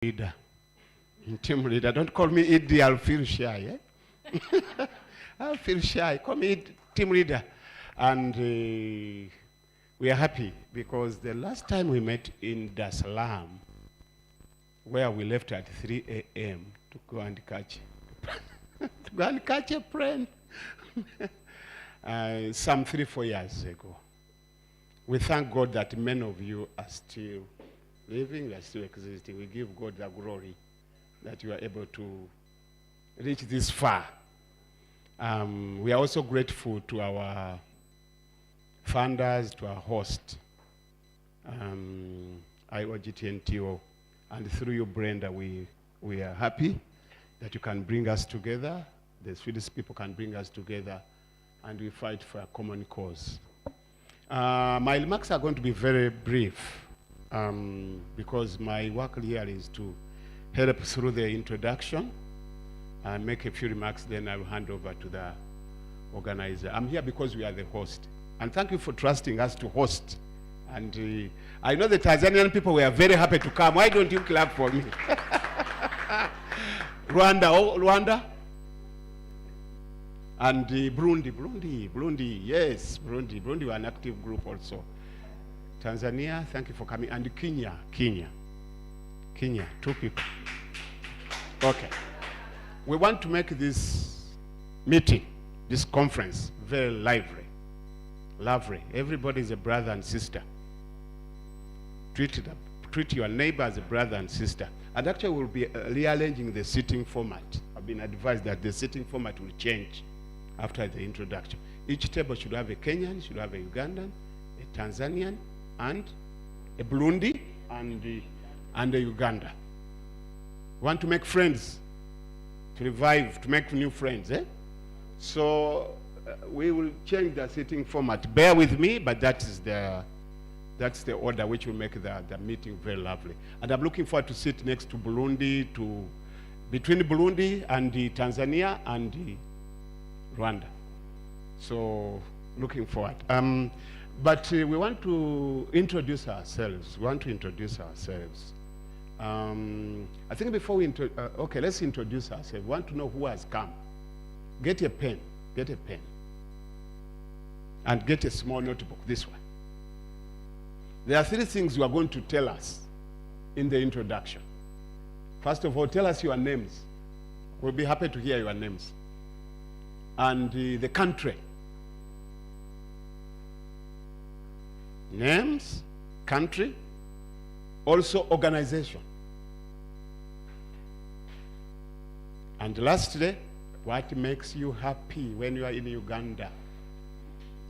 leader. Team leader. Don't call me ED, I'll feel shy. I'll feel shy. Call me team leader. And we are happy because the last time we met in Dar es Salaam, where we left at 3 a.m. to go and catch a plane. Some 3-4 years ago. We thank God that many of you are still living, are still existing. We give God the glory that you are able to reach this far. We are also grateful to our funders, to our host, IOGT-NTO. And through you, Brenda, we are happy that you can bring us together. The Swedish people can bring us together, and we fight for a common cause. My remarks are going to be very brief because my work here is to help through the introduction and make a few remarks, then I'll hand over to the organizer. I'm here because we are the host. And thank you for trusting us to host. And I know the Tanzanian people were very happy to come. Why don't you clap for me? Rwanda? And Burundi, yes, Burundi were an active group also. Tanzania, thank you for coming. And Kenya, 2 people. Okay. We want to make this meeting, this conference, very lively. Everybody is a brother and sister. Treat your neighbor as a brother and sister. And actually we'll be rearranging the sitting format. I've been advised that the sitting format will change after the introduction. Each table should have a Kenyan, should have a Ugandan, a Tanzanian, and a Burundi, and a Uganda. We want to make friends, to make new friends. So we will change the sitting format. Bear with me, but that's the order which will make the meeting very lovely. And I'm looking forward to sit next to Burundi, between Burundi and Tanzania and Rwanda. So looking forward. But we want to introduce ourselves. I think before we okay, let's introduce ourselves. We want to know who has come. Get a pen. And get a small notebook, this one. There are 3 things you are going to tell us in the introduction. First of all, tell us your names. We'll be happy to hear your names. And the country. Names, country, also organization. And lastly, what makes you happy when you are in Uganda?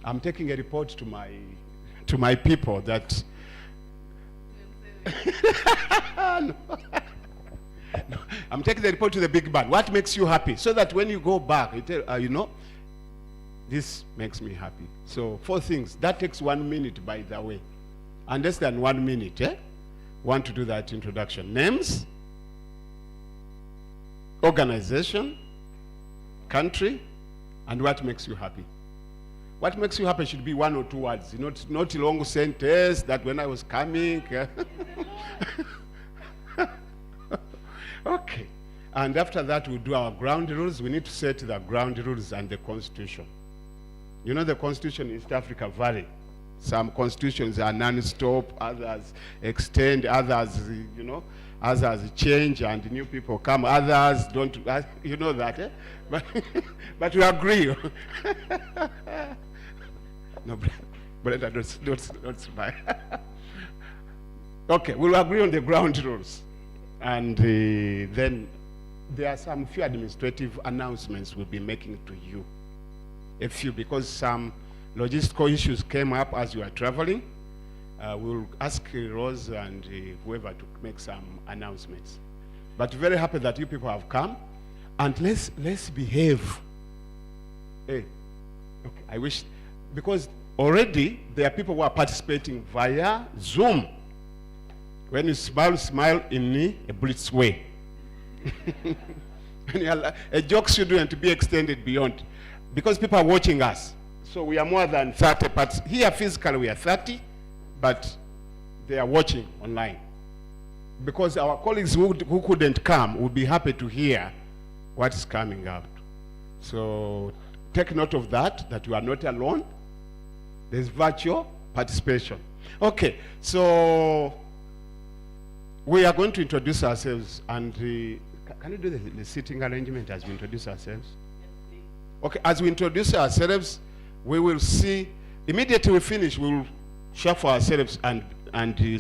I'm taking a report to my people that no. I'm taking the report to the big man. What makes you happy? So that when you go back, you tell, this makes me happy. So 4 things. That takes 1 minute, by the way. And less than 1 minute, Want to do that introduction. Names, organization, country, and what makes you happy. What makes you happy should be 1 or 2 words, not a long sentence that when I was coming. Okay. And after that, we'll do our ground rules. We need to set the ground rules and the constitution. The constitution in East Africa vary. Some constitutions are non-stop, others extend, others, others change and new people come, others don't, you know that, But we agree. No, Brenda, don't smile. Okay, we'll agree on the ground rules. And then there are some few administrative announcements we'll be making to you. A few, because some logistical issues came up as you are traveling. We'll ask Rose and whoever to make some announcements. But very happy that you people have come. And let's behave. Okay, I wish, because already there are people who are participating via Zoom. When you smile in a blitz way. A joke shouldn't be extended beyond, because people are watching us. So we are more than 30, but here physically we are 30, but they are watching online. because our colleagues who couldn't come would be happy to hear what is coming out. So take note of that you are not alone. There's virtual participation. Okay, so we are going to introduce ourselves, and can you do the seating arrangement as we introduce ourselves? Okay, as we introduce ourselves, we will see, immediately we finish, we will shuffle ourselves and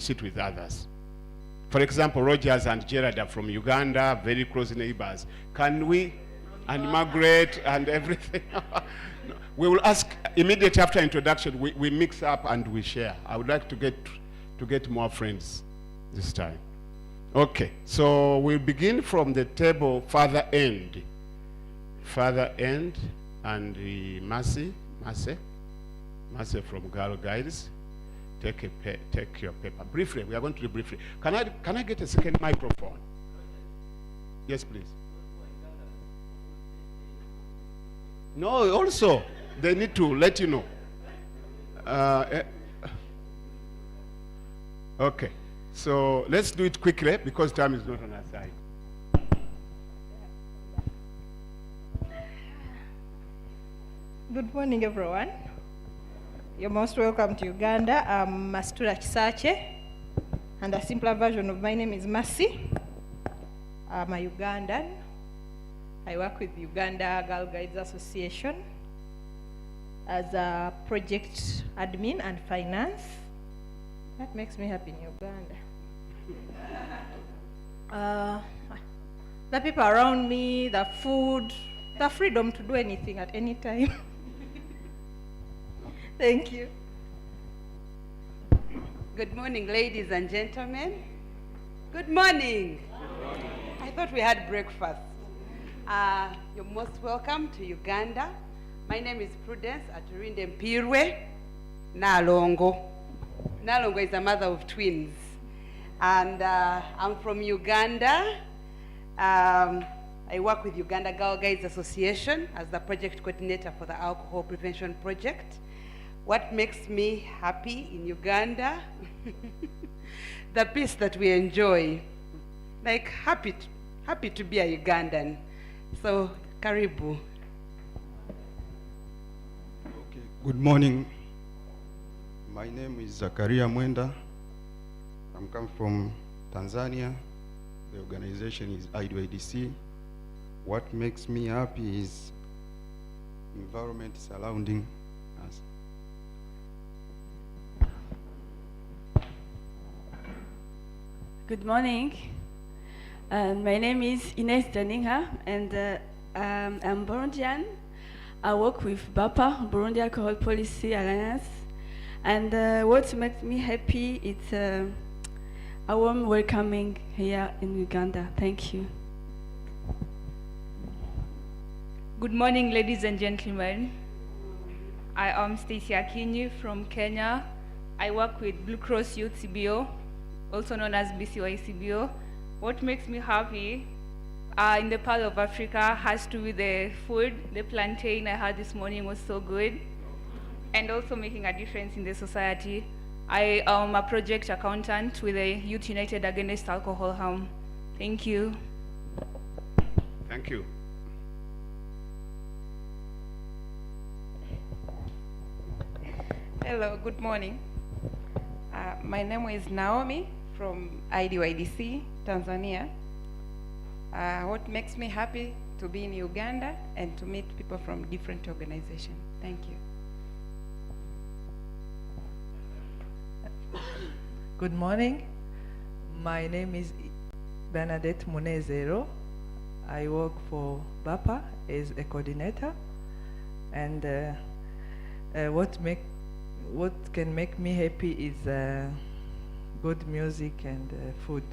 sit with others. For example, Rogers and Gerard are from Uganda, very close neighbors. Can we, and Margaret and everything. We will ask immediately after introduction, we mix up and we share. I would like to get more friends this time. Okay, so we'll begin from the table further end. Further end, and Mercy from Girl Guides. Take your paper. Briefly, we are going to do briefly. Can I get a second microphone? Yes, please. No, also, they need to let you know. Okay, so let's do it quickly because time is not on our side. Good morning, everyone. You're most welcome to Uganda. I'm Mastura Kisache, and a simpler version of my name is Mercy. I'm a Ugandan. I work with Uganda Girl Guides Association as a project admin and finance. That makes me happy in Uganda. The people around me, the food, the freedom to do anything at any time. Thank you. Good morning, ladies and gentlemen. Good morning. I thought we had breakfast. You're most welcome to Uganda. My name is Prudence Aturinde Mpirwe Nalongo. Nalongo is the mother of twins. And I'm from Uganda. I work with Uganda Girl Guides Association as the project coordinator for the alcohol prevention project. What makes me happy in Uganda? The peace that we enjoy. Like happy to be a Ugandan. So, karibu. Okay. Good morning. My name is Zakaria Mwenda. I'm coming from Tanzania. The organization is IOGT-NTO. What makes me happy is environment surrounding us. Good morning. My name is Ines Daninga, and I'm Burundian. I work with BAPA, Burundi Alcohol Policy Alliance. And what makes me happy is a warm welcoming here in Uganda. Thank you. Good morning, ladies and gentlemen. I am Stacey Akinyi from Kenya. I work with Blue Cross Youth CBO, also known as BCY CBO. What makes me happy in the Pearl of Africa has to be the food. The plantain I had this morning was so good, and also making a difference in the society. I am a project accountant with the Youth United Against Alcohol Harm. Thank you. Thank you. Hello, good morning. My name is Naomi from IDYDC, Tanzania. What makes me happy to be in Uganda and to meet people from different organizations. Thank you. Good morning. My name is Bernadette Munezero. I work for BAPA as a coordinator, and what can make me happy is good music and food.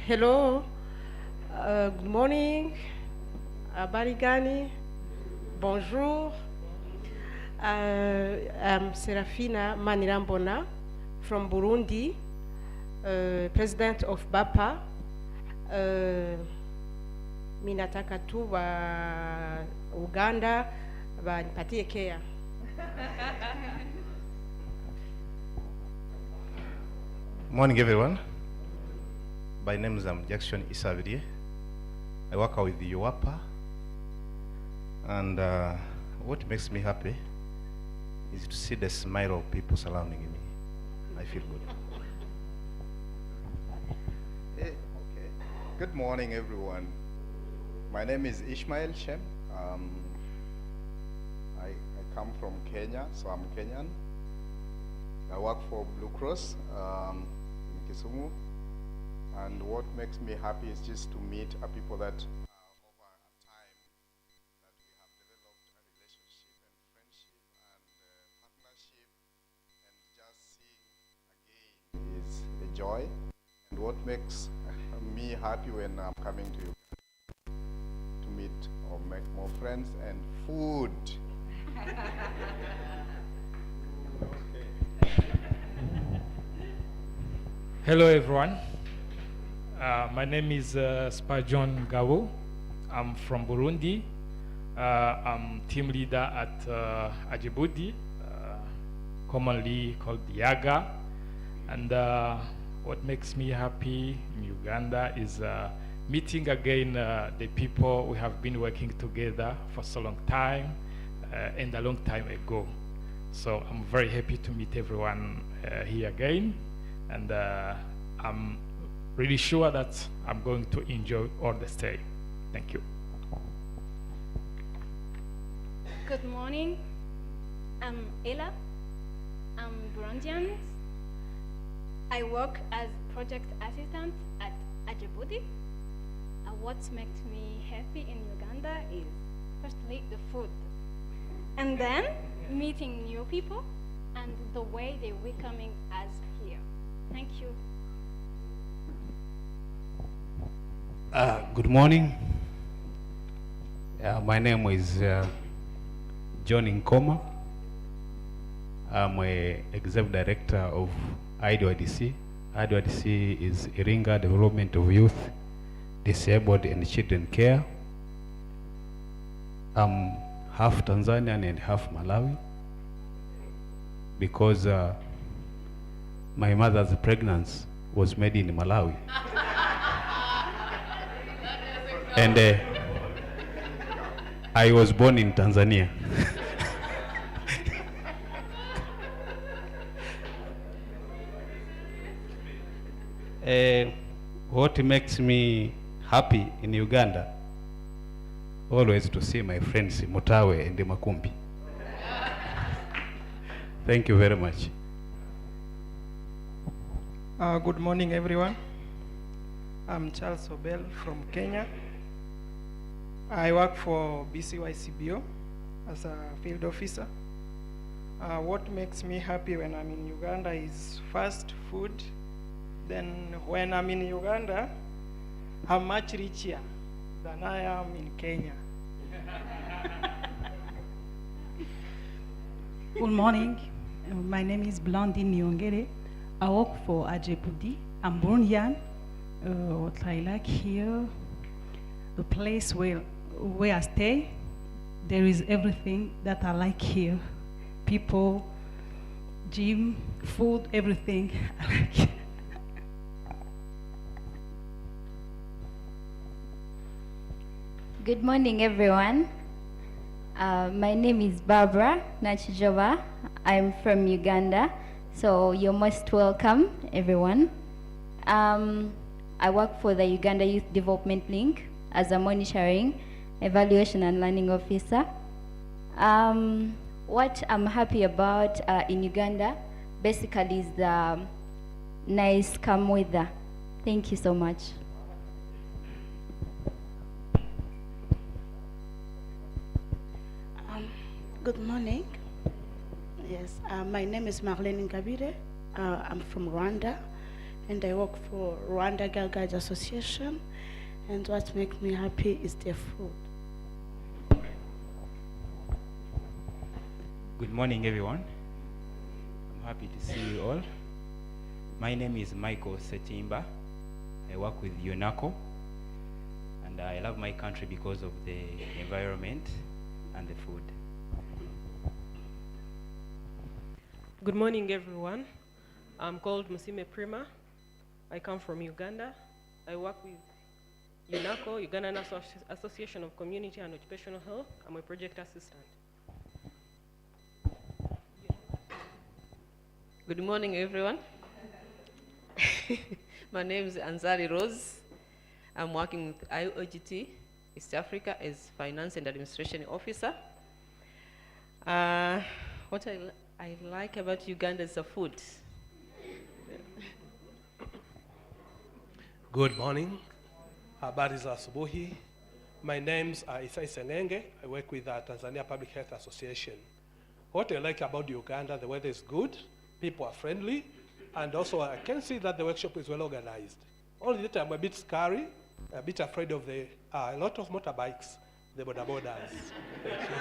Hello, good morning, habari gani, bonjour. I'm Serafina Manirambona from Burundi, president of BAPA. Minataka tu wa Uganda wanipatie care. Morning, everyone. My name is Jackson Isavidi. I work with the UAPA, and what makes me happy is to see the smile of people surrounding me. I feel good. Hey, okay. Good morning, everyone. My name is Ishmael Shem. I come from Kenya, so I'm Kenyan. I work for Blue Cross in Kisumu. And what makes me happy is just to meet people that over a time that we have developed a relationship and friendship and partnership, and just seeing again is a joy. And what makes me happy when I'm coming to you to meet or make more friends and food. Hello, everyone. My name is Spajon Gabo. I'm from Burundi. I'm team leader at Ajibudi, commonly called Yaga. And what makes me happy in Uganda is meeting again the people we have been working together for so long time and a long time ago. So I'm very happy to meet everyone here again. And I'm really sure that I'm going to enjoy all the stay. Thank you. Good morning. I'm Ella. I'm Burundian. I work as project assistant at Ajibudi. What makes me happy in Uganda is firstly the food, and then meeting new people and the way they're welcoming us here. Thank you. Good morning. My name is John Nkoma. I'm a executive director of IOGT-NTO. IOGT-NTO is Iringa Development of Youth, Disabled and Children Care. I'm half Tanzanian and half Malawi because my mother's pregnancy was made in Malawi. And I was born in Tanzania. What makes me happy in Uganda? Always to see my friends Mutawe and Makumbi. Thank you very much. Good morning, everyone. I'm Charles Obel from Kenya. I work for BCYCBO as a field officer. What makes me happy when I'm in Uganda is first food. Then when I'm in Uganda, I'm much richer than I am in Kenya. Good morning. My name is Blondie Nyongere. I work for Ajibudi. I'm Burundian. What I like here, the place where I stay, there is everything that I like here. People, gym, food, everything I like. Good morning, everyone. My name is Barbara Nachijova. I'm from Uganda, so you're most welcome, everyone. I work for the Uganda Youth Development Link as a monitoring, evaluation, and learning officer. What I'm happy about in Uganda basically is the nice, calm weather. Thank you so much. Good morning. Yes, my name is Marlene Ngabire. I'm from Rwanda, and I work for Rwanda Girl Guides Association. And what makes me happy is their food. Good morning, everyone. I'm happy to see you all. My name is Michael Setimba. I work with UNACO, and I love my country because of the environment and the food. Good morning, everyone. I'm called Musime Prima. I come from Uganda. I work with UNACO, Ugandan Association of Community and Occupational Health. I'm a project assistant. Good morning, everyone. My name is Anzari Rose. I'm working with IOGT East Africa as Finance and Administration Officer. What I like about Uganda is the food. Good morning. Habari za asubuhi. My name's Isai Senenge. I work with the Tanzania Public Health Association. What I like about Uganda, the weather is good, people are friendly, and also I can see that the workshop is well organized. Only that I'm a bit scary, a bit afraid of the a lot of motorbikes, the boda bodas. Thank you.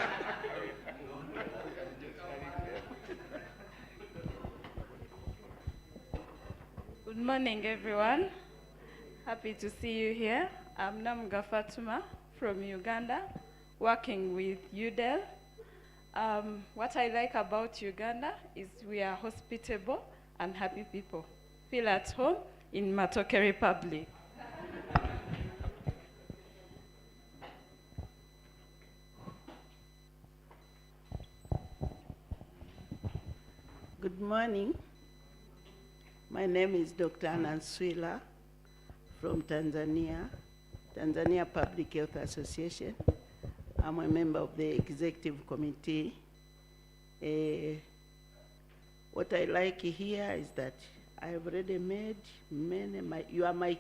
Good morning, everyone. Happy to see you here. I'm Namga Fatuma from Uganda, working with UDEL. What I like about Uganda is we are hospitable and happy people. Feel at home in Matoke Republic. Good morning. My name is Dr. Ananswila from Tanzania, Tanzania Public Health Association. I'm a member of the executive committee. What I like here is that I have already made you are my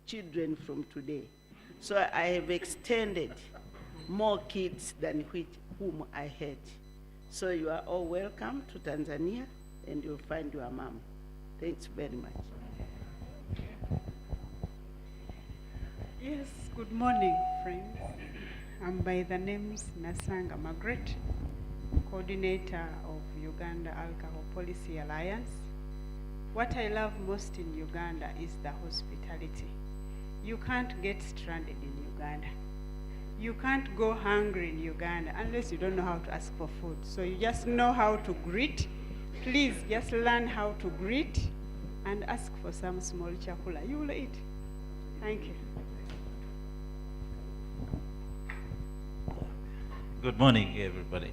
children from today. So I have extended more kids than whom I had. So you are all welcome to Tanzania, and you'll find your mom. Thanks very much. Yes, good morning, friends. I'm by the names Nasanga Margaret, coordinator of Uganda Alcohol Policy Alliance. What I love most in Uganda is the hospitality. You can't get stranded in Uganda. You can't go hungry in Uganda unless you don't know how to ask for food. So you just know how to greet. Please just learn how to greet and ask for some small chakula. You will eat. Thank you. Good morning, everybody.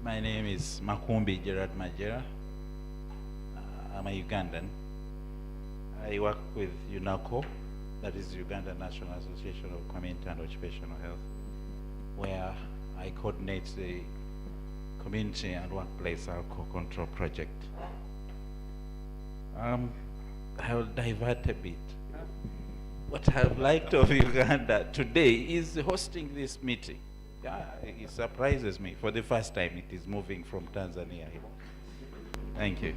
My name is Makumbi Gerard Majera. I'm a Ugandan. I work with UNACO, that is Uganda National Association of Community and Occupational Health, where I coordinate the Community and Workplace Alcohol Control Project. I will divert a bit. What I've liked of Uganda today is hosting this meeting. Yeah, it surprises me. For the first time, it is moving from Tanzania here. Thank you.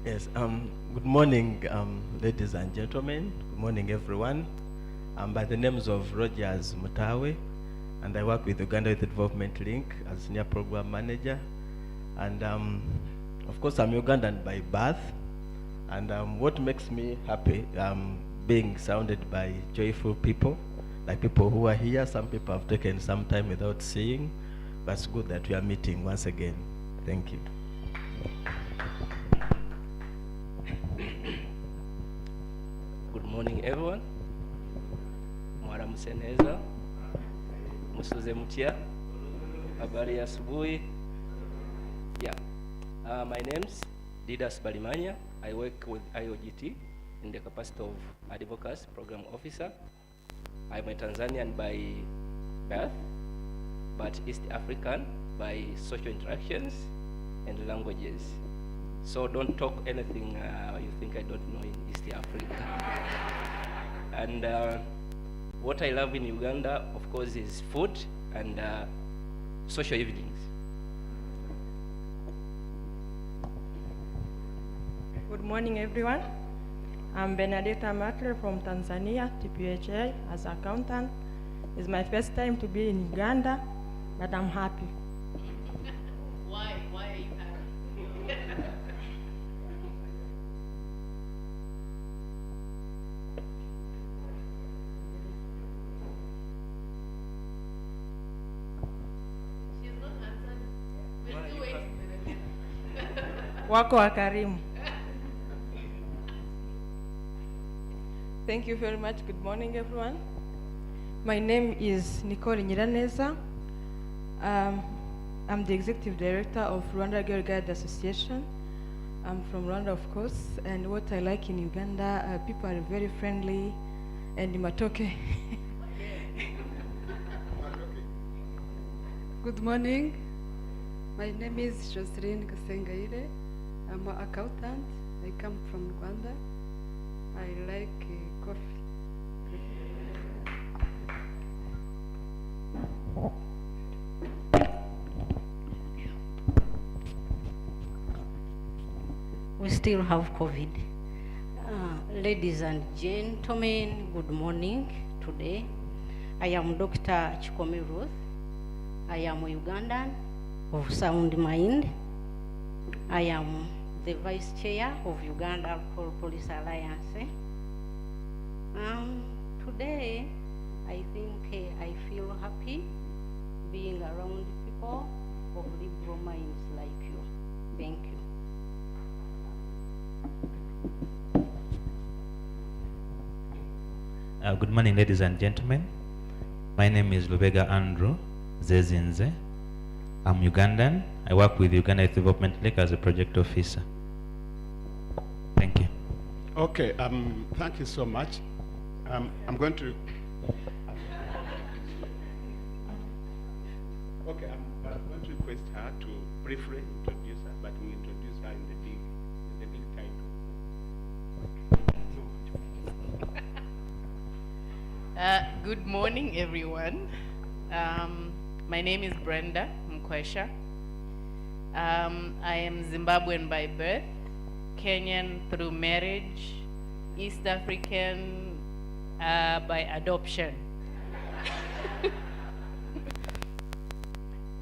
Yes, good morning, ladies and gentlemen. Good morning, everyone. I'm by the names of Rogers Mutawe, and I work with Uganda Youth Development Link as Senior Program Manager. And of course, I'm Ugandan by birth. And what makes me happy, being surrounded by joyful people, like people who are here. Some people have taken some time without seeing, but it's good that we are meeting once again. Thank you. Good morning, everyone. Mwaramutse neza. Musuze mutya. Habari ya asubuhi. Yeah. My name's Didas Balimanya. I work with IOGT in the capacity of Advocacy Program Officer. I'm a Tanzanian by birth, but East African by social interactions and languages. So don't talk anything you think I don't know in East Africa. And what I love in Uganda, of course, is food and social evenings. Good morning, everyone. I'm Benedetta Matler from Tanzania, TPHA, as accountant. It's my first time to be in Uganda, but I'm happy. Why? Why are you happy? She's not answered. We're still waiting. wako wakarimu. Thank you very much. Good morning, everyone. My name is Nicole Nyiraneza. I'm the Executive Director of Rwanda Girl Guide Association. I'm from Rwanda, of course, and what I like in Uganda, people are very friendly, and matoke. Good morning. My name is Jocelyn Kasengaire. I'm an accountant. I come from Rwanda. I like coffee. We still have COVID. Ladies and gentlemen, good morning today. I am Dr. Chikomi Ruth. I am Ugandan of Sound Mind. I am the Vice Chair of Uganda Alcohol Police Alliance. Today, I think I feel happy being around people of liberal minds like you. Thank you. Good morning, ladies and gentlemen. My name is Lubega Andrew Zezinze. I'm Ugandan. I work with Uganda Youth Development League as a project officer. Thank you. Okay, thank you so much. I'm going to... Okay, I'm going to request her to briefly introduce her, but we introduce her in the big title. Good morning, everyone. My name is Brenda Mkwesha. I am Zimbabwean by birth, Kenyan through marriage, East African by adoption.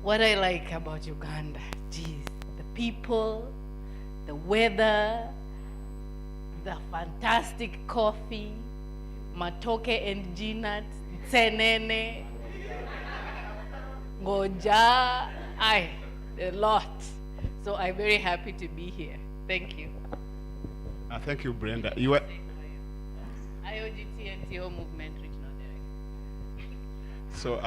What I like about Uganda, geez, the people, the weather, the fantastic coffee, matoke and ginat, tsenene, goja, a lot. So I'm very happy to be here. Thank you. Thank you, Brenda. You are... IOGT-NTO Movement Regional Director. So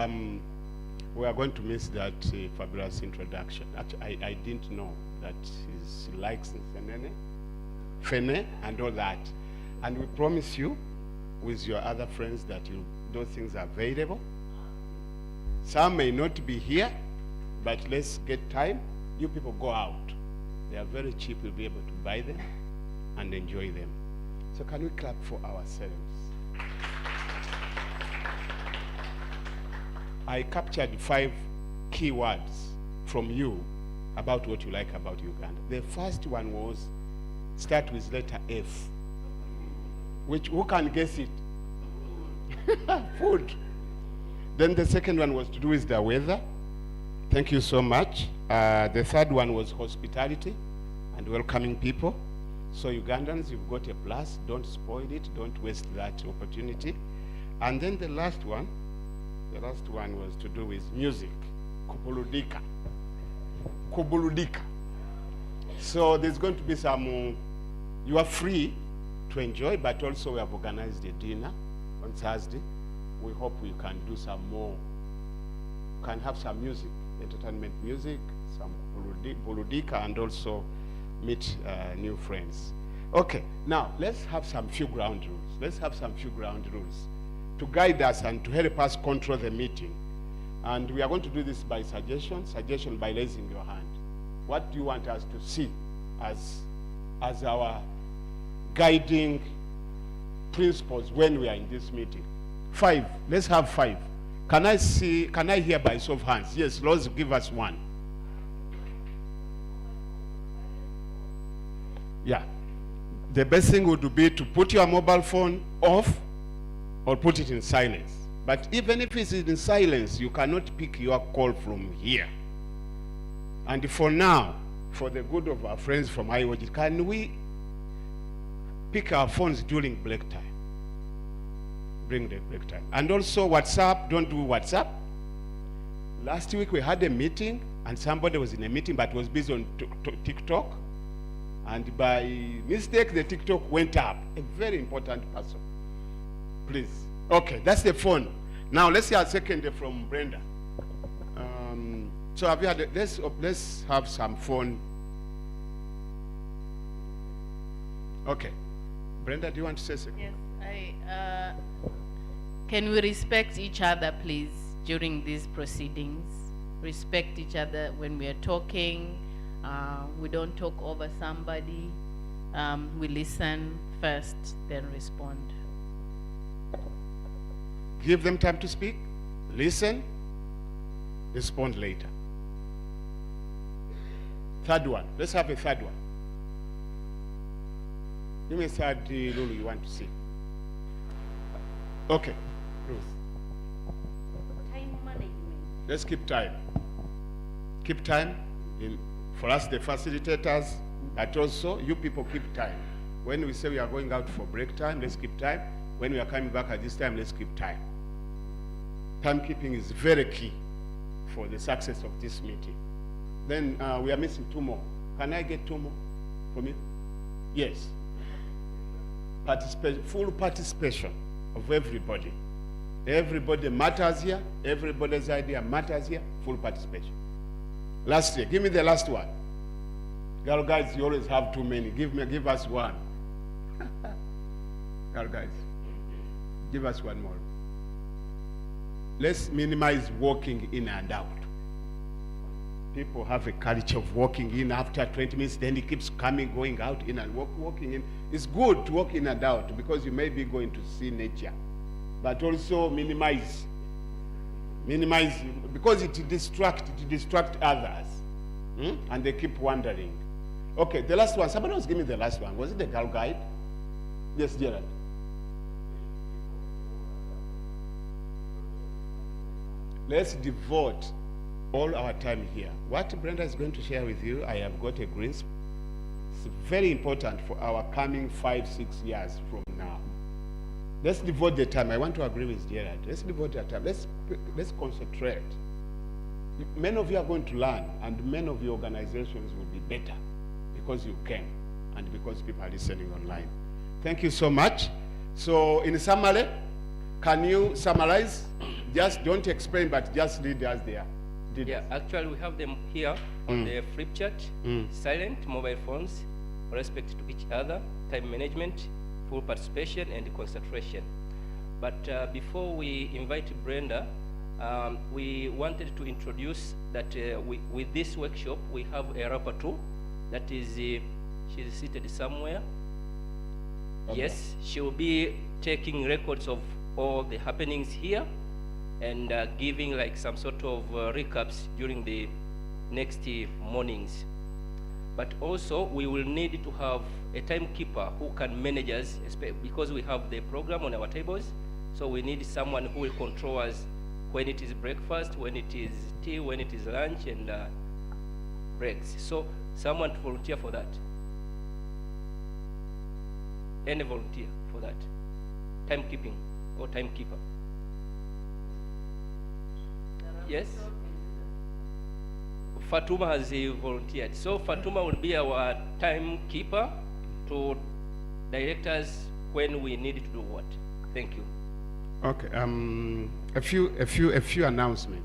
we are going to miss that fabulous introduction. Actually, I didn't know that he likes Fene and all that. And we promise you, with your other friends, that those things are available. Some may not be here, but let's get time. You people go out. They are very cheap. You'll be able to buy them and enjoy them. So can we clap for ourselves? I captured 5 key words from you about what you like about Uganda. The first one was, start with letter F. Who can guess it? Food. Then the second one was to do with the weather. Thank you so much. The third one was hospitality and welcoming people. So Ugandans, you've got a plus. Don't spoil it. Don't waste that opportunity. And then the last one was to do with music. Kubuludika. Kubuludika. So there's going to be some, you are free to enjoy, but also we have organized a dinner on Thursday. We hope we can do some more, can have some music, entertainment music, some buludika, and also meet new friends. Okay, now let's have some few ground rules. Let's have some few ground rules to guide us and to help us control the meeting. And we are going to do this by suggestion by raising your hand. What do you want us to see as our guiding principles when we are in this meeting? 5, let's have 5. Can I hear by show of hands? Yes, Lord, give us 1. Yeah. The best thing would be to put your mobile phone off or put it in silence. But even if it's in silence, you cannot pick your call from here. And for now, for the good of our friends from IOGT, can we pick our phones during break time? Bring the break time. And also WhatsApp, don't do WhatsApp. Last week we had a meeting and somebody was in a meeting but was busy on TikTok. And by mistake, the TikTok went up. A very important person. Please. Okay, that's the phone. Now let's hear a second from Brenda. So have you had, let's have some phone. Okay. Brenda, do you want to say something? Yes, can we respect each other, please, during these proceedings? Respect each other when we are talking. We don't talk over somebody. We listen first, then respond. Give them time to speak, listen, respond later. Third one. Let's have a third one. Give me a third Lulu you want to see. Okay, Ruth. Time management. Let's keep time. Keep time for us, the facilitators, but also you people keep time. When we say we are going out for break time, let's keep time. When we are coming back at this time, let's keep time. Timekeeping is very key for the success of this meeting. Then we are missing 2 more. Can I get 2 more for me? Yes. Full participation of everybody. Everybody matters here. Everybody's idea matters here. Full participation. Last year, give me the last one. Girl guys, you always have too many. Give us one. Girl guys, give us one more. Let's minimize walking in and out. People have a culture of walking in after 20 minutes, then it keeps coming, going out, in and walking in. It's good to walk in and out because you may be going to see nature, but also minimize because it distracts others, and they keep wandering. Okay, the last one. Somebody was giving me the last one. Was it the girl guide? Yes, Gerald. Let's devote all our time here. What Brenda is going to share with you, I have got a grasp. It's very important for our coming 5-6 years from now. Let's devote the time. I want to agree with Gerard. Let's devote the time. Let's concentrate. Many of you are going to learn, and many of your organizations will be better because you came and because people are listening online. Thank you so much. So in summary, can you summarize? Just don't explain, but just read as they are. Yeah, actually we have them here on the flip chart. Silent mobile phones, respect to each other, time management, full participation, and concentration. But before we invite Brenda, we wanted to introduce that with this workshop we have a rapporteur that is she's seated somewhere. Okay. Yes, she will be taking records of all the happenings here and giving like some sort of recaps during the next mornings. But also we will need to have a timekeeper who can manage us, because we have the program on our tables. So we need someone who will control us when it is breakfast, when it is tea, when it is lunch, and breaks. So someone to volunteer for that. Any volunteer for that? Timekeeping or timekeeper? Yes? Fatuma has volunteered. So Fatuma will be our timekeeper to direct us when we need to do what. Thank you. Okay. A few announcements.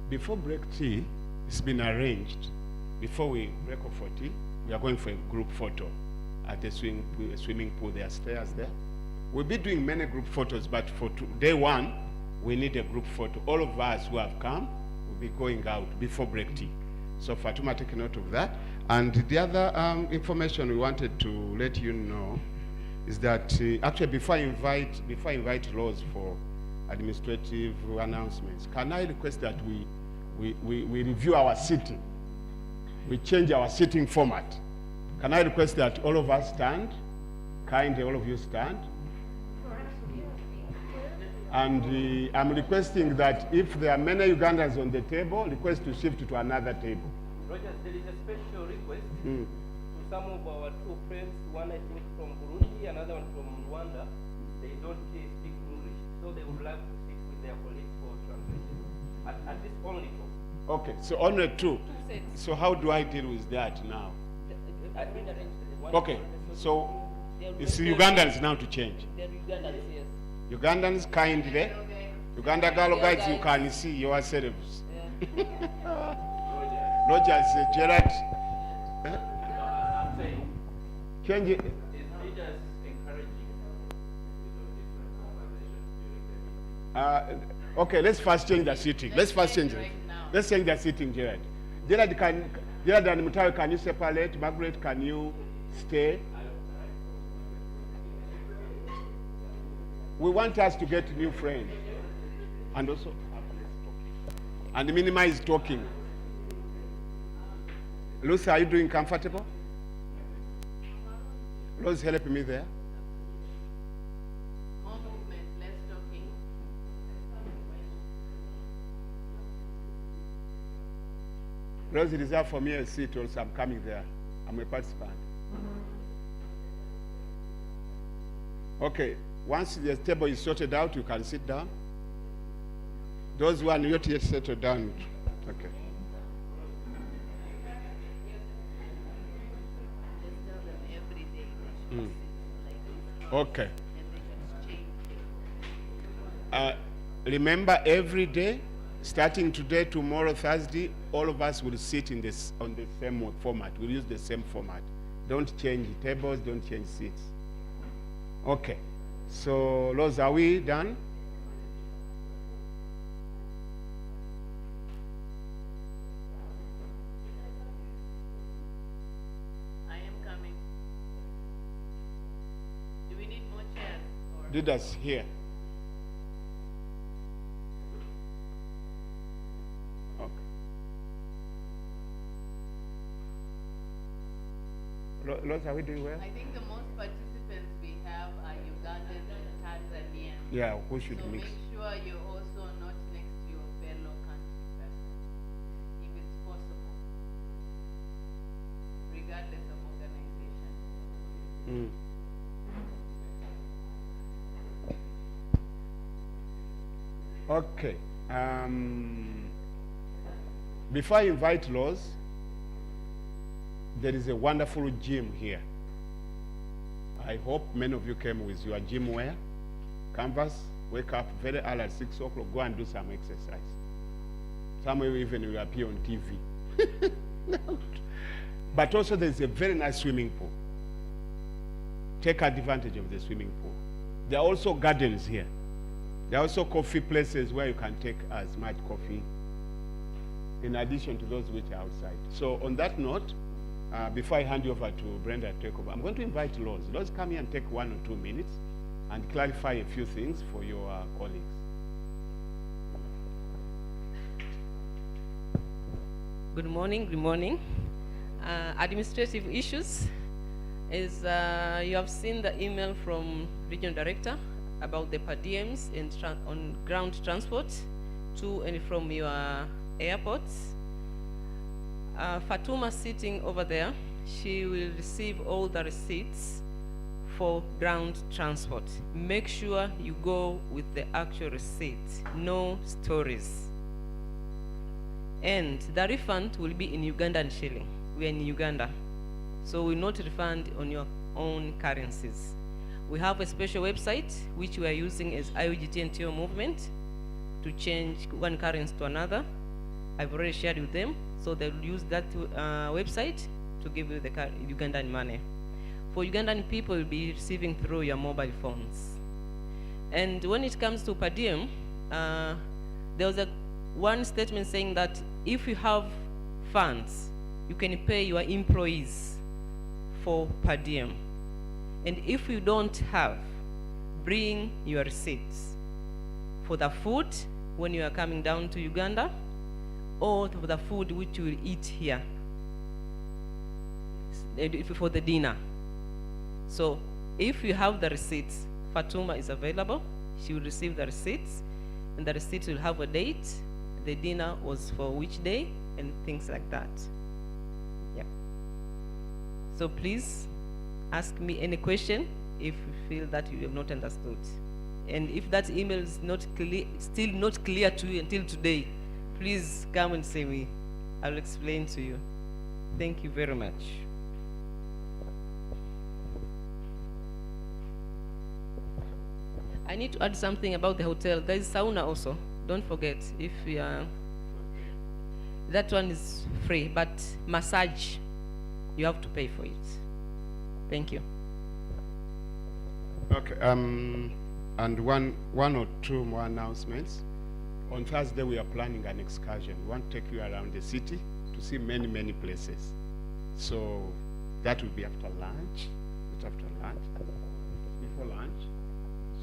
Before break tea, it's been arranged. Before we break off for tea, we are going for a group photo at the swimming pool. There are stairs there. We'll be doing many group photos, but for day one, we need a group photo. All of us who have come will be going out before break tea. So Fatuma, take note of that. And the other information we wanted to let you know is that actually before I invite Rose for administrative announcements, can I request that we review our seating? We change our seating format. Can I request that all of us stand? Kindly, all of you stand. And I'm requesting that if there are many Ugandans on the table, request to shift to another table. Rogers, there is a special request to some of our two friends, one I think from Burundi, another one from Rwanda. They don't speak English, so they would like to speak with their colleagues for translation. At least only two. Okay, so only two. So how do I deal with that now? Okay, so it's Ugandans now to change. They're Ugandans, yes. Ugandans kindly. Uganda girl guides, you can see yourselves. Rogers, Gerard. Change it. Okay, let's first change the seating. Let's first change it. Let's change the seating, Gerard. Gerard and Mutawe, can you separate? Margaret, can you stay? We want us to get new friends. And also, and minimize talking. Lucy, are you doing comfortable? Rose, help me there. More movement, less talking. Rose, reserve for me a seat also. I'm coming there. I'm a participant. Okay, once the table is sorted out, you can sit down. Those who are not yet settled down. Okay. Okay. Remember, every day, starting today, tomorrow, Thursday, all of us will sit in this on the same format. We'll use the same format. Don't change tables, don't change seats. Okay. So, Rose, are we done? I am coming. Do we need more chairs? Leaders here. Okay. Rose, are we doing well? I think the most participants we have are Ugandans and Tanzanians. Yeah, who should so mix? make sure you're also not next to your fellow country person, if it's possible, regardless of organization. Okay. Before I invite Rose, there is a wonderful gym here. I hope many of you came with your gym wear, canvas, wake up very early at 6 o'clock, go and do some exercise. Some of you even will appear on TV. But also there's a very nice swimming pool. Take advantage of the swimming pool. There are also gardens here. There are also coffee places where you can take as much coffee in addition to those which are outside. So on that note, before I hand you over to Brenda to take over, I'm going to invite Rose. Rose, come here and take 1 or 2 minutes and clarify a few things for your colleagues. Good morning, good morning. Administrative issues is you have seen the email from Regional Director about the per diems and on ground transport to and from your airports. Fatuma sitting over there, she will receive all the receipts for ground transport. Make sure you go with the actual receipts, no stories. And the refund will be in Ugandan shilling. We are in Uganda, so we will not refund on your own currencies. We have a special website which we are using as IOGT-NTO movement to change one currency to another. I've already shared with them, so they'll use that website to give you the Ugandan money. For Ugandan people, you'll be receiving through your mobile phones. And when it comes to per diem, there was one statement saying that if you have funds, you can pay your employees for per diem. And if you don't have, bring your receipts for the food when you are coming down to Uganda, or for the food which you will eat here for the dinner. So if you have the receipts, Fatuma is available. She will receive the receipts, and the receipts will have a date, the dinner was for which day, and things like that. Yeah. So please ask me any question if you feel that you have not understood. And if that email is not clear, still not clear to you until today, please come and see me. I'll explain to you. Thank you very much. I need to add something about the hotel. There is sauna also. Don't forget, if you are, that one is free, but massage, you have to pay for it. Thank you. Okay, and one or two more announcements. On Thursday, we are planning an excursion. We want to take you around the city to see many, many places. So that will be after lunch, before lunch.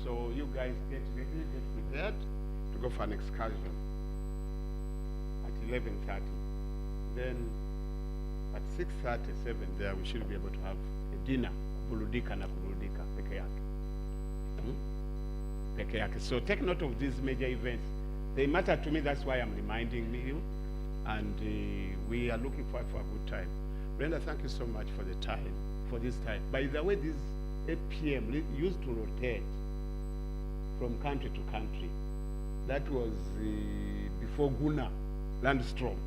So you guys get ready, get prepared to go for an excursion at 11:30. Then at 6:37 there, we should be able to have a dinner, buludika na buludika, peke yake. Peke yake. So take note of these major events. They matter to me, that's why I'm reminding you. And we are looking forward for a good time. Brenda, thank you so much for the time, for this time. By the way, this APM used to rotate from country to country. That was before Guna, Landstorm.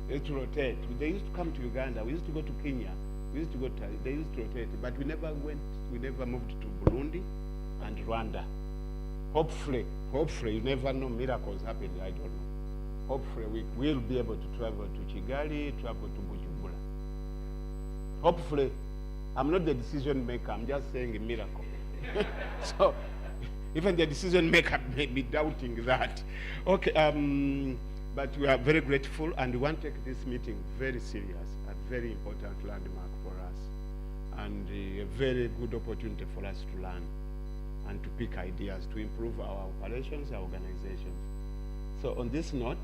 They used to rotate. They used to come to Uganda. We used to go to Kenya. We used to go to, they used to rotate. But we never moved to Burundi and Rwanda. Hopefully, you never know, miracles happen, I don't know. Hopefully we will be able to travel to Kigali, travel to Bujumbura. Hopefully, I'm not the decision maker, I'm just saying a miracle. So, even the decision maker may be doubting that. Okay, but we are very grateful and we want to take this meeting very serious, a very important landmark for us, and a very good opportunity for us to learn and to pick ideas to improve our operations, our organizations. So on this note,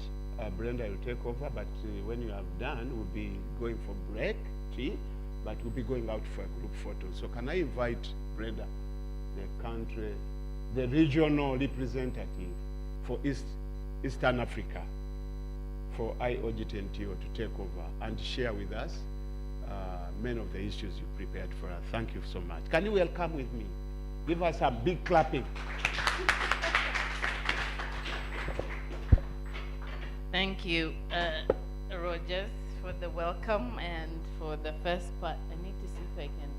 Brenda will take over, but when you have done, we'll be going for break, tea, but we'll be going out for a group photo. So can I invite Brenda, the regional representative for Eastern Africa, for IOGT-NTO, to take over and share with us many of the issues you prepared for us. Thank you so much. Can you welcome with me? Give us a big clapping. Thank you, Rogers, for the welcome and for the first part. I need to see if I can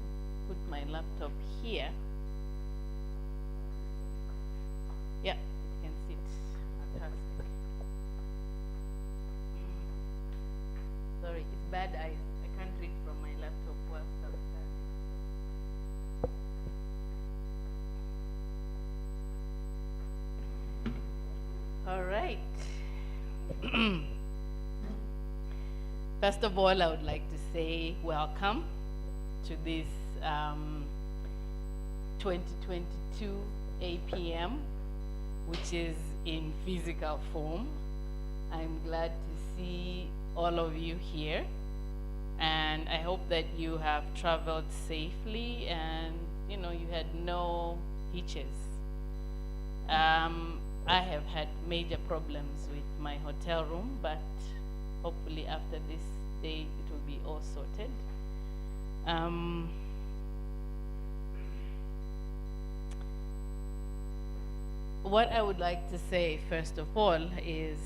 put my laptop here. Yeah, it can sit. Fantastic. Sorry, it's bad eyes. I can't read from my laptop whilst I'm standing. All right. First of all, I would like to say welcome to this 2022 APM, which is in physical form. I'm glad to see all of you here, and I hope that you have traveled safely and you had no hitches. I have had major problems with my hotel room, but hopefully after this day it will be all sorted. What I would like to say first of all is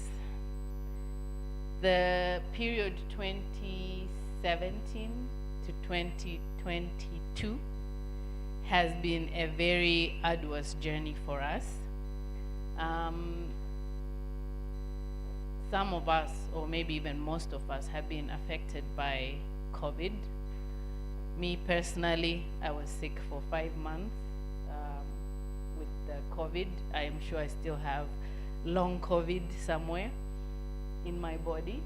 the period 2017 to 2022 has been a very arduous journey for us. Some of us, or maybe even most of us, have been affected by COVID. Me personally, I was sick for 5 months with the COVID. I am sure I still have long COVID somewhere in my body.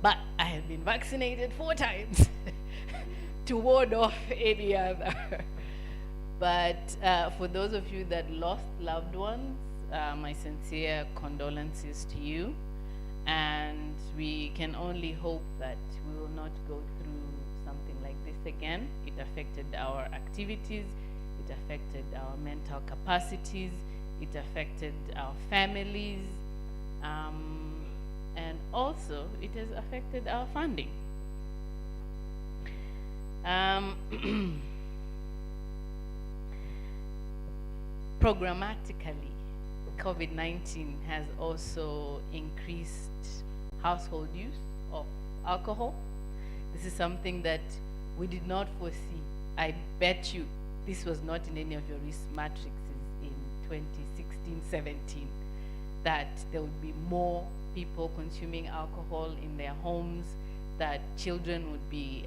But I have been vaccinated 4 times to ward off any other. But for those of you that lost loved ones, my sincere condolences to you. And we can only hope that we will not go through something like this again. It affected our activities, it affected our mental capacities, it affected our families, and also it has affected our funding. Programmatically, COVID-19 has also increased household use of alcohol. This is something that we did not foresee. I bet you this was not in any of your risk matrices in 2016-17, that there would be more people consuming alcohol in their homes, that children would be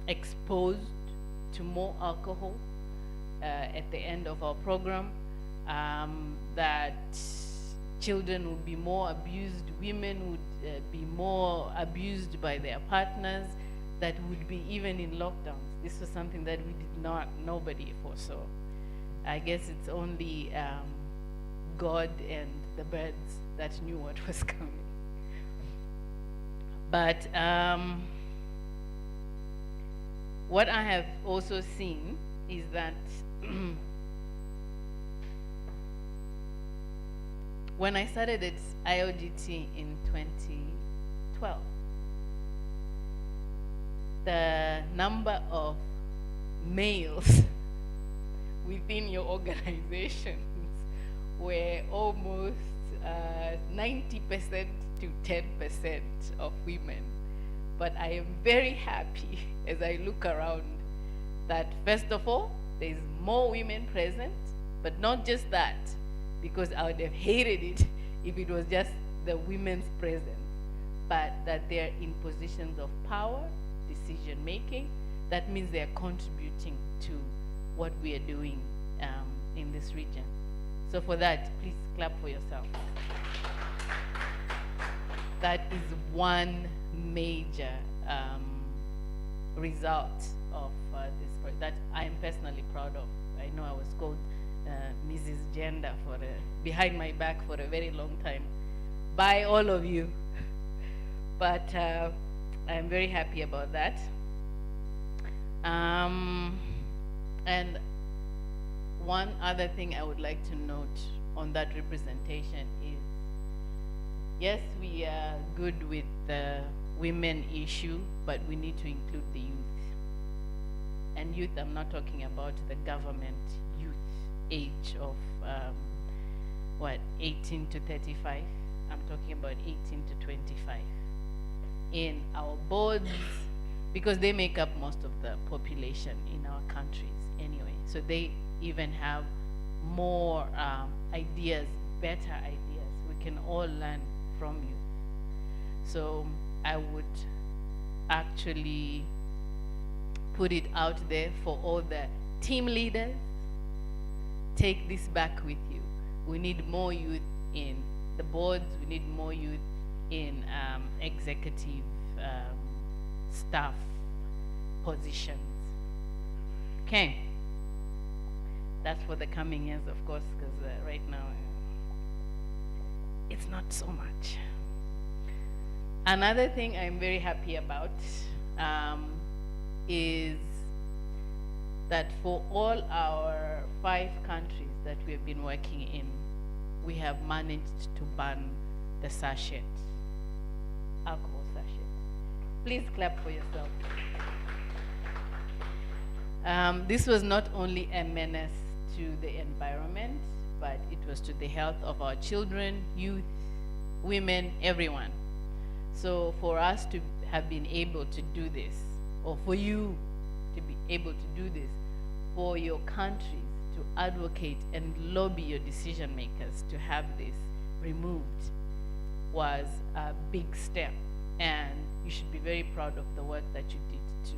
exposed to more alcohol at the end of our program, that children would be more abused, women would be more abused by their partners, that would be even in lockdowns. This was something that we did not, nobody foresaw. I guess it's only God and the birds that knew what was coming. But what I have also seen is that when I started at IOGT in 2012, the number of males within your organizations were almost 90% to 10% of women. But I am very happy as I look around that, first of all, there's more women present, but not just that, because I would have hated it if it was just the women's presence, but that they're in positions of power, decision making. That means they're contributing to what we are doing in this region. So for that, please clap for yourself. That is one major result of this project that I am personally proud of. I know I was called Mrs. Gender behind my back for a very long time by all of you. But I'm very happy about that. And one other thing I would like to note on that representation is, yes, we are good with the women issue, but we need to include the youth. And youth, I'm not talking about the government youth age of 18 to 35. I'm talking about 18 to 25. In our boards, because they make up most of the population in our countries anyway. So they even have more ideas, better ideas. We can all learn from you. So I would actually put it out there for all the team leaders. Take this back with you. We need more youth in the boards. We need more youth in executive staff positions. Okay. That's for the coming years, of course, because right now it's not so much. Another thing I'm very happy about is that for all our 5 countries that we have been working in, we have managed to ban the sachet, alcohol sachet. Please clap for yourself. This was not only a menace to the environment, but it was to the health of our children, youth, women, everyone. So for us to have been able to do this, or for you to be able to do this, for your countries to advocate and lobby your decision makers to have this removed, was a big step. And you should be very proud of the work that you did to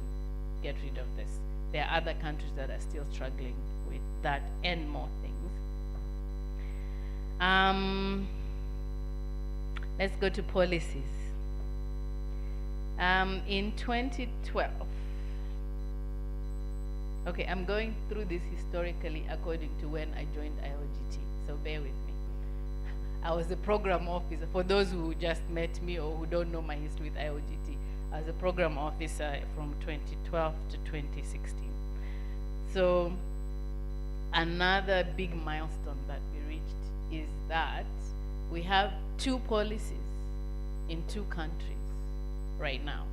get rid of this. There are other countries that are still struggling with that and more things. Let's go to policies. In 2012, okay, I'm going through this historically according to when I joined IOGT, so bear with me. I was a program officer. For those who just met me or who don't know my history with IOGT, I was a program officer from 2012 to 2016. So another big milestone that we reached is that we have 2 policies in 2 countries right now.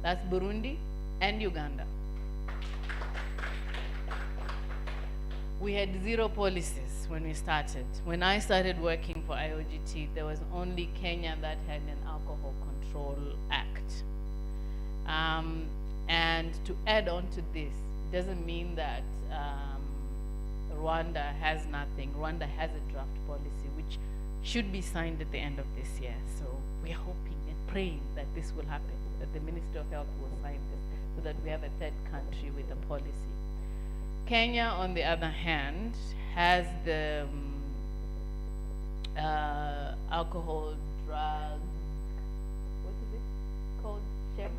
That's Burundi and Uganda. We had 0 policies when we started. When I started working for IOGT, there was only Kenya that had an Alcohol Control Act. And to add on to this, doesn't mean that Rwanda has nothing. Rwanda has a draft policy which should be signed at the end of this year. So we're hoping and praying that this will happen, that the Minister of Health will sign this, so that we have a third country with a policy. Kenya, on the other hand, has the alcohol, drug, what is it called, Shem?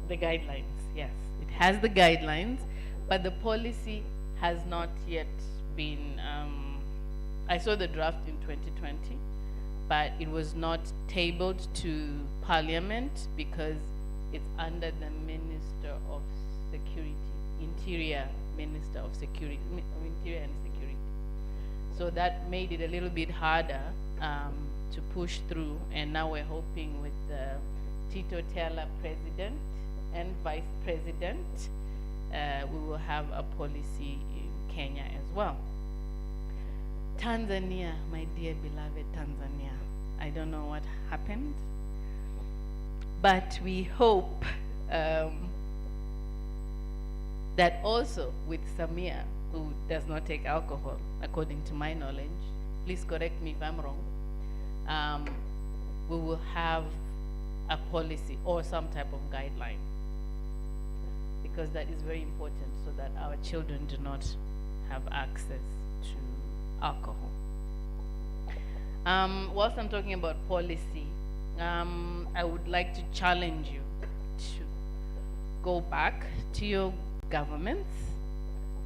The guidelines, yes. It has the guidelines, but the policy has not yet been, I saw the draft in 2020, but it was not tabled to Parliament because it's under the Minister of Security, Interior Minister of Security, Interior and Security. So that made it a little bit harder to push through, and now we're hoping with Tito Taylor President and Vice President, we will have a policy in Kenya as well. Tanzania, my dear beloved Tanzania, I don't know what happened, but we hope that also with Samia, who does not take alcohol, according to my knowledge, please correct me if I'm wrong, we will have a policy or some type of guideline, because that is very important so that our children do not have access to alcohol. Whilst I'm talking about policy, I would like to challenge you to go back to your governments,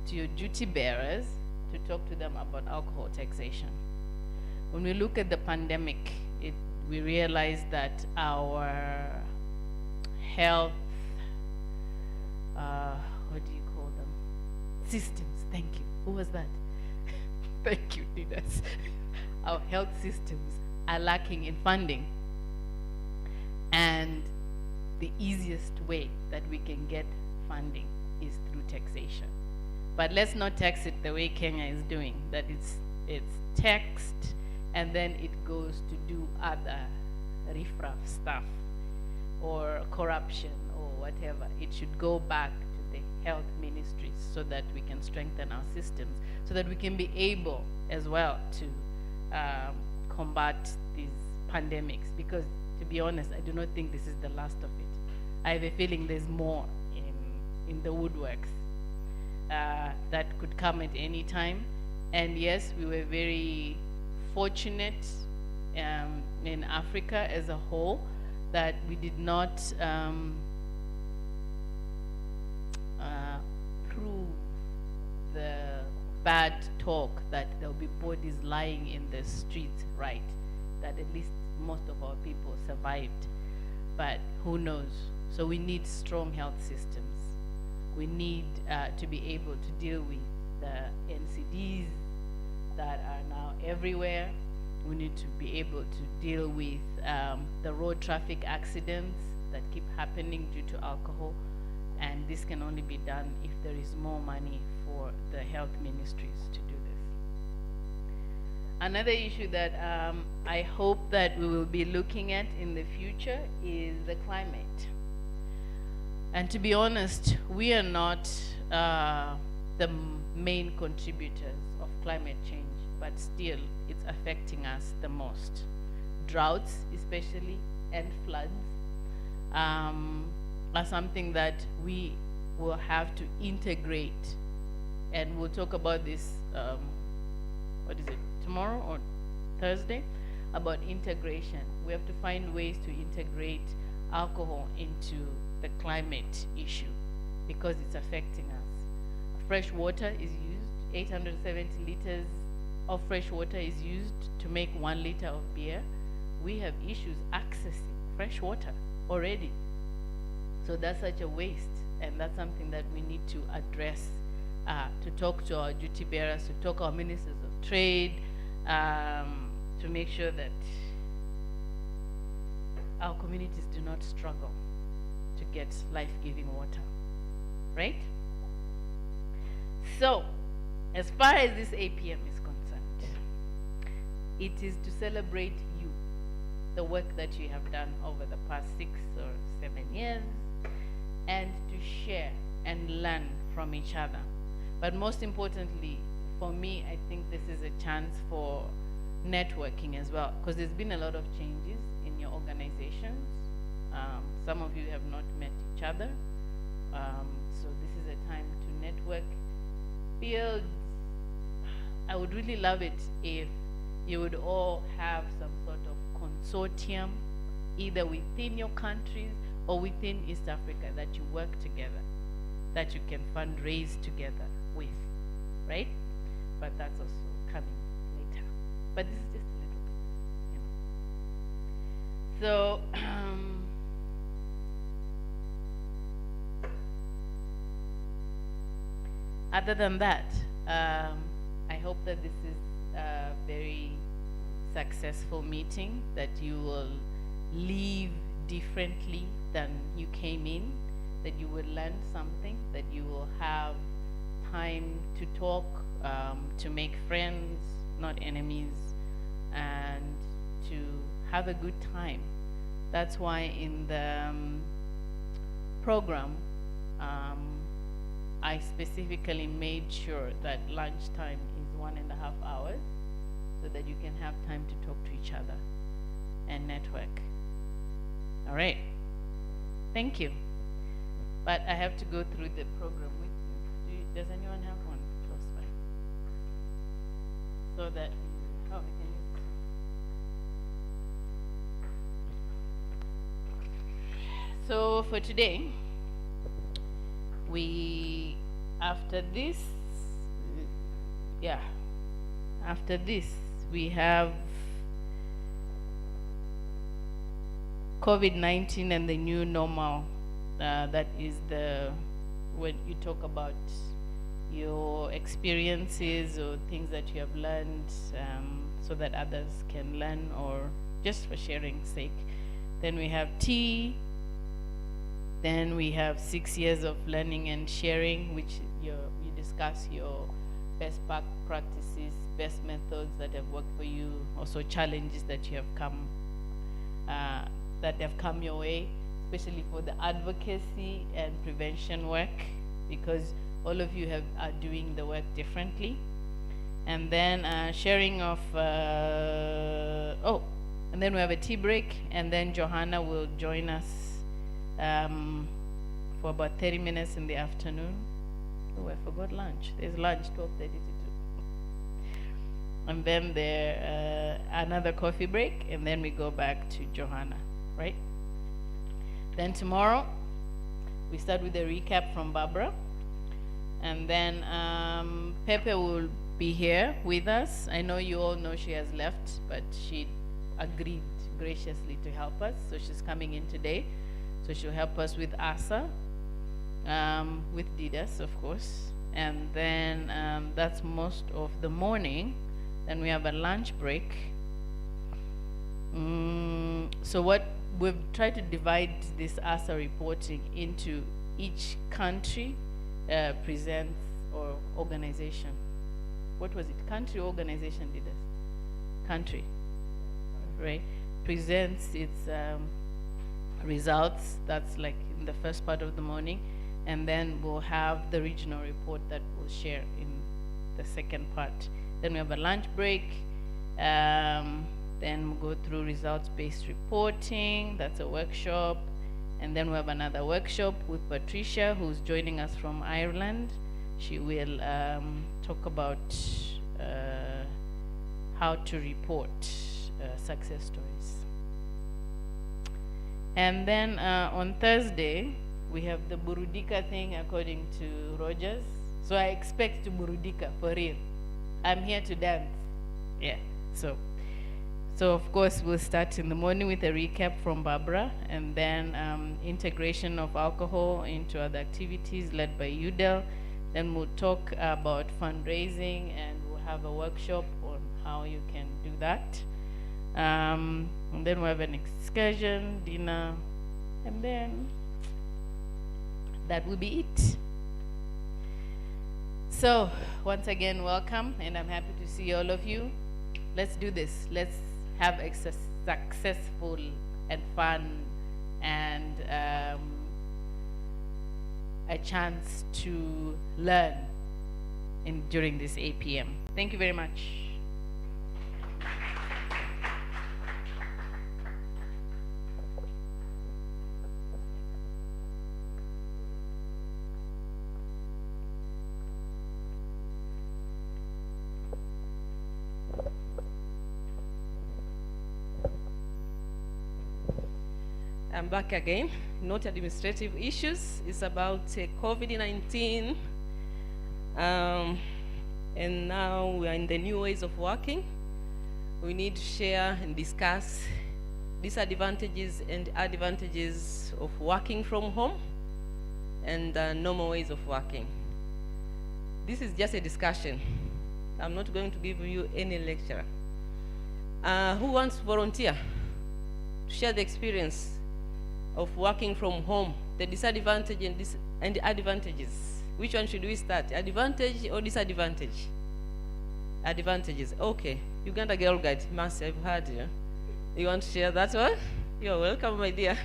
to your duty bearers, to talk to them about alcohol taxation. When we look at the pandemic, we realize that our health, what do you call them? Systems, thank you. Who was that? Thank you, leaders. Our health systems are lacking in funding. And the easiest way that we can get funding is through taxation. But let's not tax it the way Kenya is doing, that it's taxed and then it goes to do other riffraff stuff or corruption or whatever. It should go back to the health ministries so that we can strengthen our systems, so that we can be able as well to combat these pandemics. Because to be honest, I do not think this is the last of it. I have a feeling there's more in the woodworks that could come at any time. And yes, we were very fortunate in Africa as a whole that we did not prove the bad talk that there'll be bodies lying in the streets, right? That at least most of our people survived. But who knows? So we need strong health systems. We need to be able to deal with the NCDs that are now everywhere. We need to be able to deal with the road traffic accidents that keep happening due to alcohol. And this can only be done if there is more money for the health ministries to do this. Another issue that I hope that we will be looking at in the future is the climate. And to be honest, we are not the main contributors of climate change, but still it's affecting us the most. Droughts especially and floods are something that we will have to integrate, and we'll talk about this, what is it, tomorrow or Thursday, about integration. We have to find ways to integrate alcohol into the climate issue because it's affecting us. Fresh water is used, 870 liters of fresh water is used to make 1 liter of beer. We have issues accessing fresh water already. So that's such a waste, and that's something that we need to address, to talk to our duty bearers, to talk to our ministers of trade, to make sure that our communities do not struggle to get life-giving water, right? So, as far as this APM is concerned, it is to celebrate you, the work that you have done over the past 6 or 7 years, and to share and learn from each other. But most importantly, for me, I think this is a chance for networking as well, because there's been a lot of changes in your organizations. Some of you have not met each other. So this is a time to network, build. I would really love it if you would all have some sort of consortium, either within your countries or within East Africa, that you work together, that you can fundraise together with, right? But that's also coming later. But this is just a little bit, you know. So, other than that, I hope that this is a very successful meeting, that you will leave differently than you came in, that you will learn something, that you will have time to talk, to make friends, not enemies, and to have a good time. That's why in the program, I specifically made sure that lunchtime is 1.5 hours, so that you can have time to talk to each other and network. All right. Thank you. But I have to go through the program with you. Does anyone have one close by? So that, oh, we can use this. So for today, after this, we have COVID-19 and the new normal. That is when you talk about your experiences or things that you have learned, so that others can learn, or just for sharing's sake. Then we have tea. Then we have 6 years of learning and sharing, which you discuss your best practices, best methods that have worked for you, also challenges that you have come your way, especially for the advocacy and prevention work, because all of you are doing the work differently. And then sharing of, and then we have a tea break, and then Johanna will join us for about 30 minutes in the afternoon. Oh, I forgot lunch. There's lunch, 12:30 to 2. And then there another coffee break, and then we go back to Johanna, right? Then tomorrow, we start with a recap from Barbara. And then Pepe will be here with us. I know you all know she has left, but she agreed graciously to help us. So she's coming in today. So she'll help us with ASA, with Didas, of course. And then that's most of the morning. Then we have a lunch break. So what we've tried to divide this ASA reporting into each country presents, or organization. What was it? Country, organization, Didas? Country, right? Presents its results. That's like in the first part of the morning, and then we'll have the regional report that we'll share in the second part. Then we have a lunch break, then we'll go through results-based reporting. That's a workshop. And then we have another workshop with Patricia, who's joining us from Ireland. She will talk about how to report success stories. And then on Thursday, we have the Burudika thing according to Rogers. So I expect to Burudika, for real. I'm here to dance. Yeah, so of course we'll start in the morning with a recap from Barbara, and then integration of alcohol into other activities led by UDEL. Then we'll talk about fundraising, and we'll have a workshop on how you can do that. And then we'll have an excursion, dinner, and then that will be it. So once again, welcome, and I'm happy to see all of you. Let's do this. Let's have a successful and fun and a chance to learn during this APM. Thank you very much. I'm back again, not administrative issues. It's about COVID-19. And now we are in the new ways of working. We need to share and discuss disadvantages and advantages of working from home and normal ways of working. This is just a discussion. I'm not going to give you any lecture. Who wants to volunteer to share the experience of working from home, the disadvantage and the advantages? Which one should we start? Advantage or disadvantage? Advantages. Okay. Uganda Girl Guide, Mercy, I've heard you. You want to share that one? You're welcome, my dear.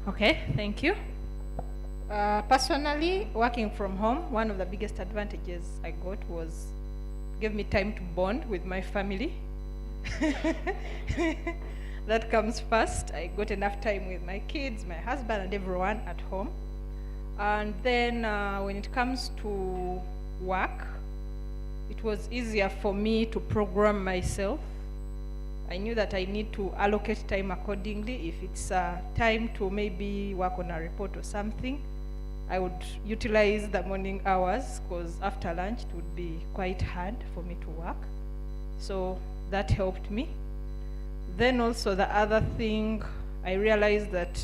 Okay, thank you. Personally, working from home, one of the biggest advantages I got was give me time to bond with my family. That comes first. I got enough time with my kids, my husband, and everyone at home. And then when it comes to work, it was easier for me to program myself. I knew that I need to allocate time accordingly. If it's time to maybe work on a report or something, I would utilize the morning hours, because after lunch it would be quite hard for me to work. So that helped me. Then also the other thing, I realized that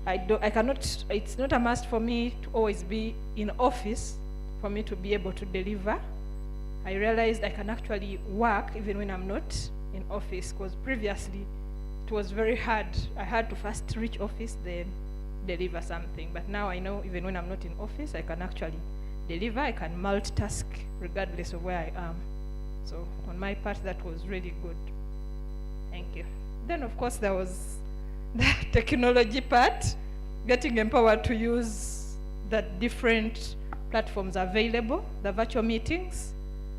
it's not a must for me to always be in office for me to be able to deliver. I realized I can actually work even when I'm not in office, because previously it was very hard. I had to first reach office, then deliver something. But now I know even when I'm not in office, I can actually deliver. I can multitask regardless of where I am. So on my part, that was really good. Thank you. Then of course there was the technology part, getting empowered to use the different platforms available, the virtual meetings.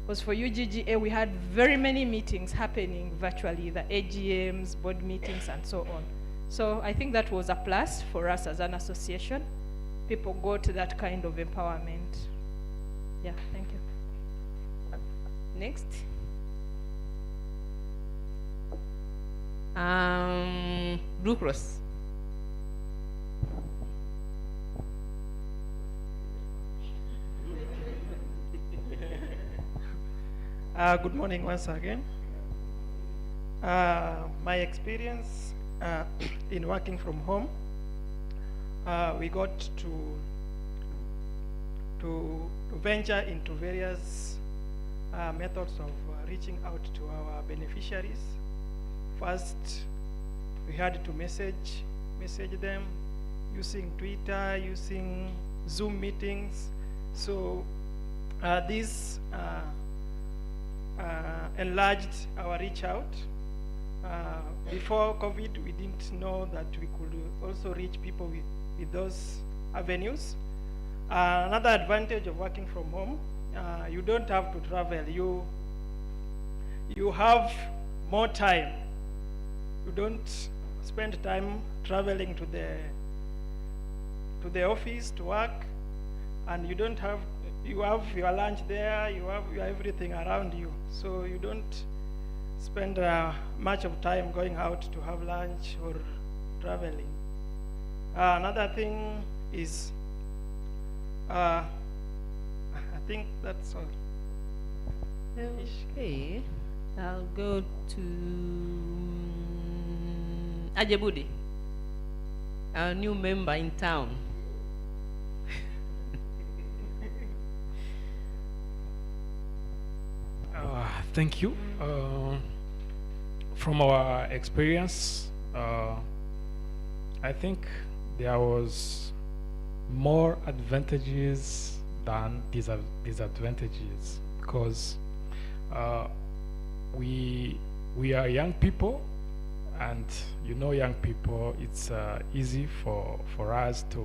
Because for UGGA, we had very many meetings happening virtually, the AGMs, board meetings, and so on. So I think that was a plus for us as an association. People got that kind of empowerment. Yeah, thank you. Next. Blue Cross. Good morning once again. My experience in working from home, we got to venture into various methods of reaching out to our beneficiaries. First, we had to message them using Twitter, using Zoom meetings. So this enlarged our reach out. Before COVID, we didn't know that we could also reach people with those avenues. Another advantage of working from home, you don't have to travel. You have more time. You don't spend time traveling to the office to work, and you have your lunch there, you have your everything around you. So you don't spend much of time going out to have lunch or traveling. Another thing is, I think that's all. Okay, I'll go to Ajebudi, our new member in town. Thank you. From our experience, I think there was more advantages than disadvantages, because we are young people, and you know, young people, it's easy for us to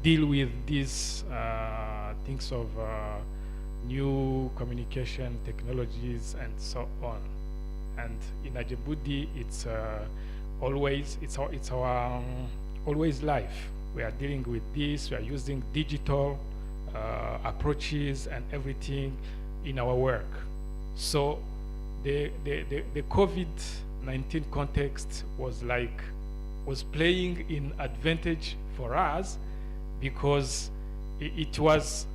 deal with these things of new communication technologies and so on. And in Djibouti, it's always our always life. We are dealing with this. We are using digital approaches and everything in our work. So the COVID-19 context was playing in advantage for us, because it was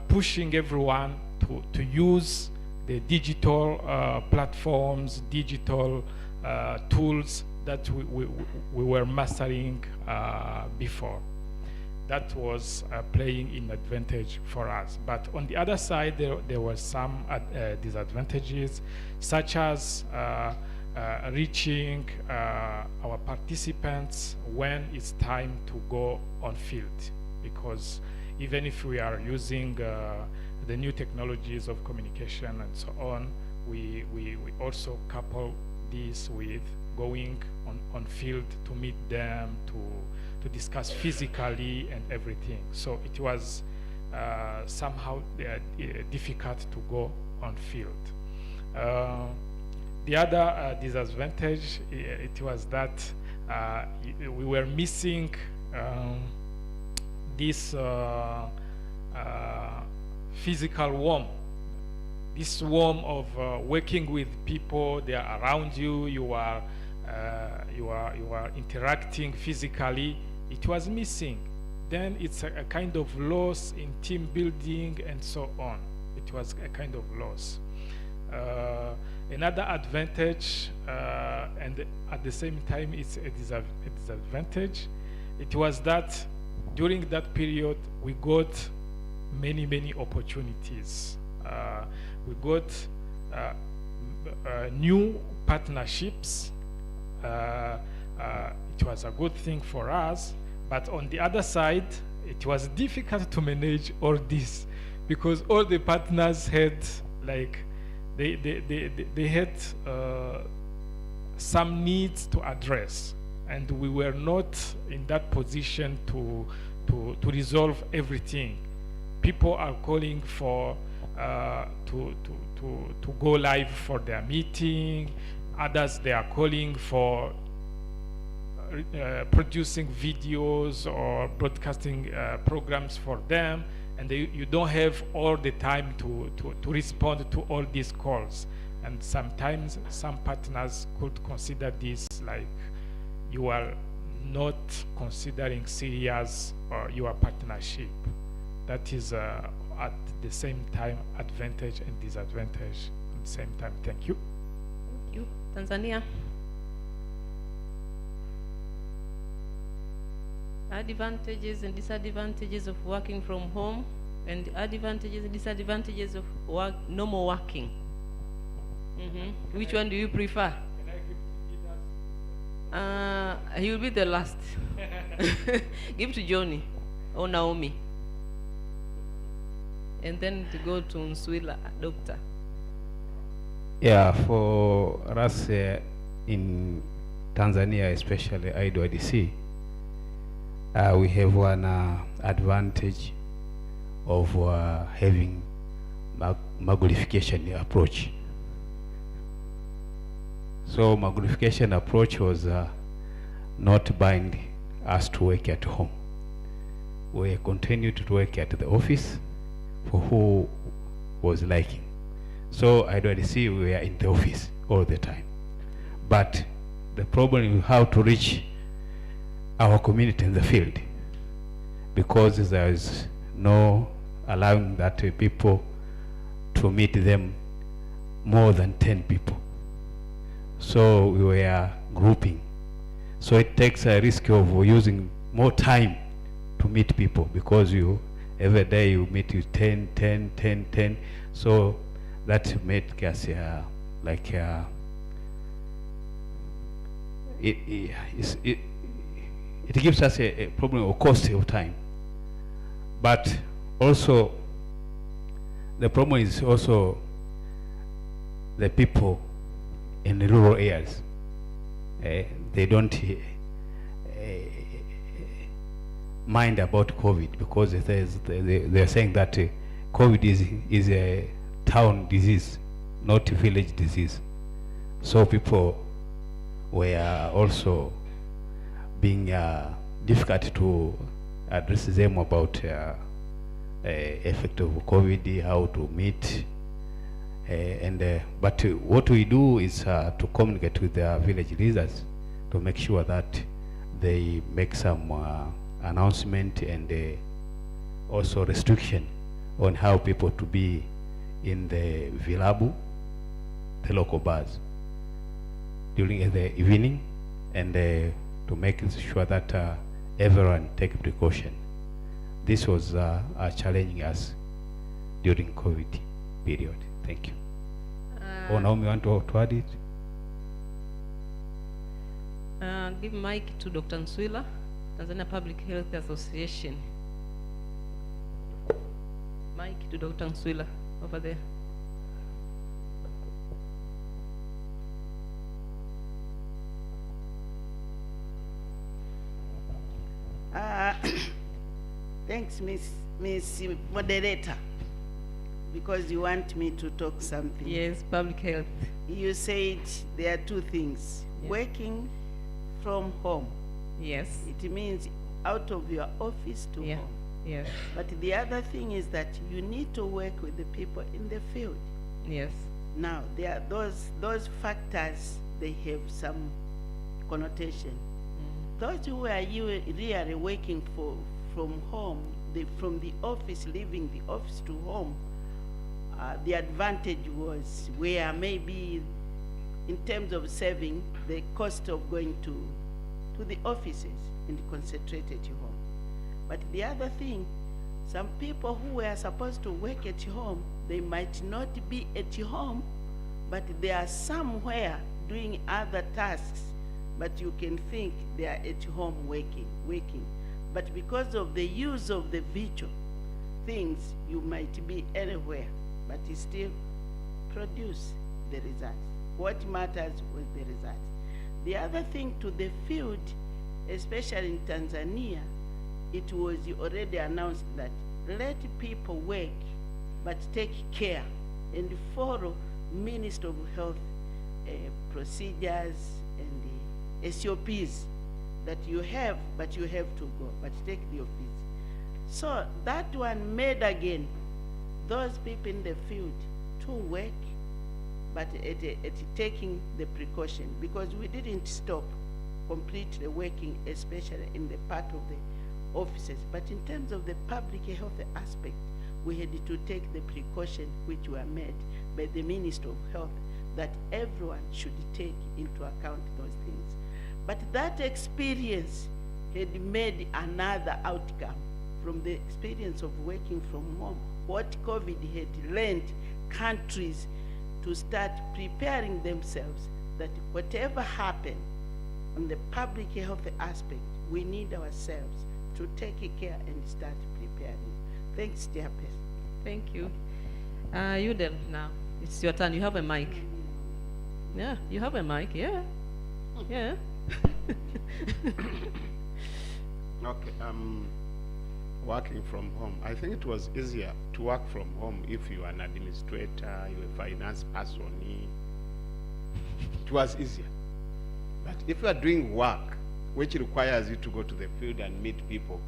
pushing everyone to use the digital platforms, digital tools that we were mastering before. That was playing in advantage for us. But on the other side, there were some disadvantages, such as reaching our participants when it's time to go on field. Because even if we are using the new technologies of communication and so on, we also couple this with going on field to meet them, to discuss physically and everything. So it was somehow difficult to go on field. The other disadvantage, it was that we were missing this physical warmth. This warmth of working with people, they are around you, you are interacting physically. It was missing. Then it's a kind of loss in team building and so on. It was a kind of loss. Another advantage, and at the same time it's a disadvantage, it was that during that period we got many opportunities. We got new partnerships. It was a good thing for us, but on the other side, it was difficult to manage all this, because all the partners had they had some needs to address, and we were not in that position to resolve everything. People are calling for to go live for their meeting. Others, they are calling for producing videos or broadcasting programs for them, and you don't have all the time to respond to all these calls. And sometimes some partners could consider this like you are not considering serious your partnership. That is at the same time advantage and disadvantage at the same time. Thank you. Thank you. Tanzania. Advantages and disadvantages of working from home, and advantages and disadvantages of normal working. Which one do you prefer? He will be the last. Give to Johnny or Naomi. And then to go to Nswila, doctor. Yeah, for us in Tanzania, especially IOGT, we have one advantage of having magnification approach. So magnification approach was not bind us to work at home. We continued to work at the office for who was liking. So IOGT, we were in the office all the time. But the problem is how to reach our community in the field, because there is no allowing that people to meet them more than 10 people. So we were grouping. So it takes a risk of using more time to meet people, because every day you meet with 10. So that made us it gives us a problem of cost of time. But also, the problem is also the people in the rural areas. They don't mind about COVID because they're saying that COVID is a town disease, not a village disease. So people were also being difficult to address them about effect of COVID, how to meet. But what we do is to communicate with the village leaders to make sure that they make some announcement and also restriction on how people to be in the vilabu, the local bars, during the evening, and to make sure that everyone take precaution. This was challenging us during COVID period. Thank you. Naomi, you want to add it? Give mic to Dr. Nswila, Tanzania Public Health Association. Mic to Dr. Nswila over there. Thanks, Miss Moderator, because you want me to talk something. Yes, public health. You said there are two things. Yes. Working from home. Yes. It means out of your office to home. Yes. But the other thing is that you need to work with the people in the field. Yes. Now, there are those factors, they have some connotation. Those who are really working from home, from the office, leaving the office to home, the advantage was where maybe in terms of saving the cost of going to the offices and concentrated at home. But the other thing, some people who were supposed to work at home, they might not be at home, but they are somewhere doing other tasks, but you can think they are at home working. But because of the use of the virtual things, you might be anywhere, but you still produce the results. What matters was the results. The other thing to the field, especially in Tanzania, it was already announced that let people work, but take care and follow Ministry of Health procedures and SOPs that you have, but you have to go, but take the office. So that one made again those people in the field to work, but at taking the precaution, because we didn't stop completely working, especially in the part of the offices. But in terms of the public health aspect, we had to take the precaution which were made by the Minister of Health that everyone should take into account those things. But that experience had made another outcome from the experience of working from home. What COVID had led countries to start preparing themselves that whatever happened on the public health aspect, we need ourselves to take care and start preparing. Thanks, Chairperson. Thank you. Udel, now it's your turn. You have a mic. Yeah, you have a mic. Yeah. Yeah. Okay. Working from home. I think it was easier to work from home if you are an administrator, you're a finance person. It was easier. But if you are doing work which requires you to go to the field and meet people,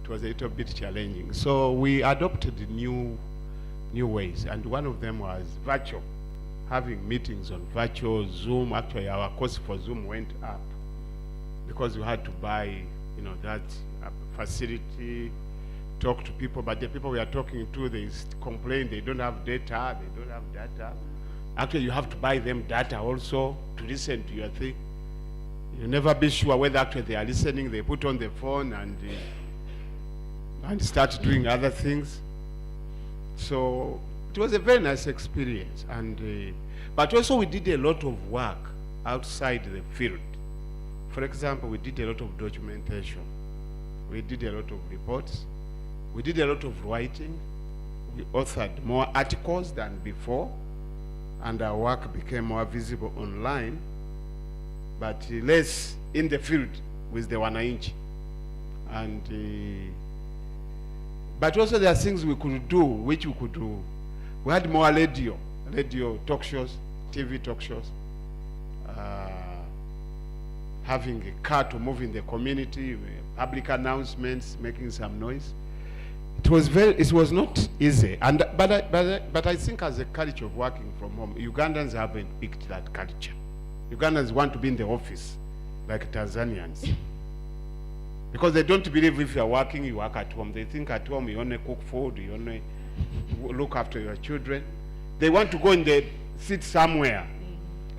it was a little bit challenging. So we adopted new ways, and one of them was virtual, having meetings on virtual Zoom. Actually, our cost for Zoom went up because we had to buy, that facility, talk to people, but the people we are talking to, they complain they don't have data, Actually, you have to buy them data also to listen to your thing. You'll never be sure whether actually they are listening. They put on the phone and start doing other things. So it was a very nice experience. And but also we did a lot of work outside the field. For example, we did a lot of documentation. We did a lot of reports. We did a lot of writing. We authored more articles than before, and our work became more visible online, but less in the field with the wananchi. And but also there are things we could do, which we could do. We had more radio talk shows, TV talk shows, having a car to move in the community, public announcements, making some noise. It was not easy, and but I think as a culture of working from home, Ugandans haven't picked that culture. Ugandans want to be in the office, like Tanzanians, because they don't believe if you are working, you work at home. They think at home you only cook food, you only look after your children. They want to go in the sit somewhere,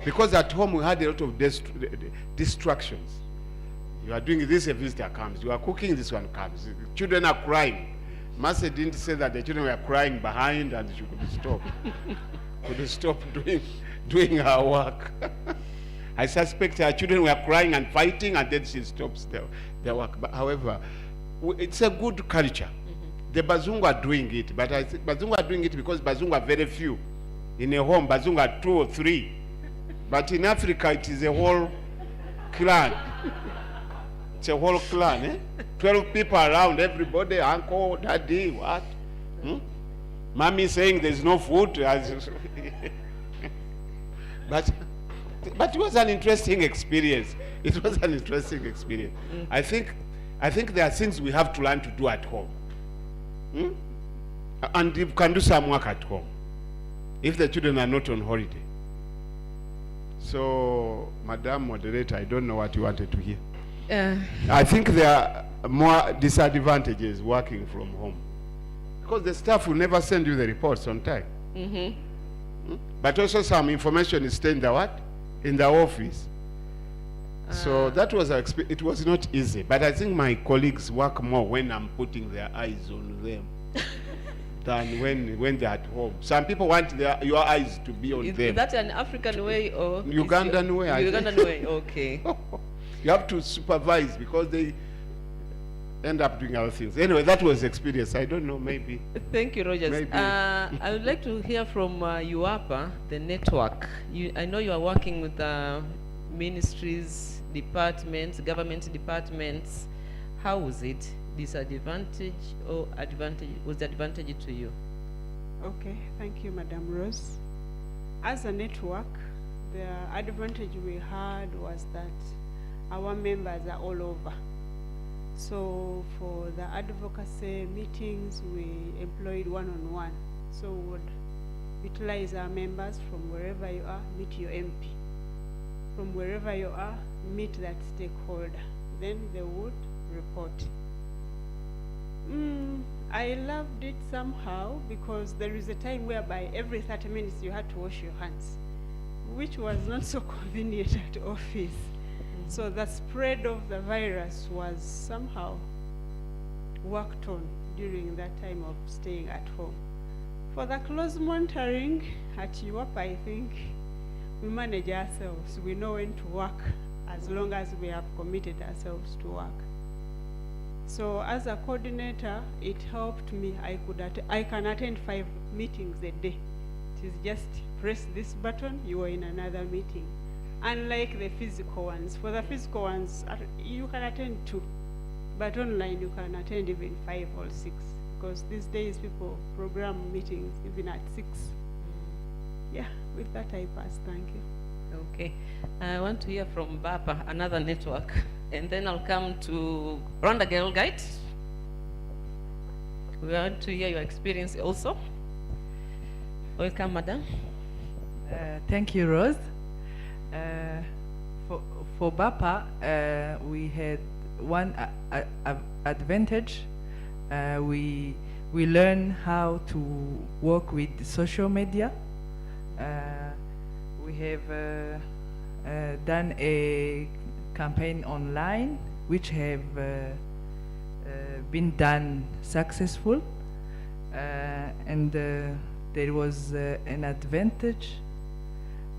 because at home we had a lot of distractions. You are doing this, a visitor comes. You are cooking, this one comes. Children are crying. Mercy didn't say that the children were crying behind and she could stop. Could stop doing her work. I suspect her children were crying and fighting, and then she stops their work. But however, it's a good culture. The Bazungu are doing it, but I think Bazungu are doing it because Bazungu are very few. In a home, Bazungu are 2 or 3. But in Africa, it is a whole clan. It's a whole clan, eh? 12 people around, everybody, uncle, daddy, what? Mommy saying there's no food. But it was an interesting experience. It was an interesting experience. I think there are things we have to learn to do at home. And you can do some work at home if the children are not on holiday. So, Madam Moderator, I don't know what you wanted to hear. I think there are more disadvantages working from home, because the staff will never send you the reports on time. But also some information is staying in the office. So that was it was not easy. But I think my colleagues work more when I'm putting their eyes on them than when they're at home. Some people want your eyes to be on them. Is that an African way or Ugandan way? Ugandan way, okay. You have to supervise because they end up doing other things. Anyway, that was experience. I don't know, maybe. Thank you, Rogers. Maybe. I would like to hear from UAPA, the network. I know you are working with ministries, departments, government departments. How was it? Disadvantage or advantage? Was the advantage to you? Okay, thank you, Madam Rose. As a network, the advantage we had was that our members are all over. So for the advocacy meetings, we employed one-on-one. So we would utilize our members from wherever you are, meet your MP. From wherever you are, meet that stakeholder. Then they would report. I loved it somehow because there is a time whereby every 30 minutes you had to wash your hands, which was not so convenient at office. So the spread of the virus was somehow worked on during that time of staying at home. For the close monitoring at UAP, I think we manage ourselves. We know when to work as long as we have committed ourselves to work. So as a coordinator, it helped me. I can attend 5 meetings a day. It is just press this button, you are in another meeting. Unlike the physical ones. For the physical ones, you can attend 2, but online you can attend even 5 or 6, because these days people program meetings even at 6. Yeah, with that I pass. Thank you. Okay. I want to hear from BAPA, another network, and then I'll come to Rwanda Girl Guide. We want to hear your experience also. Welcome, Madam. Thank you, Rose. For BAPA, we had one advantage. We learn how to work with social media. We have done a campaign online, which have been done successful, and there was an advantage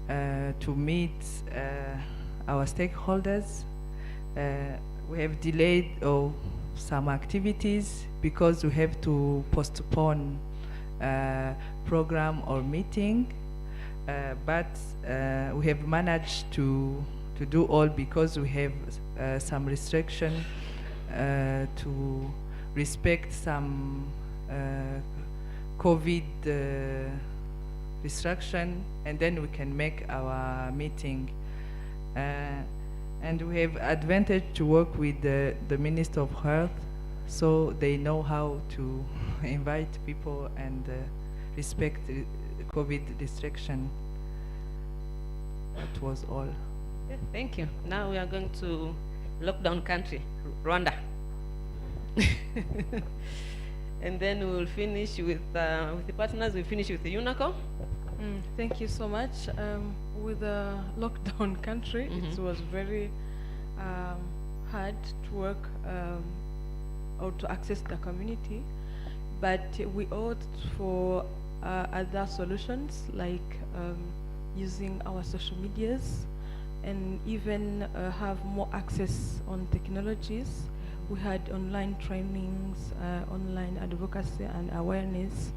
to meet our stakeholders we have delayed some activities because we have to postpone program or meeting, but we have managed to do all because we have some restriction to respect some COVID restriction, and then we can make our meeting. And we have advantage to work with the Minister of Health, so they know how to invite people and respect COVID restriction. That was all. Yeah, thank you. Now we are going to lockdown country, Rwanda. And then we will finish with the partners. We finish with the UNACO. Thank you so much. With the lockdown country, it was very hard to work or to access the community, but we opted for other solutions like using our social medias and even have more access on technologies. We had online trainings, online advocacy and awareness.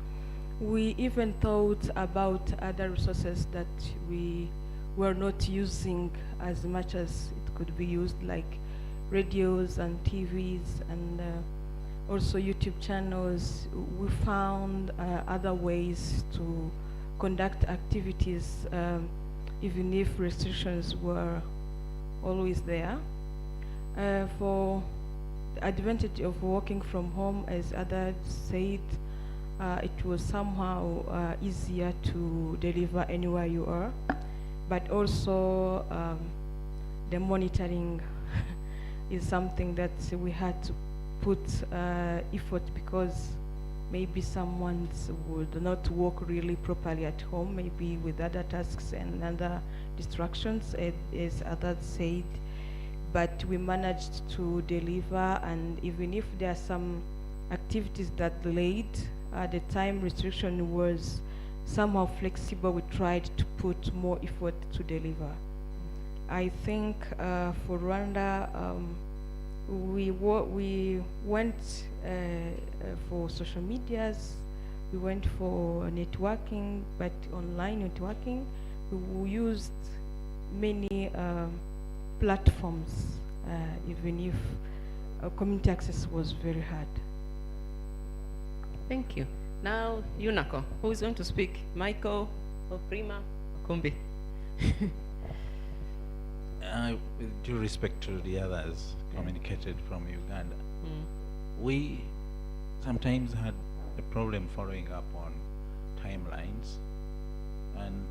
We even thought about other resources that we were not using as much as it could be used, like radios and TVs and also YouTube channels. We found other ways to conduct activities even if restrictions were always there. For the advantage of working from home, as others said, it was somehow easier to deliver anywhere you are, but also the monitoring is something that we had to put effort, because maybe someone would not work really properly at home, maybe with other tasks and other distractions, as others said. But we managed to deliver, and even if there are some activities that delayed, the time restriction was somehow flexible. We tried to put more effort to deliver. I think for Rwanda, we went for social medias, we went for networking, but online networking. We used many platforms, even if community access was very hard. Thank you. Now, UNACO, who is going to speak? Michael or Prima or Kumbi? With due respect to the others communicated from Uganda, we sometimes had a problem following up on timelines, and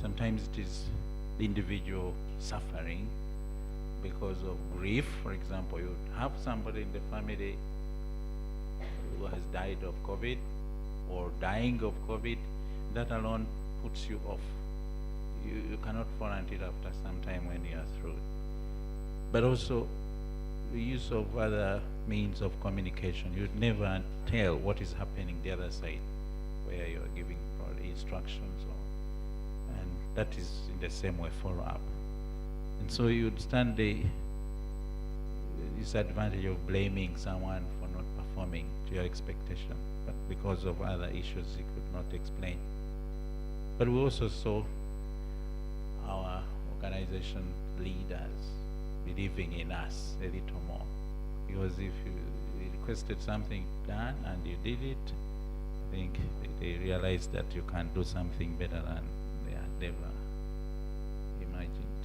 sometimes it is the individual suffering because of grief. For example, you have somebody in the family who has died of COVID or dying of COVID, that alone puts you off. You cannot warrant it after some time when you are through. But also the use of other means of communication. You'd never tell what is happening the other side, where you're giving probably instructions, and that is in the same way follow up. And so you'd stand the disadvantage of blaming someone for not performing to your expectation, but because of other issues you could not explain. But we also saw our organization leaders believing in us a little more, because if you requested something done and you did it, I think they realized that you can do something better than they had ever imagined.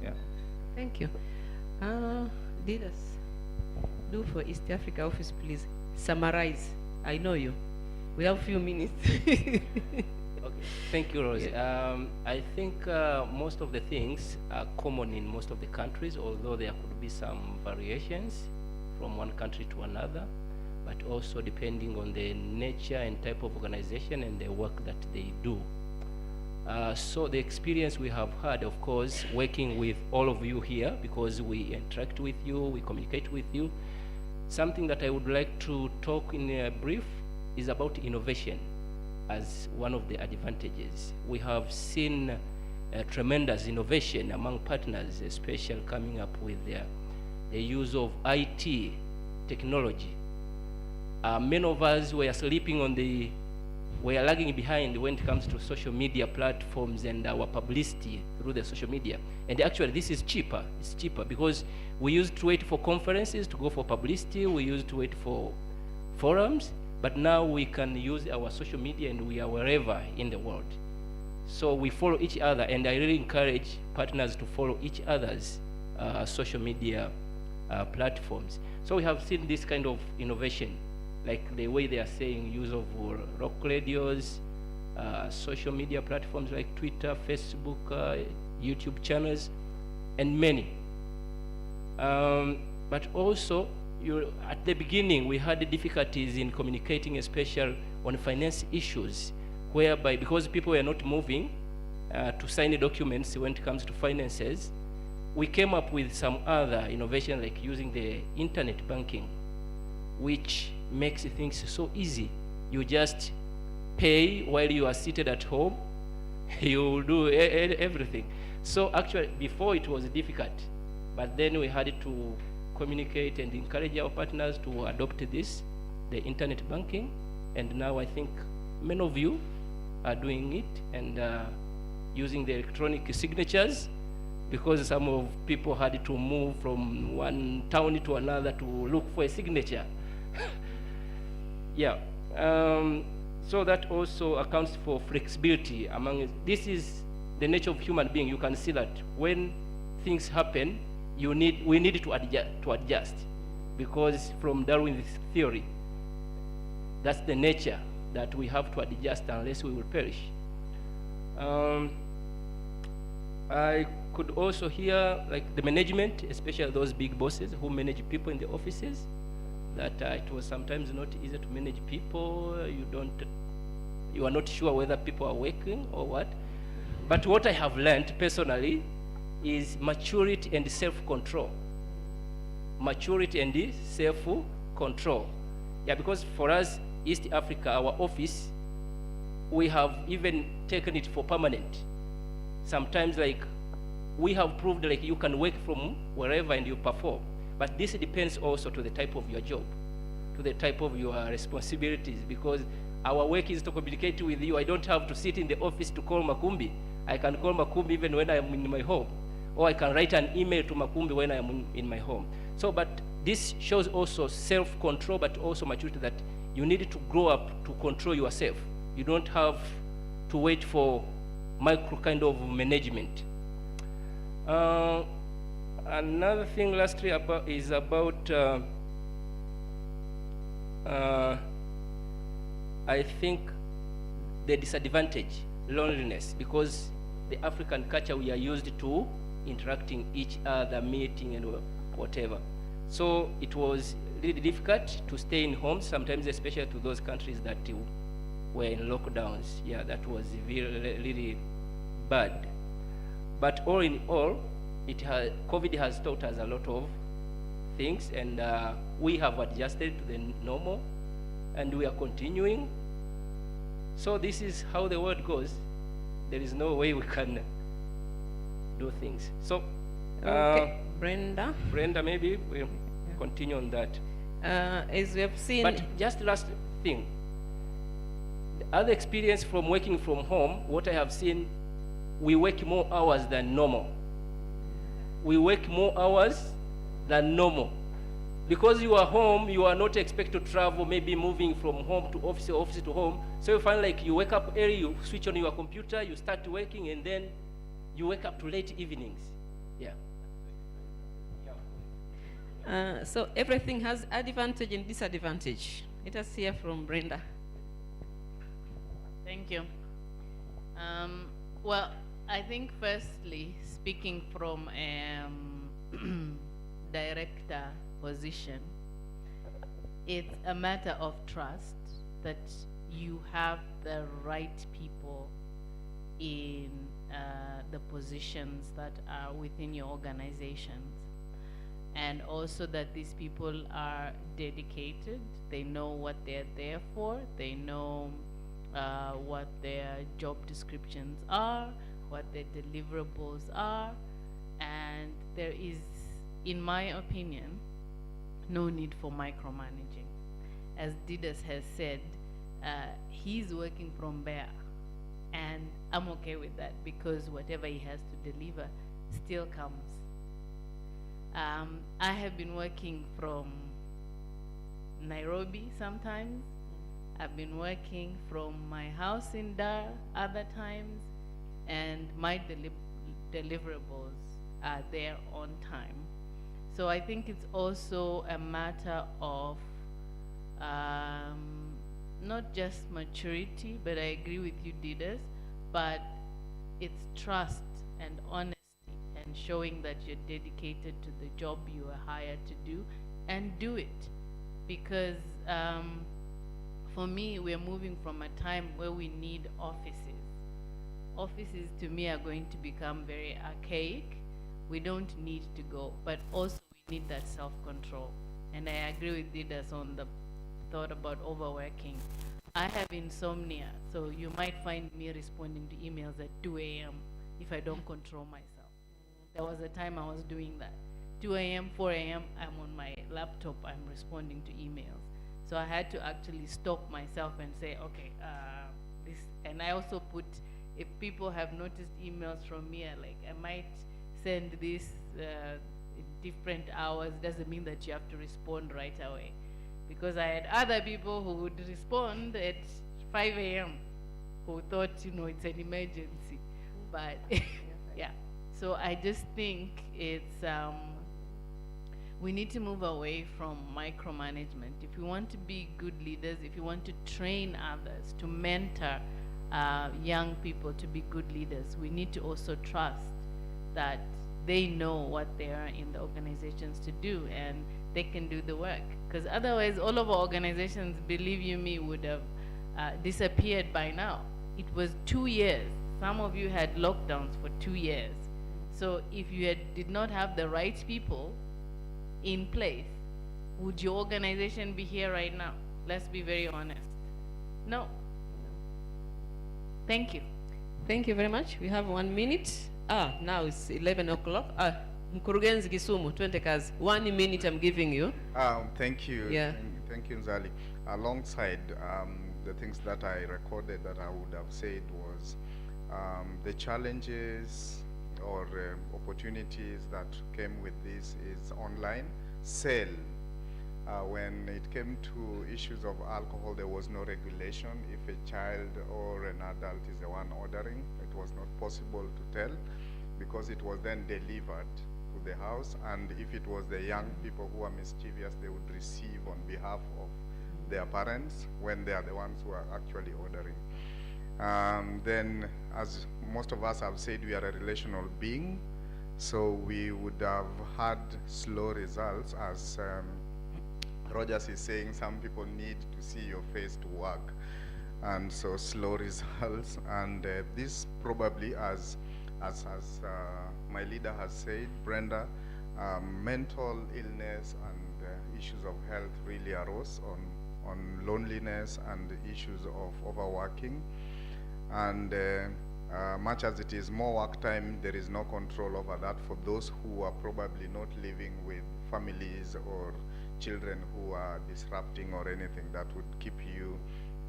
Yeah. Thank you. Leaders, do for East Africa office, please summarize. I know you. We have a few minutes. Okay, thank you, Rosie. I think most of the things are common in most of the countries, although there could be some variations from one country to another, but also depending on the nature and type of organization and the work that they do. So the experience we have had, of course, working with all of you here, because we interact with you, we communicate with you. Something that I would like to talk in a brief is about innovation as one of the advantages. We have seen tremendous innovation among partners, especially coming up with the use of IT technology. Many of us were sleeping on we are lagging behind when it comes to social media platforms and our publicity through the social media. And actually this is cheaper. It's cheaper because we used to wait for conferences to go for publicity. We used to wait for forums, but now we can use our social media and we are wherever in the world. So we follow each other, and I really encourage partners to follow each other's social media platforms. So we have seen this kind of innovation, like the way they are saying use of rock radios, social media platforms like Twitter, Facebook, YouTube channels, and many. But also, at the beginning, we had difficulties in communicating, especially on finance issues, whereby because people were not moving to sign the documents when it comes to finances, we came up with some other innovation like using the internet banking, which makes things so easy. You just pay while you are seated at home. You do everything. So actually, before it was difficult, but then we had to communicate and encourage our partners to adopt this, the internet banking, and now I think many of you are doing it and using the electronic signatures, because some of people had to move from one town to another to look for a signature. Yeah, so that also accounts for flexibility among. This is the nature of human being. You can see that when things happen, we need to adjust, because from Darwin's theory, that's the nature that we have to adjust, unless we will perish. I could also hear like the management, especially those big bosses who manage people in the offices, that it was sometimes not easy to manage people. You are not sure whether people are working or what. But what I have learned personally is maturity and self-control. Maturity and self-control. Yeah, because for us, East Africa, our office, we have even taken it for permanent. Sometimes like we have proved like you can work from wherever and you perform. But this depends also to the type of your job, to the type of your responsibilities, because our work is to communicate with you. I don't have to sit in the office to call Makumbi. I can call Makumbi even when I am in my home, or I can write an email to Makumbi when I am in my home. So, but this shows also self-control, but also maturity, that you need to grow up to control yourself. You don't have to wait for micro kind of management. Another thing lastly is about I think the disadvantage, loneliness, because the African culture, we are used to interacting each other, meeting and whatever. So it was really difficult to stay in homes, sometimes especially to those countries that were in lockdowns. Yeah, that was really bad. But all in all, COVID has taught us a lot of things, and we have adjusted to the normal, and we are continuing. So this is how the world goes. There is no way we can do things. So, okay, Brenda, maybe we'll continue on that. As we have seen, but just last thing, the other experience from working from home, what I have seen, we work more hours than normal. We work more hours than normal. Because you are home, you are not expected to travel, maybe moving from home to office or office to home. So you find like you wake up early, you switch on your computer, you start working, and then you wake up to late evenings. Yeah. So everything has advantage and disadvantage. Let us hear from Brenda. Thank you. Well, I think firstly, speaking from director position, it's a matter of trust that you have the right people in the positions that are within your organizations, and also that these people are dedicated, they know what they're there for, they know what their job descriptions are, what the deliverables are, and there is, in my opinion, no need for micromanaging. As Didas has said, he's working from Bear, and I'm okay with that because whatever he has to deliver still comes. I have been working from Nairobi sometimes. I've been working from my house in Dar other times, and my deliverables are there on time. So I think it's also a matter of not just maturity, but I agree with you, Didas, but it's trust and honesty and showing that you're dedicated to the job you are hired to do, and do it. Because for me, we're moving from a time where we need offices. Offices to me are going to become very archaic. We don't need to go, but also we need that self-control. And I agree with Didas on the thought about overworking. I have insomnia, so you might find me responding to emails at 2 a.m. if I don't control myself. There was a time I was doing that. 2 a.m., 4 a.m., I'm on my laptop, I'm responding to emails. So I had to actually stop myself and say, okay, this, and I also put, if people have noticed emails from me, I might send this in different hours, doesn't mean that you have to respond right away. Because I had other people who would respond at 5 a.m. who thought, it's an emergency. But yeah, so I just think it's, we need to move away from micromanagement. If we want to be good leaders, if you want to train others, to mentor young people to be good leaders, we need to also trust that they know what they are in the organizations to do and they can do the work. Because otherwise, all of our organizations, believe you me, would have disappeared by now. It was 2 years. Some of you had lockdowns for 2 years. So if you did not have the right people in place, would your organization be here right now? Let's be very honest. No. Thank you. Thank you very much. We have 1 minute. Now it's 11 o'clock. Mkurugenzi Kisumu, twende kazi. 1 minute I'm giving you. Thank you. Yeah. Thank you, Nzali. Alongside the things that I recorded that I would have said was the challenges or opportunities that came with this is online sale. When it came to issues of alcohol, there was no regulation. If a child or an adult is the one ordering, it was not possible to tell because it was then delivered to the house, and if it was the young people who are mischievous, they would receive on behalf of their parents when they are the ones who are actually ordering. Then, as most of us have said, we are a relational being, so we would have had slow results. As Rogers is saying, some people need to see your face to work, and so slow results. And this probably, as my leader has said, Brenda, mental illness and issues of health really arose on loneliness and issues of overworking. And much as it is more work time, there is no control over that for those who are probably not living with families or children who are disrupting or anything. That would keep you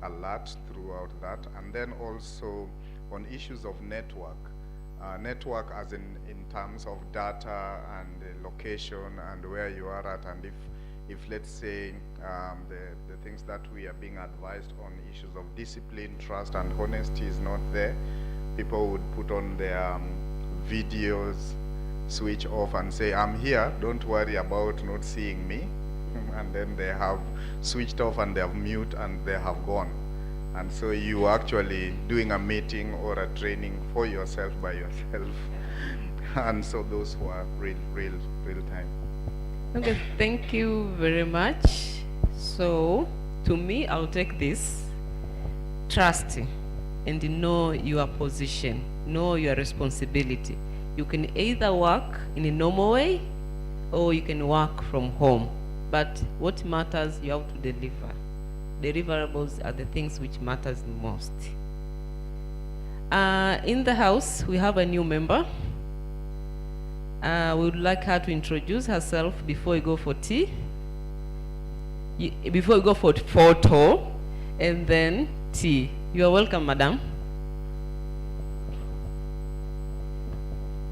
alert throughout that. And then also on issues of network as in terms of data and location and where you are at, and if let's say the things that we are being advised on issues of discipline, trust and honesty is not there, people would put on their videos, switch off and say, I'm here, don't worry about not seeing me. And then they have switched off and they have mute and they have gone. And so you are actually doing a meeting or a training for yourself by yourself. And so those who are real time. Okay, thank you very much. So, to me, I'll take this. Trust and know your position, know your responsibility. You can either work in a normal way or you can work from home. But what matters, you have to deliver. Deliverables are the things which matters the most. In the house, we have a new member. We would like her to introduce herself before we go for tea. Before we go for photo, and then tea. You are welcome, madam.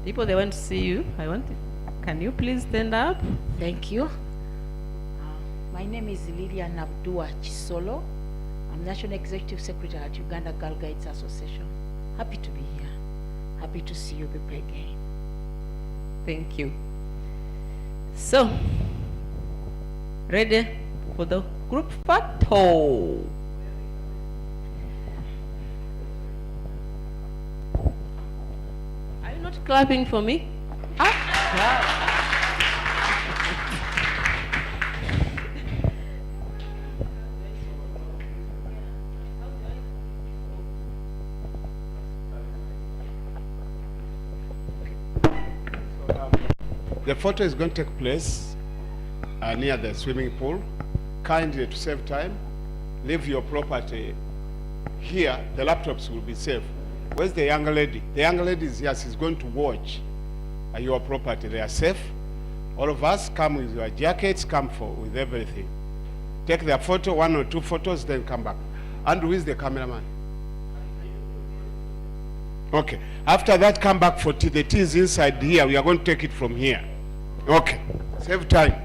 People, they want to see you. Can you please stand up? Thank you. My name is Lilian Abdua Chisolo. I'm National Executive Secretary at Uganda Girl Guides Association. Happy to be here. Happy to see you people again. Thank you. So, ready for the group photo. Are you not clapping for me? The photo is going to take place near the swimming pool. Kindly, to save time, leave your property here. The laptops will be safe. Where's the young lady? The young lady is here. She's going to watch your property. They are safe. All of us, come with your jackets, come with everything. Take their photo, 1 or 2 photos, then come back. And who is the cameraman? Okay. After that, come back for tea. The tea is inside here. We are going to take it from here. Okay. Save time.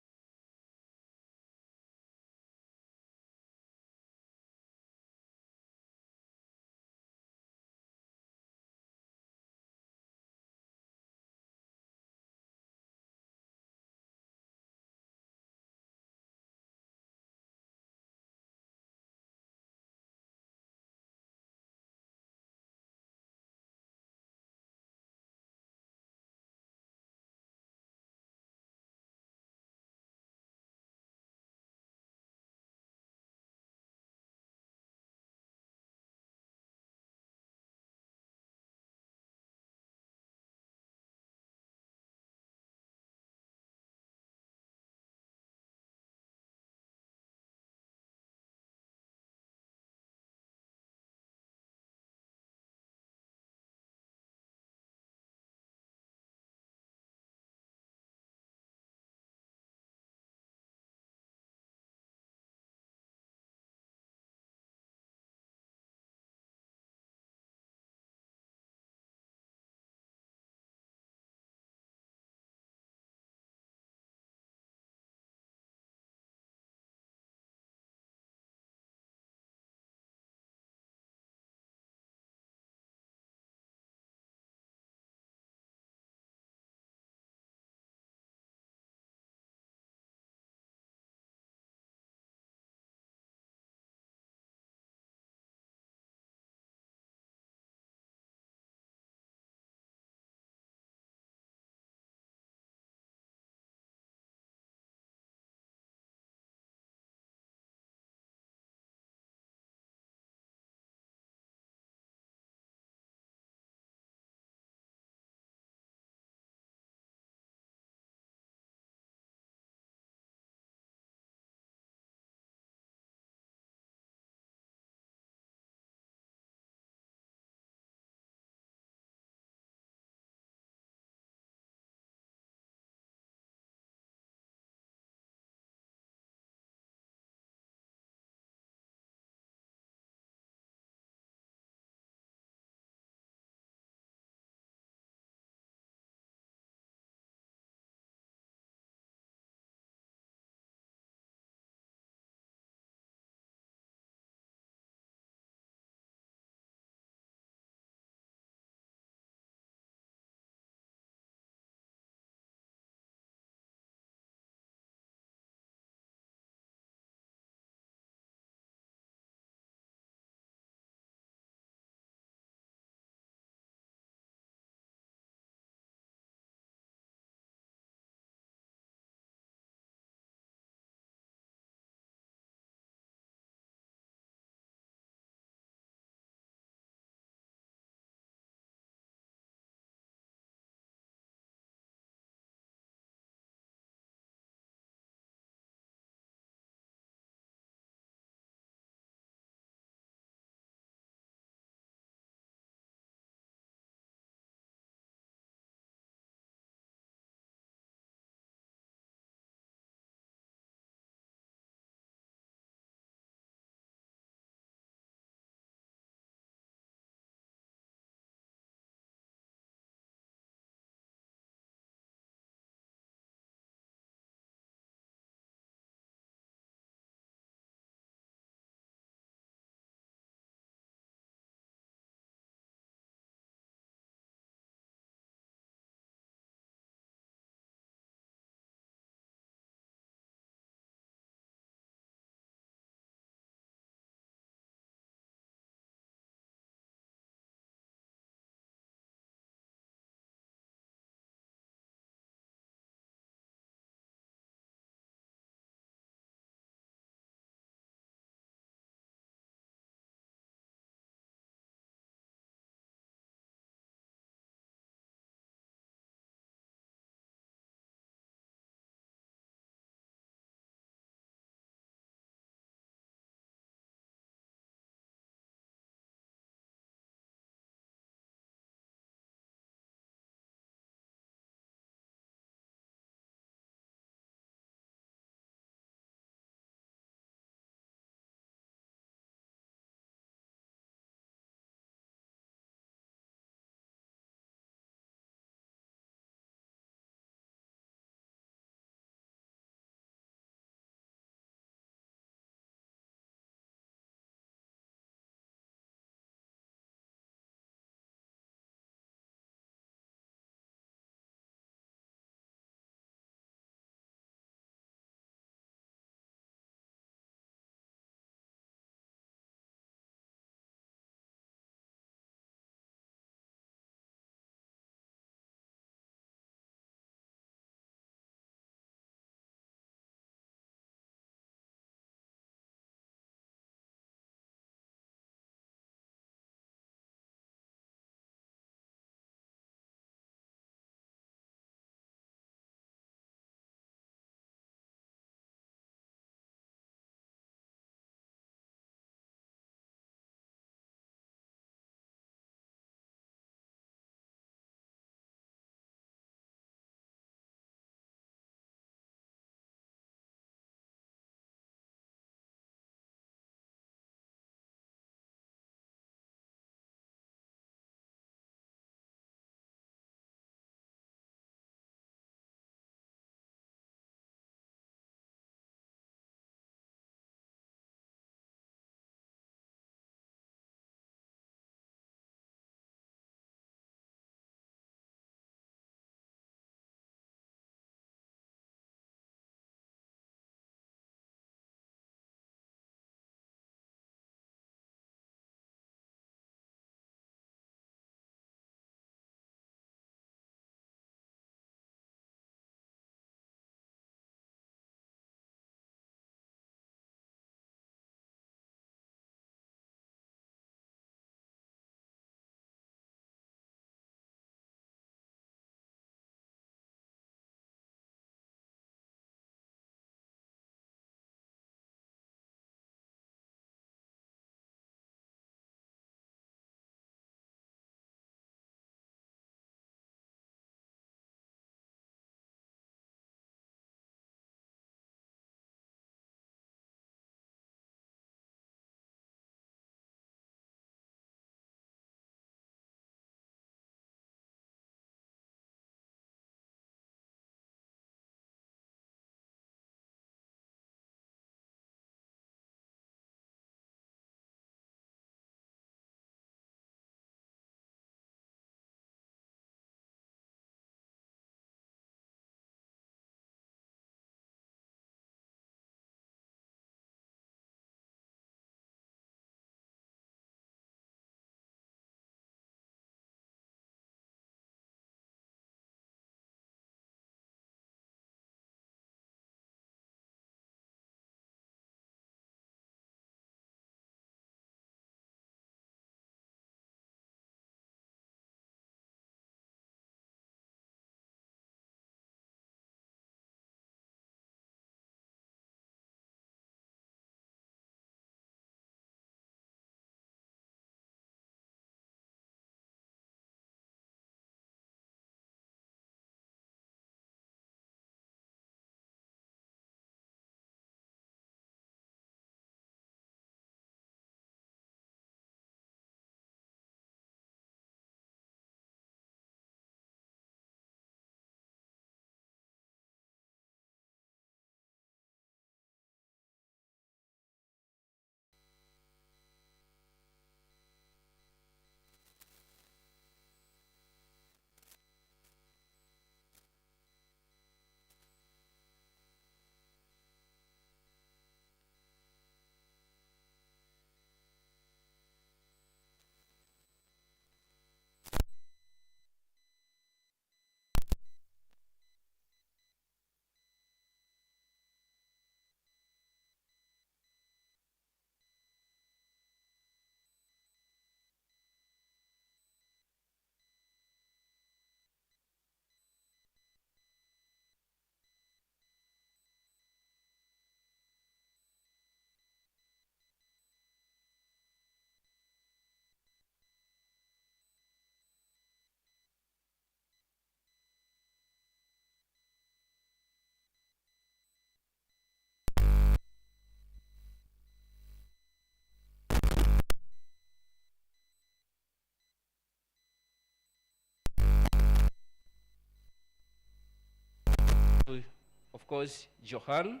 course, Johan,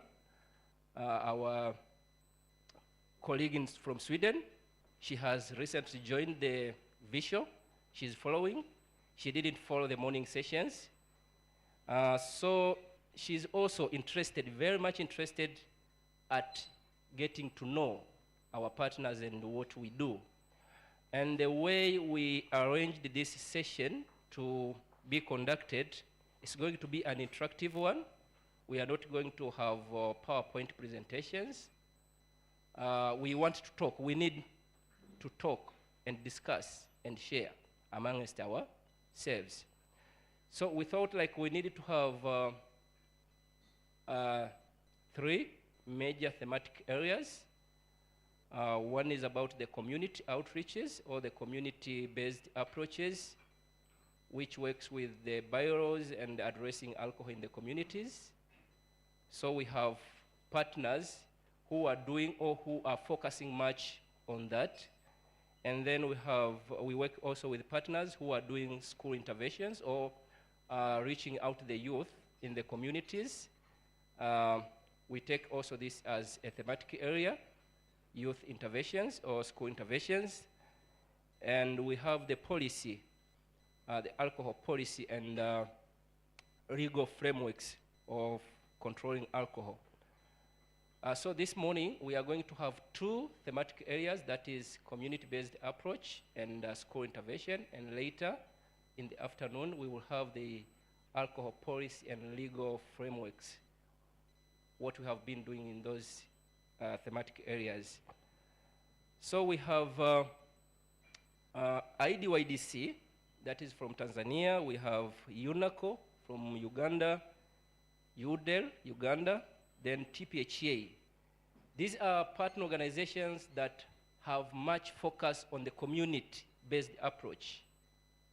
our colleague from Sweden. She has recently joined the visual. She's following. She didn't follow the morning sessions. So she's also interested, very much interested at getting to know our partners and what we do. And the way we arranged this session to be conducted is going to be an interactive one. We are not going to have PowerPoint presentations. We want to talk. We need to talk and discuss and share amongst ourselves. So we thought like we needed to have 3 major thematic areas. One is about the community outreaches or the community-based approaches, which works with the bylaws and addressing alcohol in the communities. So we have partners who are doing or who are focusing much on that. And then we work also with partners who are doing school interventions or reaching out to the youth in the communities. We take also this as a thematic area, youth interventions or school interventions. And we have the policy, the alcohol policy and legal frameworks of controlling alcohol. So this morning, we are going to have 2 thematic areas, that is community-based approach and school intervention. And later in the afternoon, we will have the alcohol policy and legal frameworks, what we have been doing in those thematic areas. So we have IDYDC, that is from Tanzania. We have UNACO from Uganda, UDEL, Uganda, then TPHA. These are partner organizations that have much focus on the community-based approach,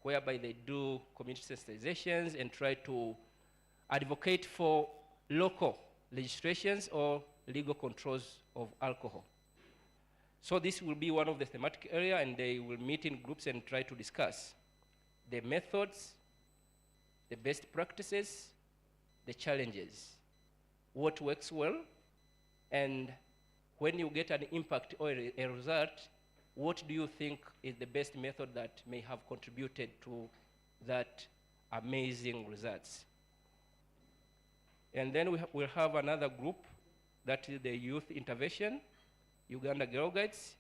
whereby they do community sensitizations and try to advocate for local legislations or legal controls of alcohol. So this will be one of the thematic area, and they will meet in groups and try to discuss the methods, the best practices, the challenges, what works well, and when you get an impact or a result, what do you think is the best method that may have contributed to that amazing results? And then we'll have another group, that is the youth intervention, Uganda Girl Guides,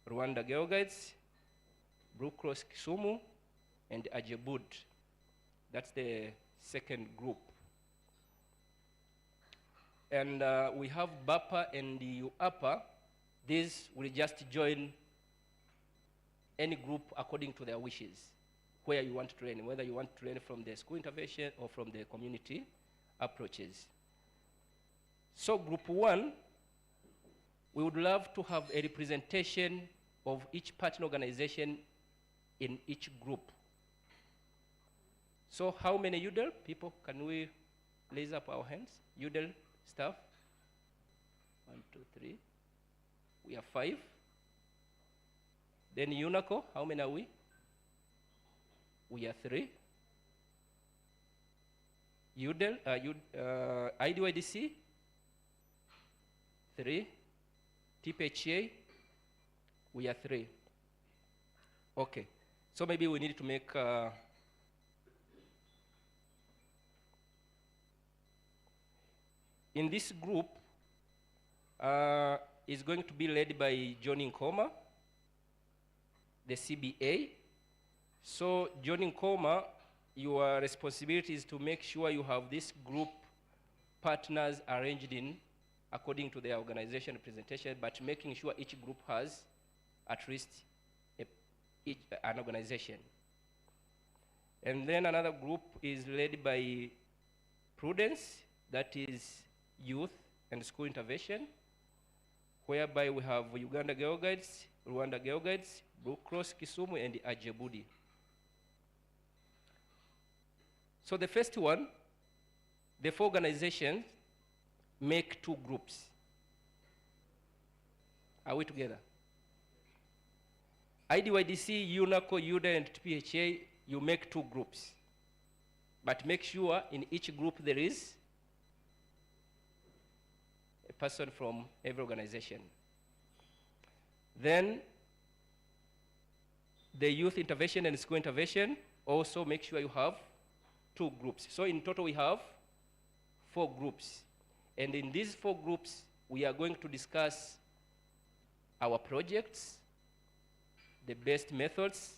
Rwanda Girl Guides, Blue Cross Kisumu, and Ajebud. That's the second group. And we have BAPA and the UAPA. These will just join any group according to their wishes, where you want to train, whether you want to train from the school intervention or from the community approaches. So group 1, we would love to have a representation of each partner organization in each group. So how many UDEL people can we raise up our hands? UDEL staff? 1, 2, 3. We are 5. Then UNACO, how many are we? We are 3. UDEL, IDYDC, 3. TPHA, we are 3. Okay, so maybe we need to make in this group is going to be led by John Nkoma, the CBA. So John Nkoma, your responsibility is to make sure you have this group partners arranged in according to their organization presentation, but making sure each group has at least an organization. And then another group is led by Prudence, that is youth and school intervention, whereby we have Uganda Girl Guides, Rwanda Girl Guides, Blue Cross Kisumu, and Ajebudi. So the first one, the 4 organizations make 2 groups. Are we together? IDYDC, UNACO, UDA, and TPHA, you make 2 groups. But make sure in each group there is person from every organization. Then the youth intervention and school intervention, also make sure you have 2 groups. So in total we have 4 groups. And in these 4 groups, we are going to discuss our projects, the best methods,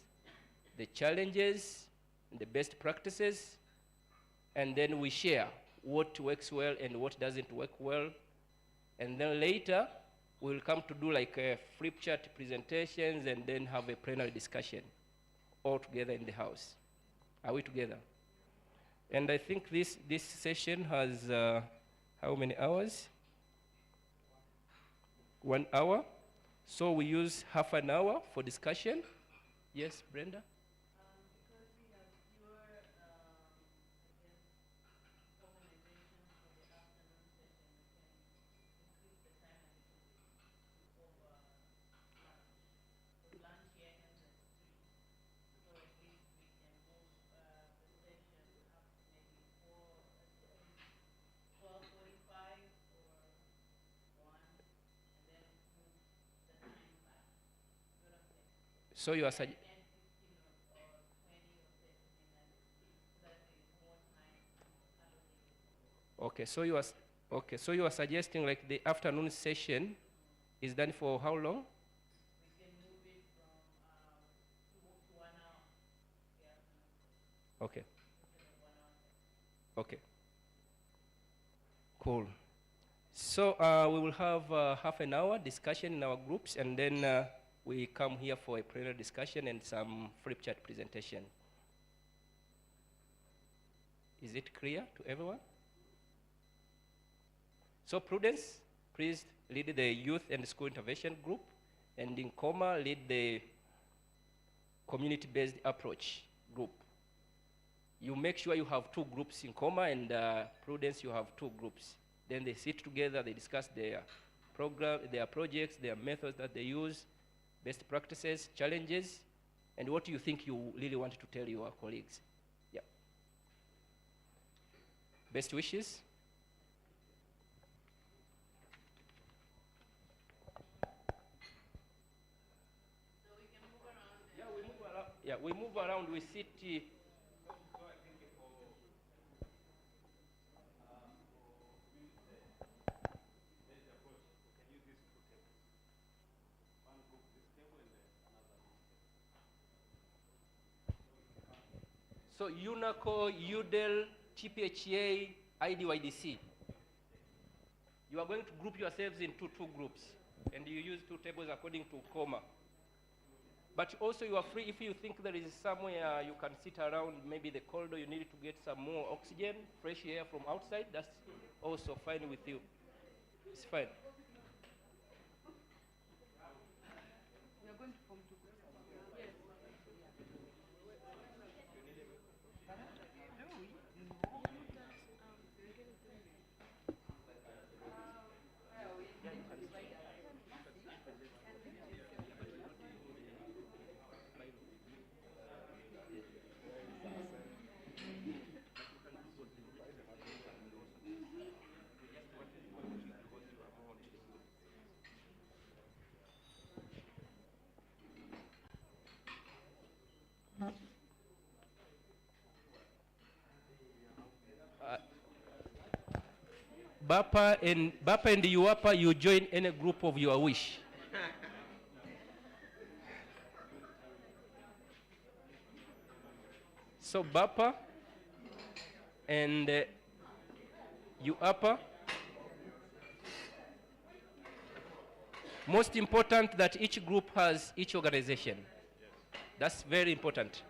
the challenges, and the best practices, and then we share what works well and what doesn't work well. And then later, we'll come to do like a flip chart presentations and then have a plenary discussion all together in the house. Are we together? And I think this session has how many hours? 1 hour. So we use half an hour for discussion. Yes, Brenda? So you are okay, so you are suggesting like the afternoon session is done for how long? Okay. Okay. Cool. So we will have half an hour discussion in our groups, and then we come here for a plenary discussion and some flip chart presentation. Is it clear to everyone? So Prudence, please lead the youth and school intervention group, and in Coma, lead the community-based approach group. You make sure you have 2 groups in Coma, and Prudence, you have 2 groups. Then they sit together, they discuss their program, their projects, their methods that they use, best practices, challenges, and what do you think you really want to tell your colleagues? Yeah. Best wishes. Yeah, we move around, we sit. So UNACO, UDEL, TPHA, IDYDC. You are going to group yourselves into 2 groups, and you use 2 tables according to Coma. But also you are free if you think there is somewhere you can sit around, maybe the corridor, you need to get some more oxygen, fresh air from outside, that's also fine with you. It's fine. We are going to form 2 groups. Yes. Bapa and UAPA, you join any group of your wish. So Bapa and UAPA. Most important that each group has each organization. That's very important.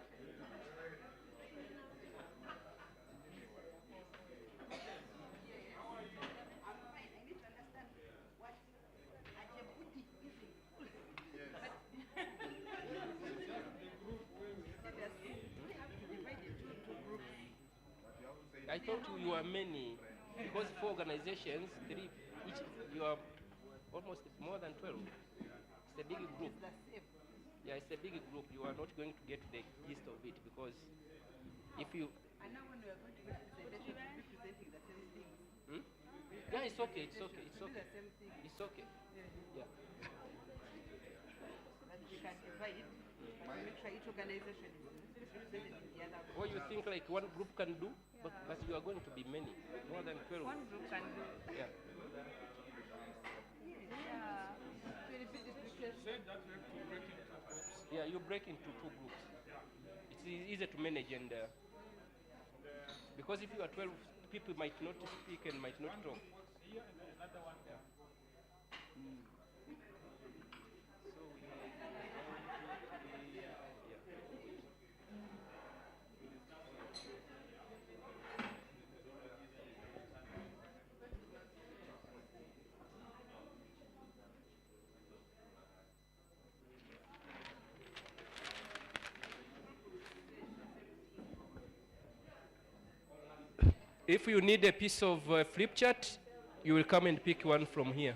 I thought you were many, because 4 organizations, 3, each, you are almost more than 12. It's a big group. Yeah, it's a big group. You are not going to get the gist of it, because if you... And now when we are going to be presenting the same things. Yeah, it's it's okay, it's okay, it's okay. The same thing. It's okay. Yeah. Yeah. That we can divide, but make sure each organization is represented in the other group. What you think like one group can do, but you are going to be many, more than 12. One group can do. Yeah. Yeah. To repeat it, we can Said that we have to break into groups. Yeah, you break into 2 groups. It's easy to manage, and because if you are 12, people might not speak and might not talk. Here and then another one. Yeah. So we have If you need a piece of flip chart, you will come and pick one from here.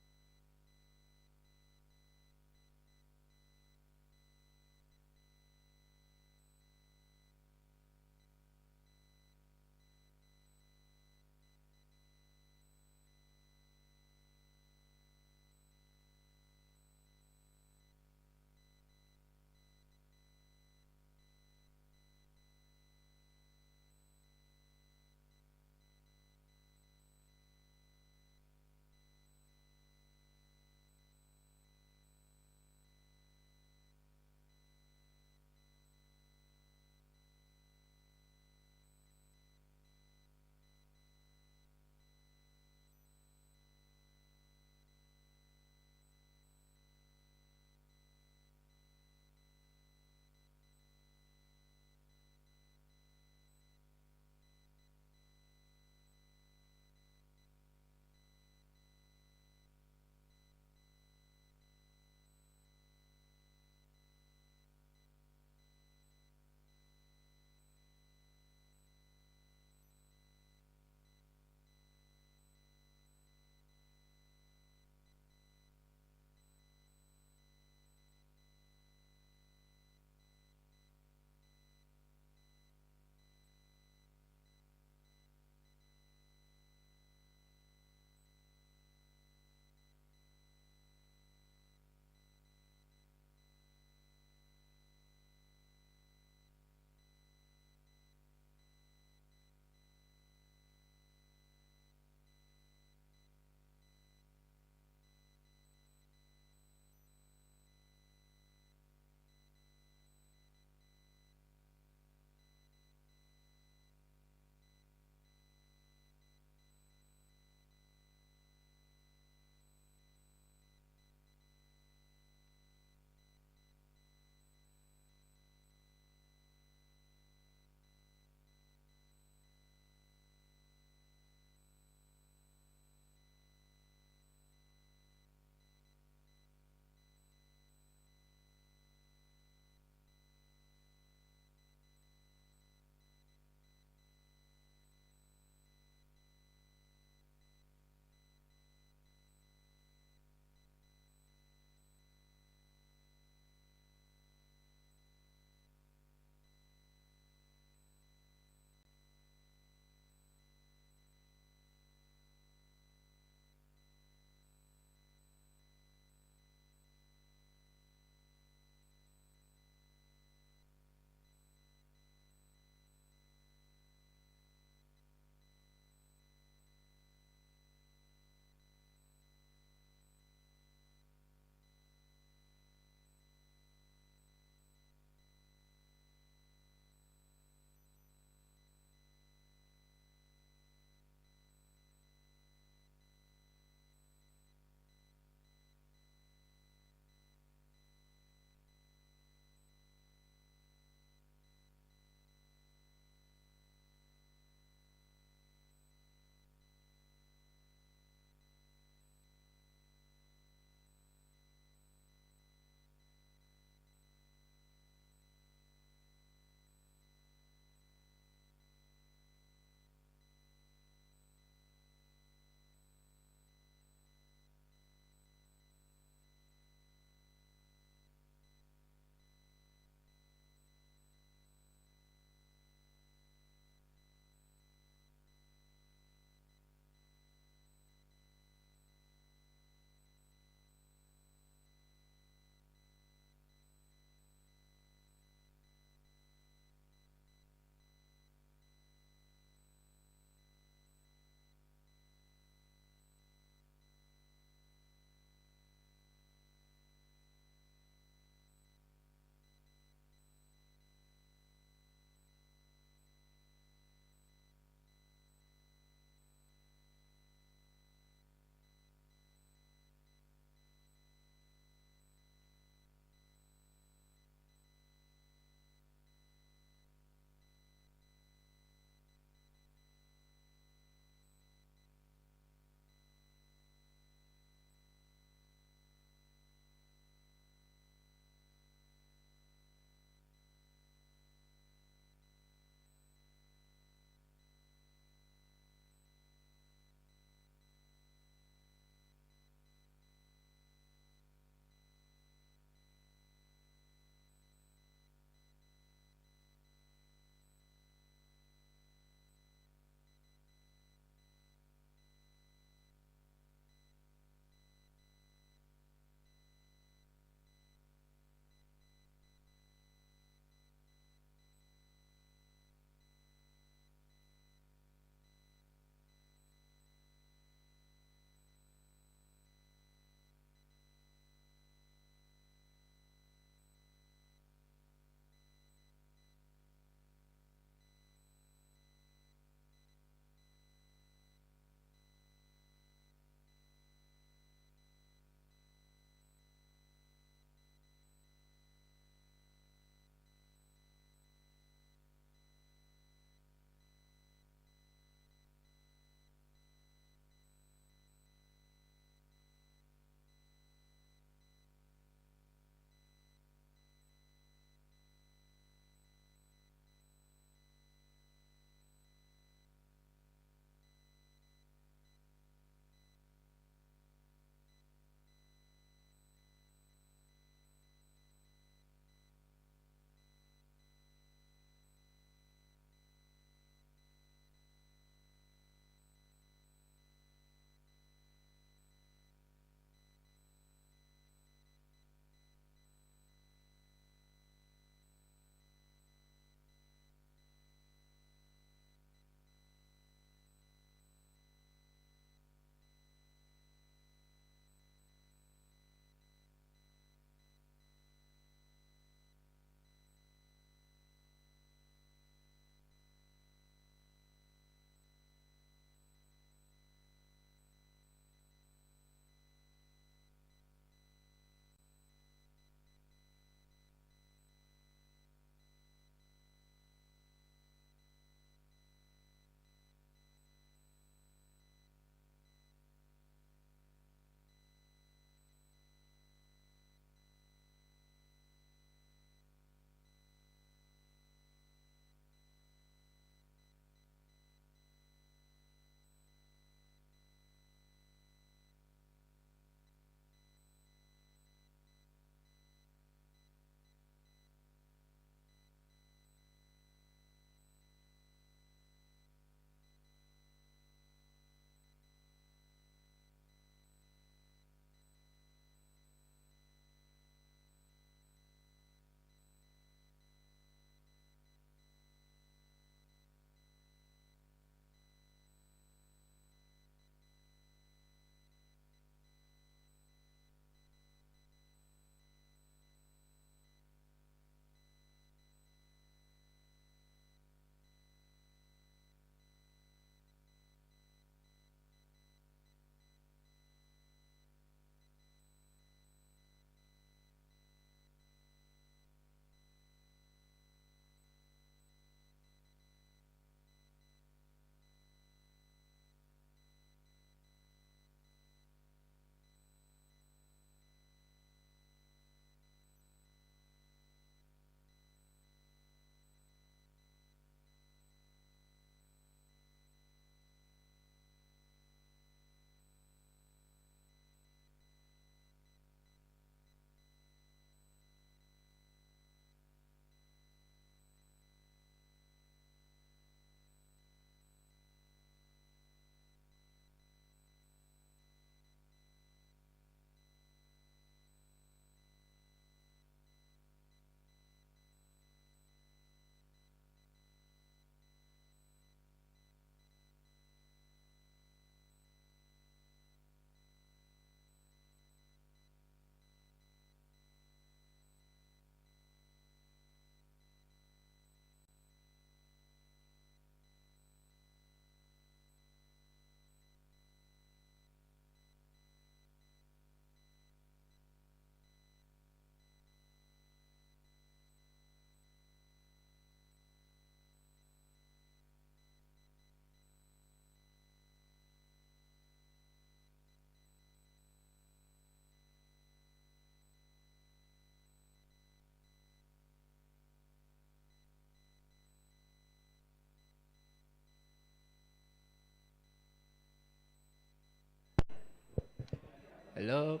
Hello?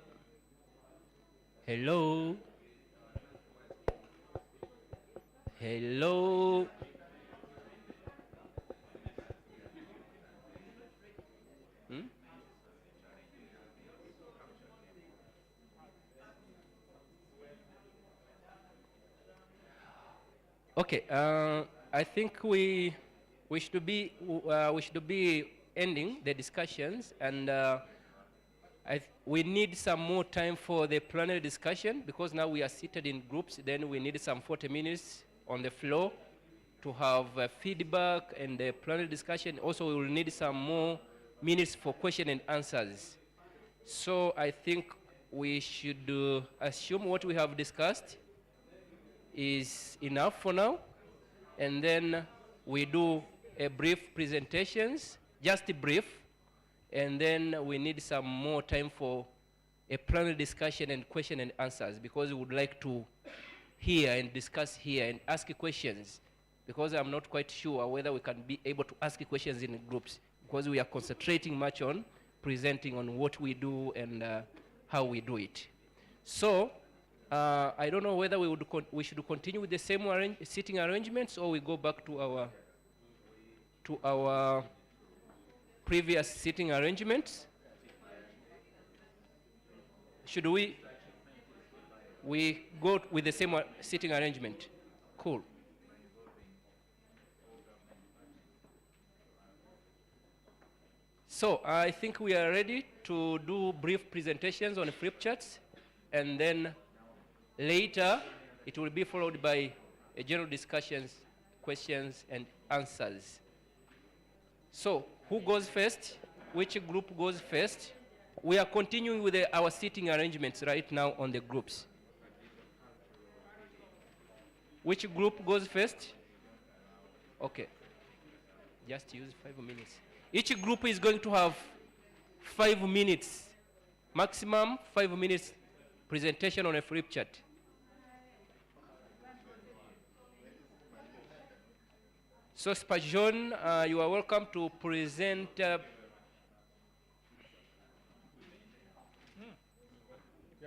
Hello? Hello? Hmm? Okay, I think we should be ending the discussions, and we need some more time for the plenary discussion, because now we are seated in groups. Then we need some 40 minutes on the floor to have feedback and the plenary discussion. Also, we will need some more minutes for question and answers. So I think we should assume what we have discussed is enough for now, and then we do a brief presentations, just a brief, and then we need some more time for a plenary discussion and question and answers, because we would like to hear and discuss here and ask questions, because I'm not quite sure whether we can be able to ask questions in groups, because we are concentrating much on presenting on what we do and how we do it. So I don't know whether we should continue with the same seating arrangements, or we go back to our previous seating arrangements. Should we go with the same seating arrangement? Cool. So I think we are ready to do brief presentations on flip charts, and then later it will be followed by a general discussions, questions and answers. So who goes first? Which group goes first? We are continuing with our seating arrangements right now on the groups. Which group goes first? Okay. Just use 5 minutes. Each group is going to have 5 minutes, maximum 5 minutes presentation on a flip chart. So Spajon, you are welcome to present. We are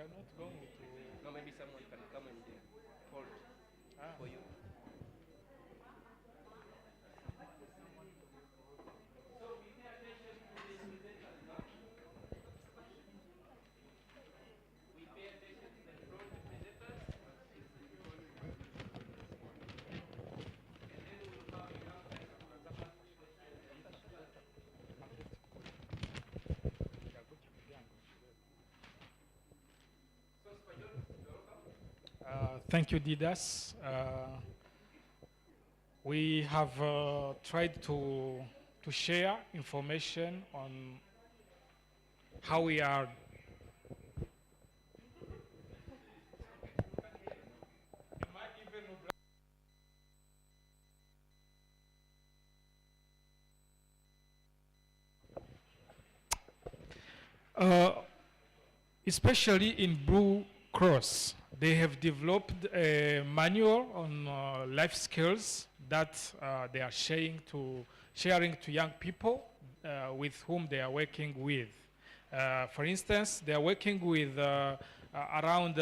not going to. No, maybe someone can come and hold for you. Thank you, Didas. We have tried to share information on how we are especially in Blue Cross. They have developed a manual on life skills that they are sharing to young people with whom they are working with. For instance, they are working with around,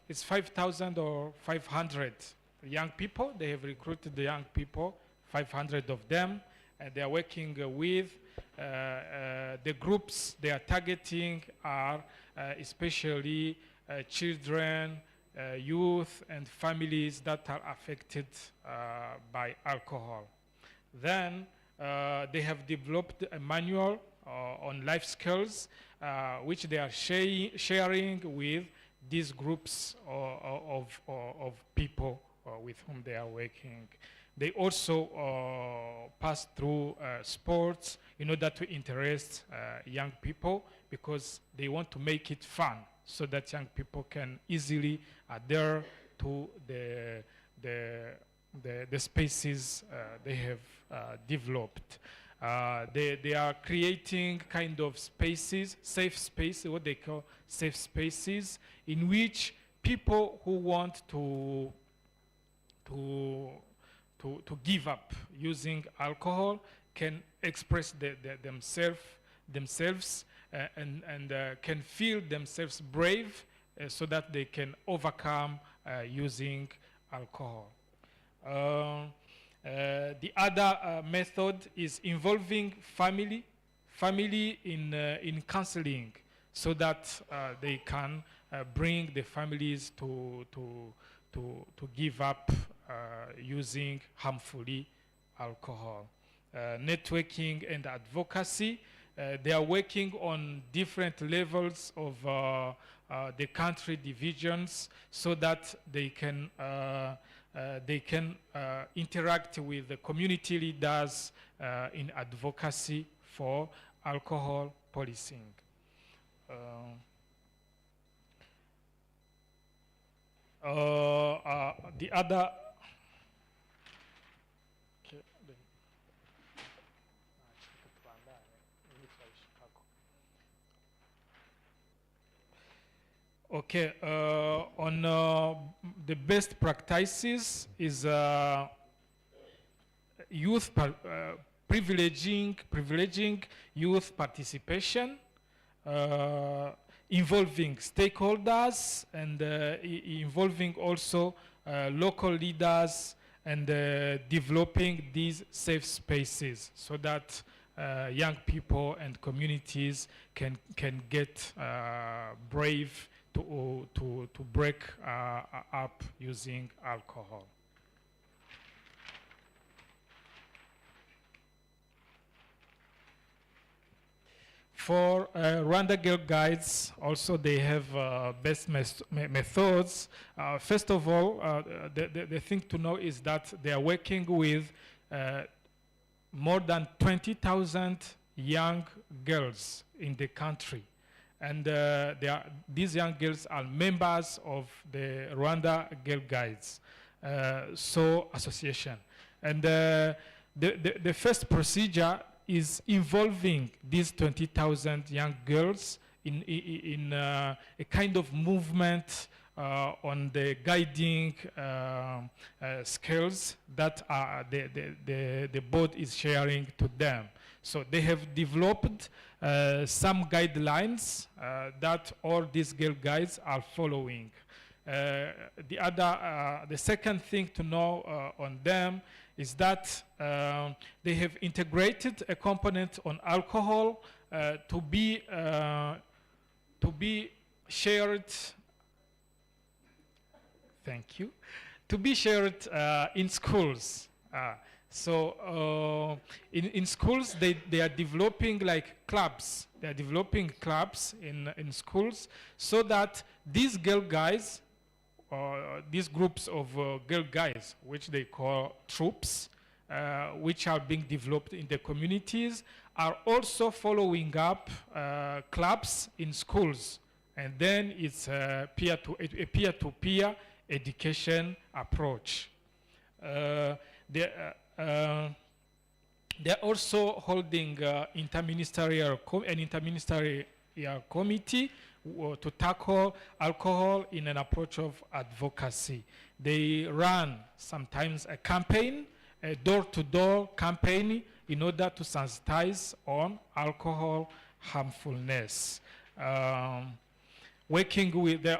it's 5,000 or 500 young people. They have recruited the young people, 500 of them, and they are working with the groups they are targeting are especially children, youth, and families that are affected by alcohol. Then they have developed a manual on life skills, which they are sharing with these groups of people with whom they are working. They also pass through sports in order to interest young people, because they want to make it fun so that young people can easily adhere to the spaces they have developed. They are creating kind of spaces, safe spaces, what they call safe spaces, in which people who want to give up using alcohol can express themselves and can feel themselves brave so that they can overcome using alcohol. The other method is involving family in counseling, so that they can bring the families to give up using harmfully alcohol. Networking and advocacy, they are working on different levels of the country divisions, so that they can interact with the community leaders in advocacy for alcohol policing. The other okay, on the best practices is youth privileging youth participation, involving stakeholders, and involving also local leaders, and developing these safe spaces, so that young people and communities can get brave to break up using alcohol. For Rwanda Girl Guides, also they have best methods. First of all, the thing to know is that they are working with more than 20,000 young girls in the country. And these young girls are members of the Rwanda Girl Guides association. And the first procedure is involving these 20,000 young girls in a kind of movement on the guiding skills that the board is sharing to them. So they have developed some guidelines that all these girl guides are following. The second thing to know on them is that they have integrated a component on alcohol to be shared. Thank you. To be shared in schools. So in schools, they are developing like clubs. They are developing clubs in schools, so that these girl guides, these groups of girl guides, which they call troops, which are being developed in the communities, are also following up clubs in schools. And then it's a peer-to-peer education approach. They're also holding an interministerial committee to tackle alcohol in an approach of advocacy. They run sometimes a campaign, a door-to-door campaign, in order to sensitize on alcohol harmfulness. They're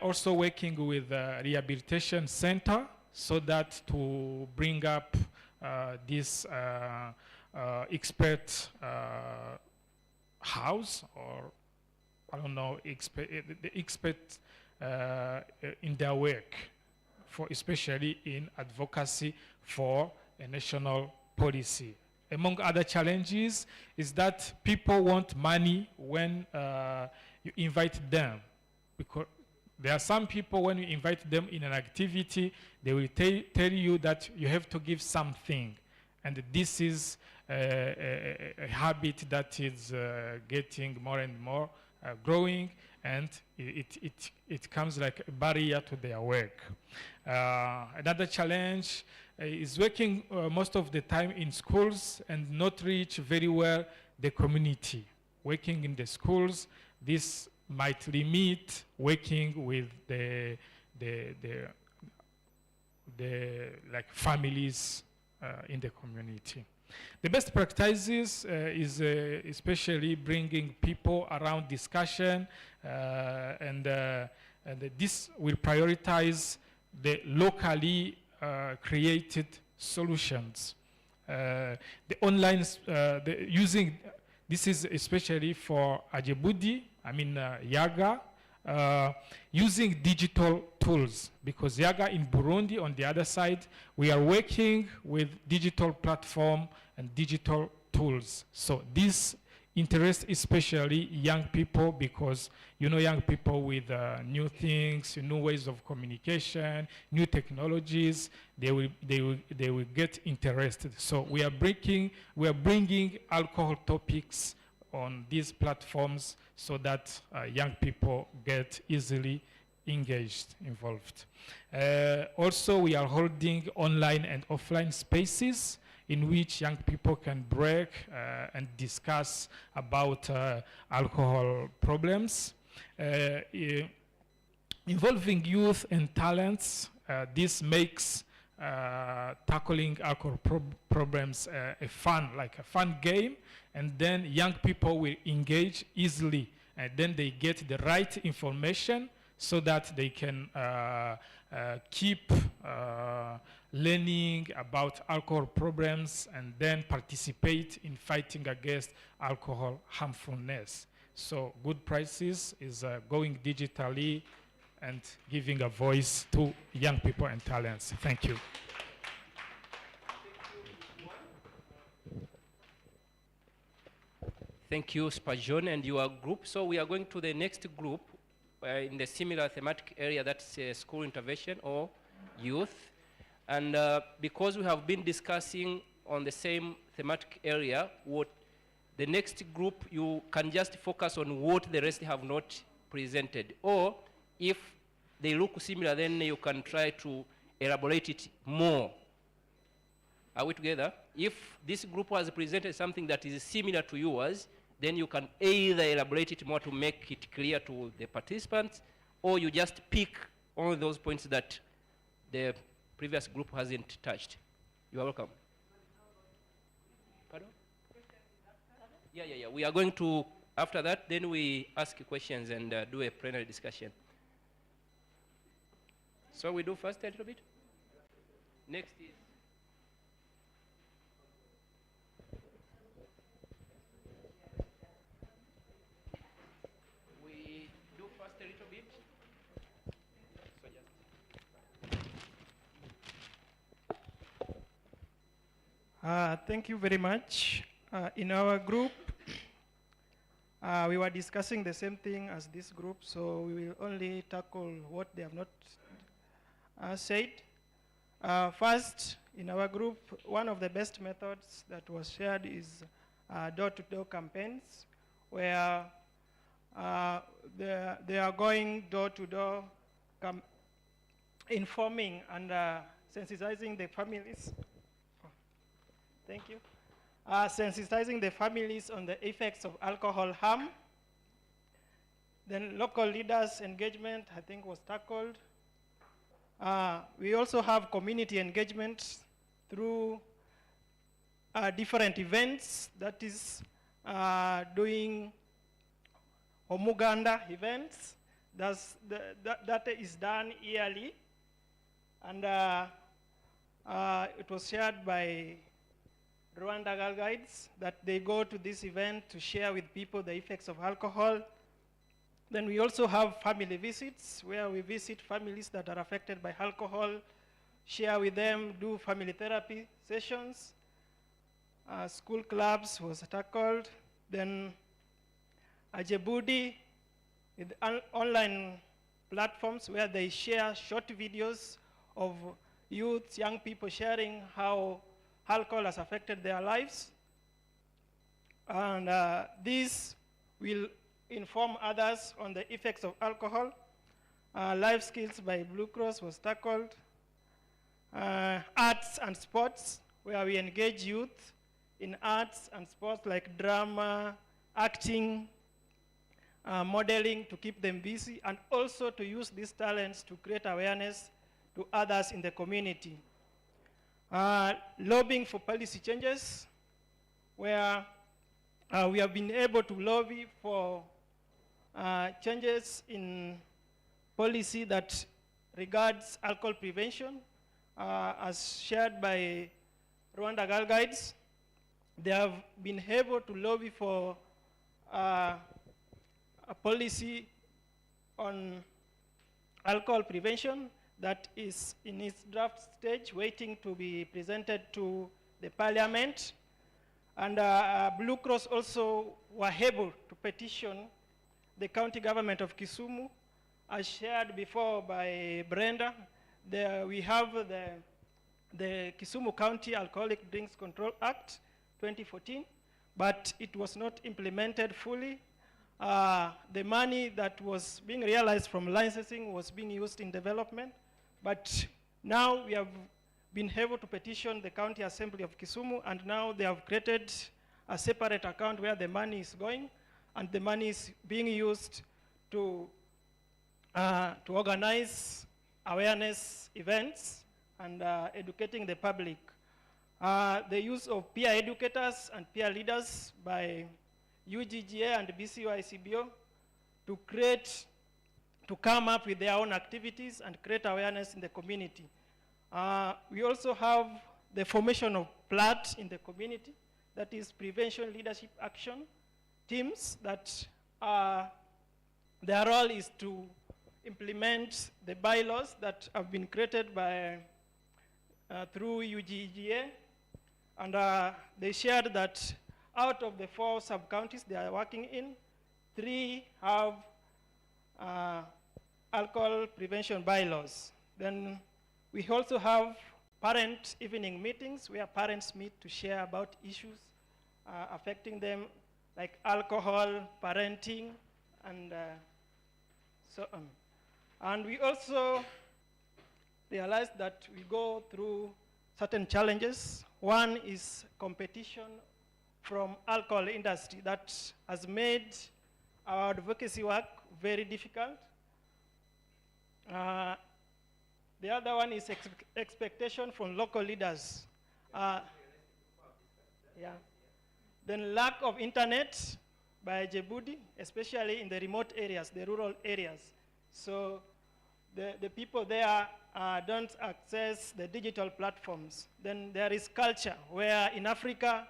also working with a rehabilitation center, so that to bring up this expert house, or I don't know, the experts in their work, especially in advocacy for a national policy. Among other challenges is that people want money when you invite them, because there are some people, when you invite them in an activity, they will tell you that you have to give something. And this is a habit that is getting more and more growing, and it comes like a barrier to their work. Another challenge is working most of the time in schools and not reach very well the community. Working in the schools, this might limit working with the like families in the community. The best practices is especially bringing people around discussion, and this will prioritize the locally created solutions. The online, using, this is especially for Ajebudi, Yaga, using digital tools, because Yaga in Burundi, on the other side, we are working with digital platform and digital tools. So this interests especially young people, because young people with new things, new ways of communication, new technologies, they will get interested. So we are bringing alcohol topics on these platforms so that young people get easily engaged, involved. Also, we are holding online and offline spaces in which young people can break and discuss about alcohol problems. Involving youth and talents, this makes tackling alcohol problems a fun game, and then young people will engage easily, and then they get the right information so that they can keep learning about alcohol problems and then participate in fighting against alcohol harmfulness. So good prices is going digitally and giving a voice to young people and talents. Thank you. Thank you, Spajon, and your group. So we are going to the next group in the similar thematic area, that's school intervention or youth. And because we have been discussing on the same thematic area, what the next group, you can just focus on what the rest have not presented. Or if they look similar, then you can try to elaborate it more. Are we together? If this group has presented something that is similar to yours, then you can either elaborate it more to make it clear to the participants, or you just pick all those points that the previous group hasn't touched. You are welcome. Pardon? Yeah. We are going to, after that, then we ask questions and do a plenary discussion. So we do first a little bit. Next is Thank you very much. In our group, we were discussing the same thing as this group, so we will only tackle what they have not said. First, in our group, one of the best methods that was shared is door-to-door campaigns, where they are going door-to-door, informing and sensitizing the families. Thank you. Sensitizing the families on the effects of alcohol harm. Then local leaders' engagement, I think, was tackled. We also have community engagement through different events, that is doing Omuganda events. That is done yearly. And it was shared by Rwanda Girl Guides, that they go to this event to share with people the effects of alcohol. Then we also have family visits, where we visit families that are affected by alcohol, share with them, do family therapy sessions. School clubs was tackled. Then Ajebudi with online platforms where they share short videos of youth, young people sharing how alcohol has affected their lives. And this will inform others on the effects of alcohol. Life skills by Blue Cross was tackled. Arts and sports, where we engage youth in arts and sports like drama, acting, modeling, to keep them busy, and also to use these talents to create awareness to others in the community. Lobbying for policy changes, where we have been able to lobby for changes in policy that regards alcohol prevention, as shared by Rwanda Girl Guides. They have been able to lobby for a policy on alcohol prevention that is in its draft stage, waiting to be presented to the parliament. And Blue Cross also were able to petition the county government of Kisumu, as shared before by Brenda. There we have the Kisumu County Alcoholic Drinks Control Act 2014, but it was not implemented fully. The money that was being realized from licensing was being used in development, but now we have been able to petition the County Assembly of Kisumu, and now they have created a separate account where the money is going, and the money is being used to organize awareness events and educating the public. The use of peer educators and peer leaders by UGGA and BCYCBO to come up with their own activities and create awareness in the community. We also have the formation of PLAT in the community, that is Prevention Leadership Action teams, that their role is to implement the bylaws that have been created by through UGGA. And they shared that out of the 4 sub-counties they are working in, 3 have alcohol prevention bylaws. Then we also have parent evening meetings where parents meet to share about issues affecting them, like alcohol, parenting, and so on. And we also realized that we go through certain challenges. One is competition from alcohol industry that has made our advocacy work very difficult. The other one is expectation from local leaders. Yeah. Then lack of internet by Djibouti, especially in the remote areas, the rural areas. So the people there don't access the digital platforms. Then there is culture, where in Africa,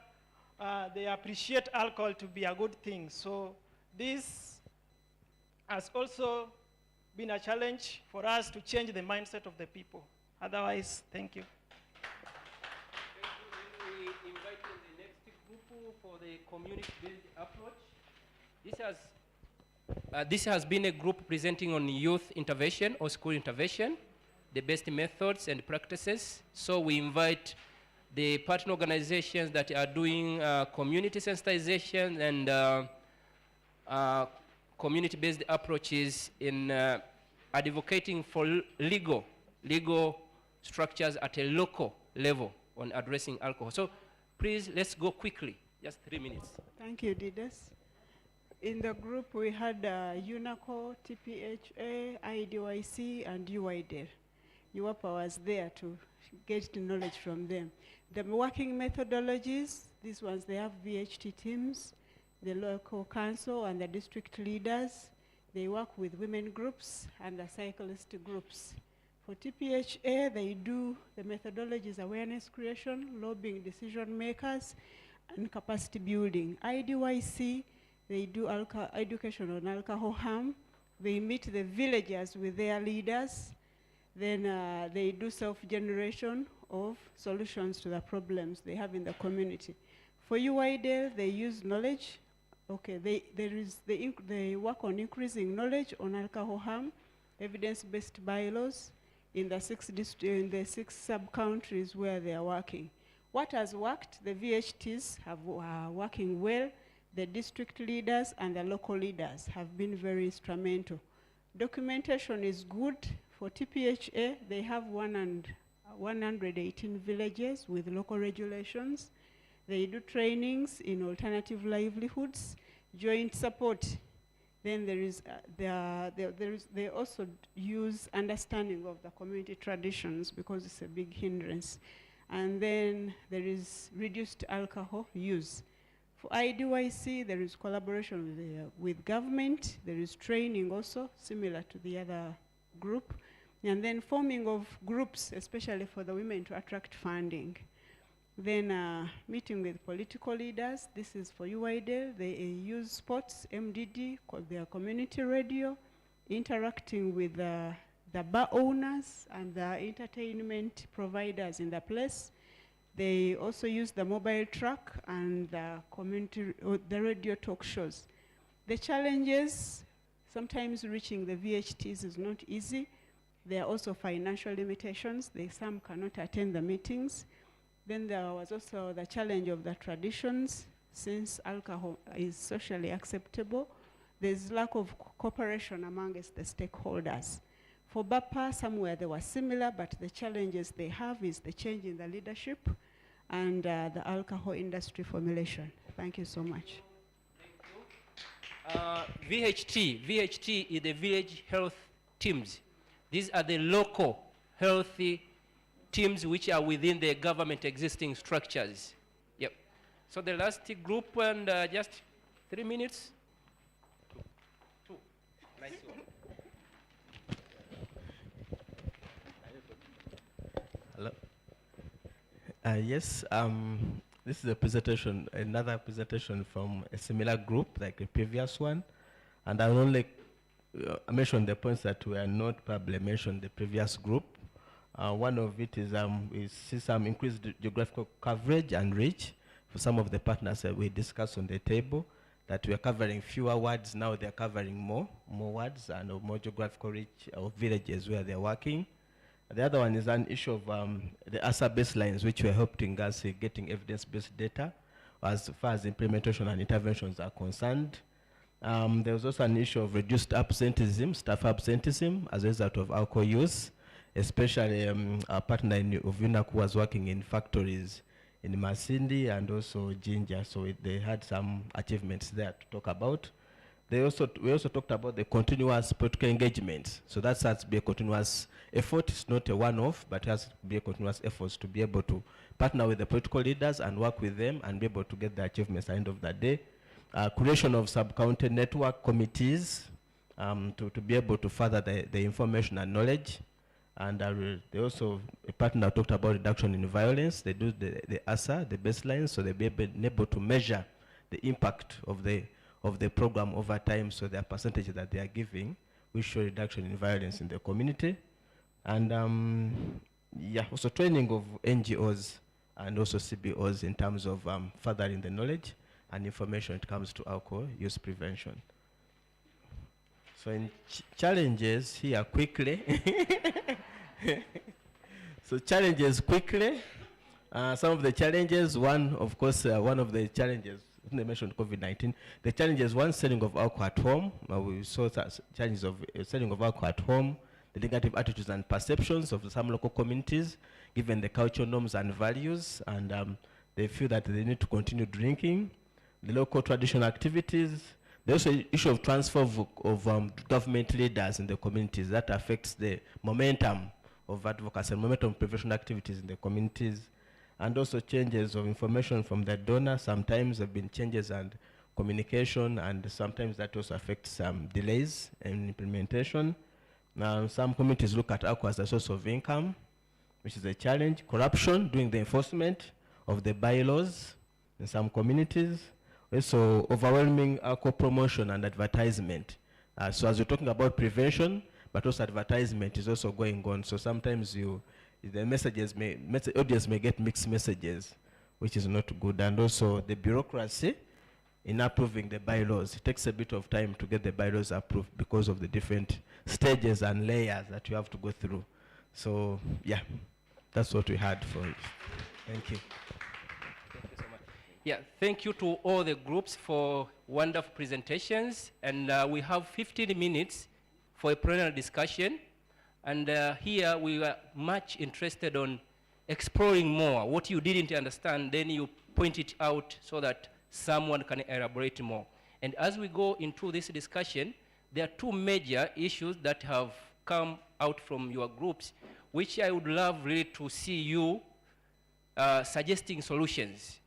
they appreciate alcohol to be a good thing. So this has also been a challenge for us to change the mindset of the people. Otherwise, thank you. We invite the next group for the community-based approach. This has been a group presenting on youth intervention or school intervention, the best methods and practices. So we invite the partner organizations that are doing community sensitization and community-based approaches in advocating for legal structures at a local level on addressing alcohol. So please, let's go quickly, just 3 minutes. Thank you, Didas. In the group, we had UNACO, TPHA, IDYC, and UIDEL. UAPA was there to get the knowledge from them. The working methodologies, these ones, they have VHT teams, the local council and the district leaders. They work with women groups and the cyclist groups. For TPHA, they do the methodologies, awareness creation, lobbying decision makers, and capacity building. IDYC, they do education on alcohol harm. They meet the villagers with their leaders. Then they do self-generation of solutions to the problems they have in the community. For UIDEL, they use knowledge. Okay, they work on increasing knowledge on alcohol harm, evidence-based bylaws in the 6 sub-countries where they are working. What has worked? The VHTs are working well. The district leaders and the local leaders have been very instrumental. Documentation is good. For TPHA, they have 118 villages with local regulations. They do trainings in alternative livelihoods, joint support. Then they also use understanding of the community traditions because it's a big hindrance. And then there is reduced alcohol use. For IDYC, there is collaboration with government. There is training also, similar to the other group. And then forming of groups, especially for the women to attract funding. Then meeting with political leaders. This is for UIDL. They use sports, MDD, their community radio, interacting with the bar owners and the entertainment providers in the place. They also use the mobile truck and the community, the radio talk shows. The challenges, sometimes reaching the VHTs is not easy. There are also financial limitations. Some cannot attend the meetings. Then there was also the challenge of the traditions. Since alcohol is socially acceptable, there's lack of cooperation amongst the stakeholders. For BAPA, somewhere they were similar, but the challenges they have is the change in the leadership and the alcohol industry formulation. Thank you so much. VHT is the village health teams. These are the local healthy teams which are within the government existing structures. Yep. So the last group, and just 3 minutes. Two. Nice one. Hello. Yes, this is a presentation, another presentation from a similar group like the previous one. And I'll only mention the points that were not probably mentioned in the previous group. One of it is see some increased geographical coverage and reach for some of the partners that we discussed on the table, that we are covering fewer wards, now they are covering more wards and more geographical reach of villages where they're working. The other one is an issue of the ASA baselines, which we're helping us getting evidence-based data as far as implementation and interventions are concerned. There was also an issue of reduced absenteeism, staff absenteeism as a result of alcohol use, especially our partner of UNAC who was working in factories in Masindi and also Jinja, so they had some achievements there to talk about. We also talked about the continuous political engagement. So that has to be a continuous effort. It's not a one-off, but it has to be a continuous effort to be able to partner with the political leaders and work with them and be able to get the achievements at the end of the day. Creation of sub-county network committees to be able to further the information and knowledge. And they also, a partner talked about reduction in violence. They do the ASA, the baseline, so they'll be able to measure the impact of the program over time, so their percentage that they are giving will show reduction in violence in the community. And yeah, also training of NGOs and also CBOs in terms of furthering the knowledge and information when it comes to alcohol use prevention. So in challenges here quickly. So challenges quickly. Some of the challenges, one of the challenges, they mentioned COVID-19. The challenges, one, selling of alcohol at home. We saw challenges of selling of alcohol at home, the negative attitudes and perceptions of some local communities, given the cultural norms and values, and they feel that they need to continue drinking. The local traditional activities. There's also issue of transfer of government leaders in the communities that affects the momentum of advocacy and momentum of prevention activities in the communities. And also changes of information from the donor. Sometimes there have been changes and communication, and sometimes that also affects some delays in implementation. Now, some communities look at alcohol as a source of income, which is a challenge. Corruption during the enforcement of the bylaws in some communities. Also, overwhelming alcohol promotion and advertisement. So as we're talking about prevention, but also advertisement is also going on. So sometimes the audience may get mixed messages, which is not good. And also the bureaucracy in approving the bylaws. It takes a bit of time to get the bylaws approved because of the different stages and layers that you have to go through. So yeah, that's what we had for it. Thank you. Thank you so much. Yeah, thank you to all the groups for wonderful presentations. And we have 15 minutes for a plenary discussion. And here we were much interested on exploring more. What you didn't understand, then you point it out so that someone can elaborate more. And as we go into this discussion, there are two major issues that have come out from your groups, which I would love really to see you suggesting solutions.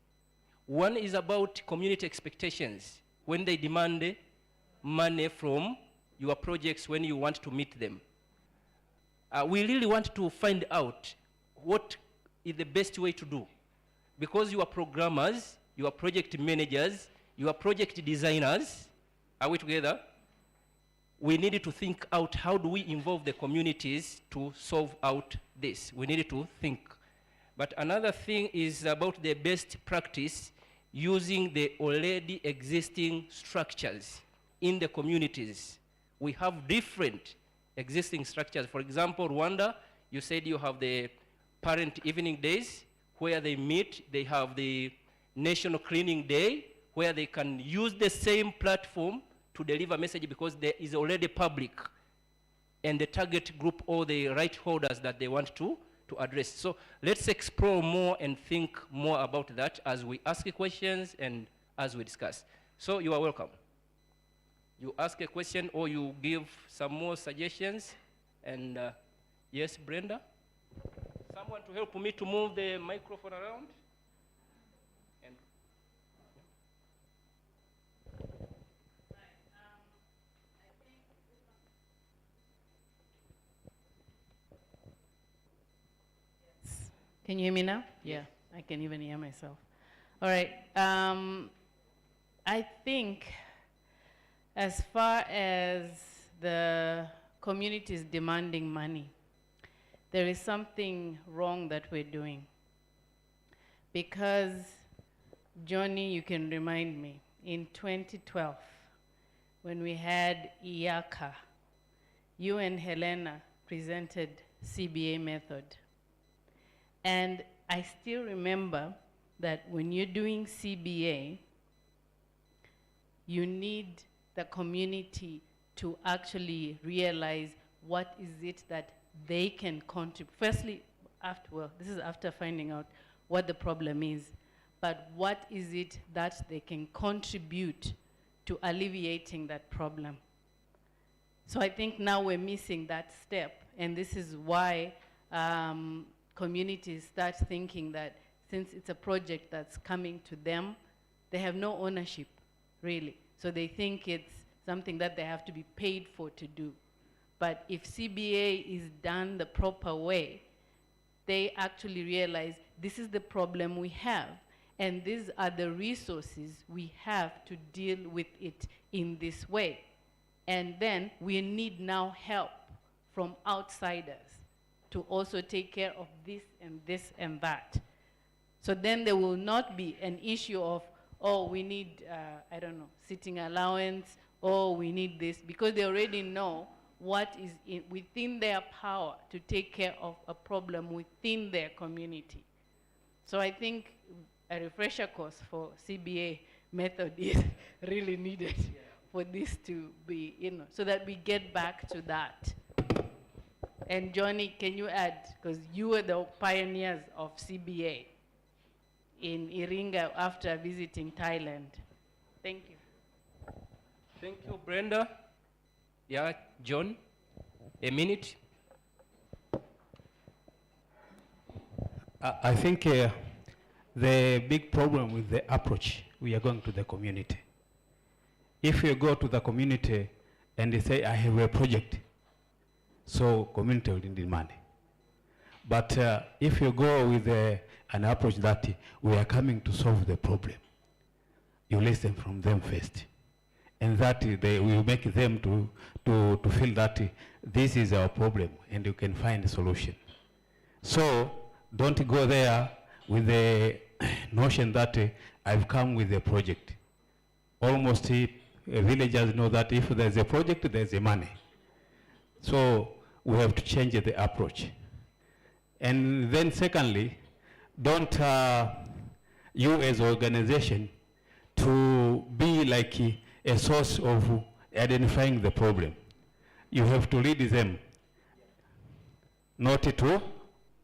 One is about community expectations, when they demand money from your projects when you want to meet them. We really want to find out what is the best way to do. Because you are programmers, you are project managers, you are project designers, are we together? We needed to think out how do we involve the communities to solve out this. We needed to think. But another thing is about the best practice using the already existing structures in the communities. We have different existing structures. For example, Rwanda, you said you have the parent evening days where they meet. They have the National Cleaning Day where they can use the same platform to deliver message because there is already public and the target group or the right holders that they want to address. So let's explore more and think more about that as we ask questions and as we discuss. So you are welcome. You ask a question or you give some more suggestions. And yes, Brenda? Someone to help me to move the microphone around? And Can you hear me now? Yeah, I can even hear myself. All right. I think as far as the community is demanding money, there is something wrong that we're doing. Because, Johnny, you can remind me, in 2012, when we had IACA, you and Helena presented CBA method. And I still remember that when you're doing CBA, you need the community to actually realize what is it that they can contribute. Firstly, this is after finding out what the problem is, but what is it that they can contribute to alleviating that problem? So I think now we're missing that step, and this is why communities start thinking that since it's a project that's coming to them, they have no ownership, really. So they think it's something that they have to be paid for to do. But if CBA is done the proper way, they actually realize this is the problem we have, and these are the resources we have to deal with it in this way. And then we need now help from outsiders to also take care of this and that. So then there will not be an issue of, oh, we need, I don't know, sitting allowance, oh, we need this, because they already know what is within their power to take care of a problem within their community. So I think a refresher course for CBA method is really needed for this to be, so that we get back to that. And Johnny, can you add, because you were the pioneers of CBA in Iringa after visiting Thailand. Thank you. Thank you, Brenda. Yeah, John, a minute. I think the big problem with the approach, we are going to the community. If you go to the community and they say, I have a project, so community will need money. But if you go with an approach that we are coming to solve the problem, you listen from them first. And that they will make them to feel that this is our problem and you can find a solution. So don't go there with the notion that I've come with a project. Almost villagers know that if there's a project, there's a money. So we have to change the approach. And then secondly, don't you as an organization to be like a source of identifying the problem. You have to lead them, not to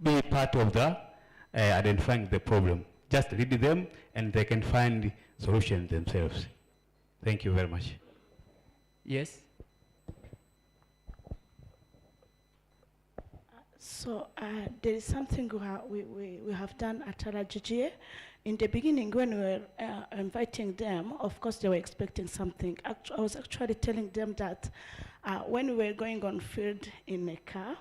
be part of the identifying the problem. Just lead them and they can find solutions themselves. Thank you very much. Yes? So there is something we have done at RGGA, in the beginning, when we were inviting them, of course they were expecting something. I was actually telling them that when we were going on field in a car,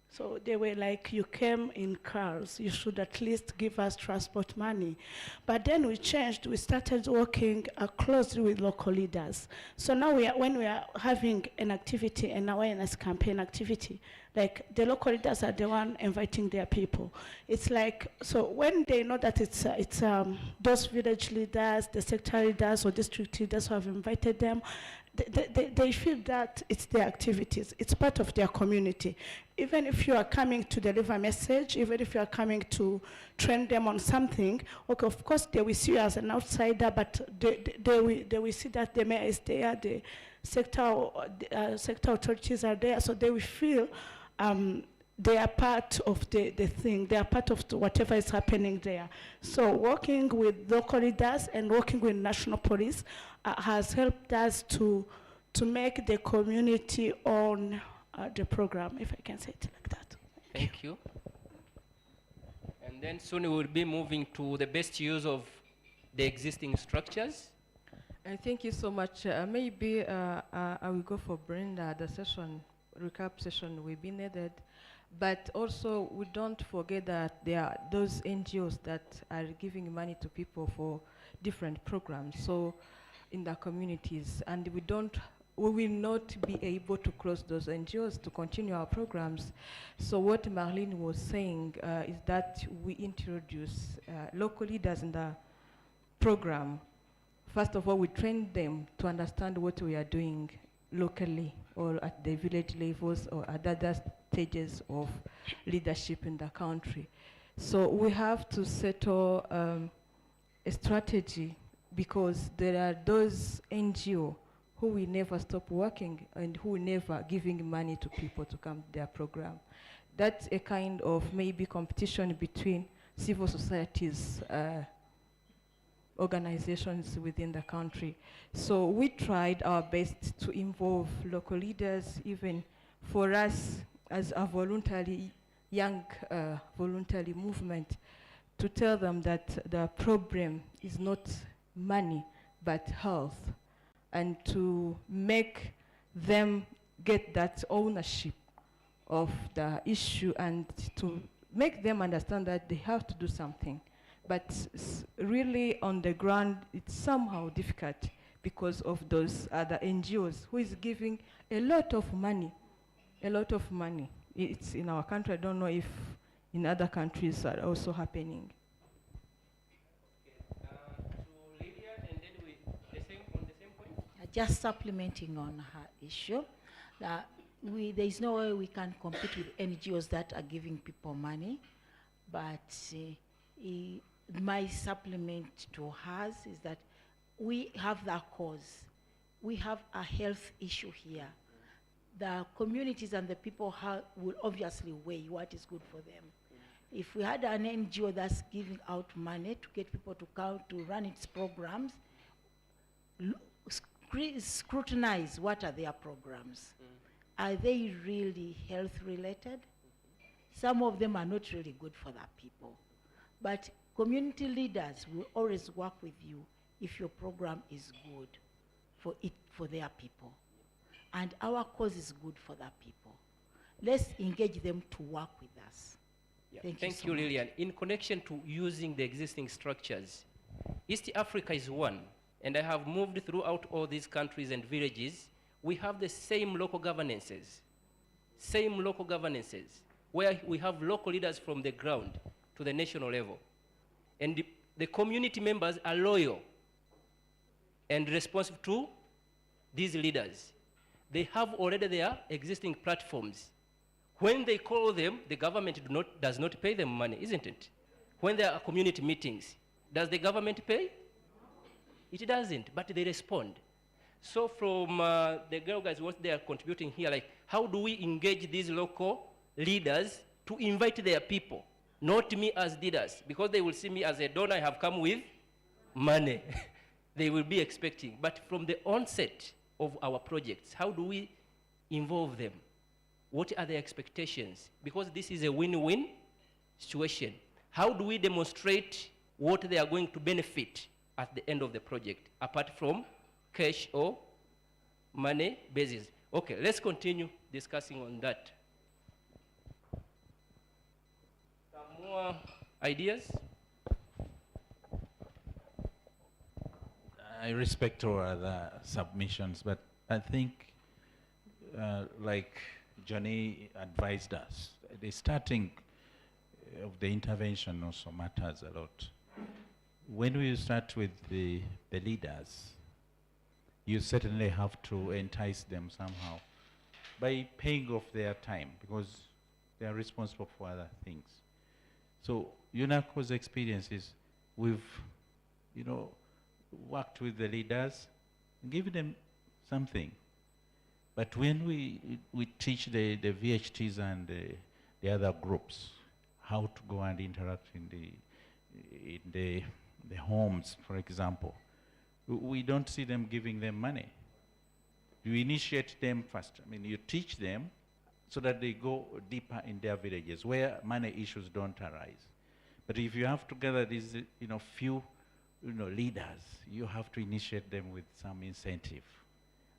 so they were like, you came in cars, you should at least give us transport money. But then we changed, we started working closely with local leaders. So now when we are having an activity, an awareness campaign activity, like the local leaders are the one inviting their people. It's like, so when they know that it's those village leaders, the sector leaders or district leaders who have invited them, they feel that it's their activities, it's part of their community. Even if you are coming to deliver a message, even if you are coming to train them on something, okay, of course they will see you as an outsider, but they will see that the mayor is there, the sector authorities are there, so they will feel they are part of the thing, they are part of whatever is happening there. So working with local leaders and working with national police has helped us to make the community own the program, if I can say it like that. Thank you. And then soon we will be moving to the best use of the existing structures. Thank you so much. Maybe I will go for Brenda, the session, recap session will be needed. But also, we don't forget that there are those NGOs that are giving money to people for different programs, so in the communities, and we will not be able to close those NGOs to continue our programs. So what Marlene was saying is that we introduce local leaders in the program. First of all, we train them to understand what we are doing locally or at the village levels or at other stages of leadership in the country. So we have to settle a strategy, because there are those NGO who will never stop working and who will never giving money to people to come to their program. That's a kind of maybe competition between civil societies organizations within the country. So we tried our best to involve local leaders, even for us as a young voluntary movement, to tell them that the problem is not money, but health, and to make them get that ownership of the issue and to make them understand that they have to do something. But really on the ground, it's somehow difficult because of those other NGOs who is giving a lot of money, It's in our country. I don't know if in other countries are also happening. Just supplementing on her issue, there is no way we can compete with NGOs that are giving people money, but my supplement to hers is that we have that cause. We have a health issue here. The communities and the people will obviously weigh what is good for them. If we had an NGO that's giving out money to get people to come to run its programs, scrutinize what are their programs. Are they really health related? Some of them are not really good for the people. But community leaders will always work with you if your program is good for their people. And our cause is good for the people. Let's engage them to work with us. Yeah. Thank Thank you you, so Lillian. In connection to using the existing structures, East Africa is one, and I have moved throughout all these countries and villages. We have the same local governances, where we have local leaders from the ground to the national level. And the community members are loyal and responsive to these leaders. They have already their existing platforms. When they call them, the government does not pay them money, isn't it? When there are community meetings, does the government pay? It doesn't, but they respond. So from the girl guys, what they are contributing here, like how do we engage these local leaders to invite their people, not me as leaders, because they will see me as a donor, I have come with money. They will be expecting. But from the onset of our projects, how do we involve them? What are their expectations? Because this is a win-win situation. How do we demonstrate what they are going to benefit at the end of the project, apart from cash or money basis. Okay, let's continue discussing on that. Some more ideas? I respect all other submissions, but I think, like Johnny advised us, the starting of the intervention also matters a lot. When we start with the leaders, you certainly have to entice them somehow by paying off their time, because they are responsible for other things. So UNACO's experience is we've, worked with the leaders, give them something. But when we teach the VHTs and the other groups how to go and interact in the homes, for example, we don't see them giving them money. You initiate them first. I mean, you teach them so that they go deeper in their villages where money issues don't arise. But if you have to gather these, few, leaders, you have to initiate them with some incentive.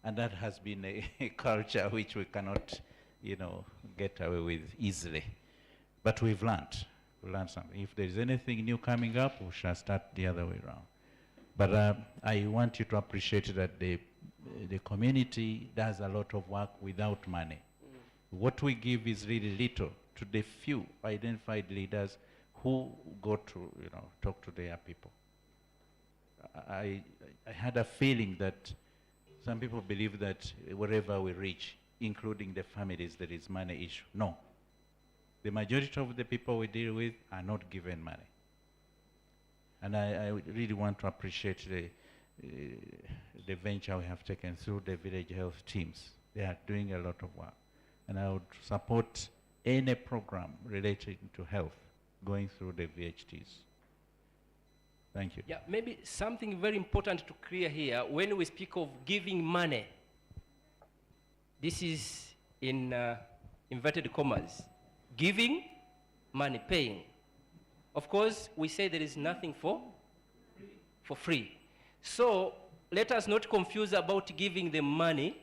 And that has been a culture which we cannot, get away with easily. But we've learned something. If there's anything new coming up, we shall start the other way around. But I want you to appreciate that the community does a lot of work without money. What we give is really little to the few identified leaders who go to, talk to their people. I had a feeling that some people believe that wherever we reach, including the families, there is money issue. No. The majority of the people we deal with are not given money. And I really want to appreciate the venture we have taken through the village health teams. They are doing a lot of work. And I would support any program related to health going through the VHTs. Thank you. Yeah, maybe something very important to clear here, when we speak of giving money, this is in inverted commas. Giving, money, paying. Of course, we say there is nothing for free. So let us not confuse about giving them money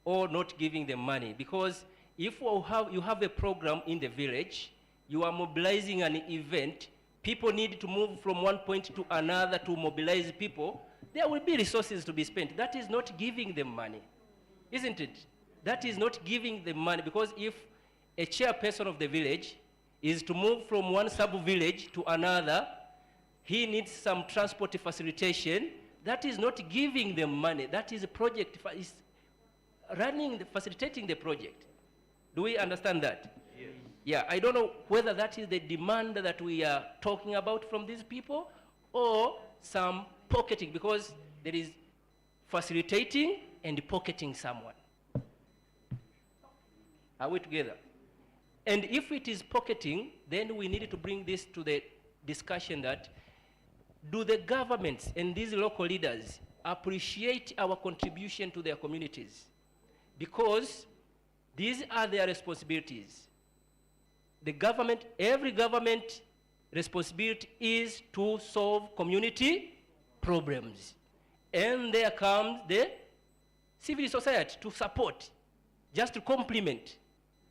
or not giving them money, because if you have a program in the village, you are mobilizing an event, people need to move from one point to another to mobilize people, there will be resources to be spent. That is not giving them money, isn't it? That is not giving them money, because if a chairperson of the village is to move from one sub-village to another, he needs some transport facilitation, that is not giving them money, that is a project, is facilitating the project. Do we understand that? Yes. Yeah, I don't know whether that is the demand that we are talking about from these people or some pocketing, because there is facilitating and pocketing someone. Are we together? And if it is pocketing, then we need to bring this to the discussion that, do the governments and these local leaders appreciate our contribution to their communities? Because these are their responsibilities. The government, every government responsibility is to solve community problems. And there comes the civil society to support, just to complement.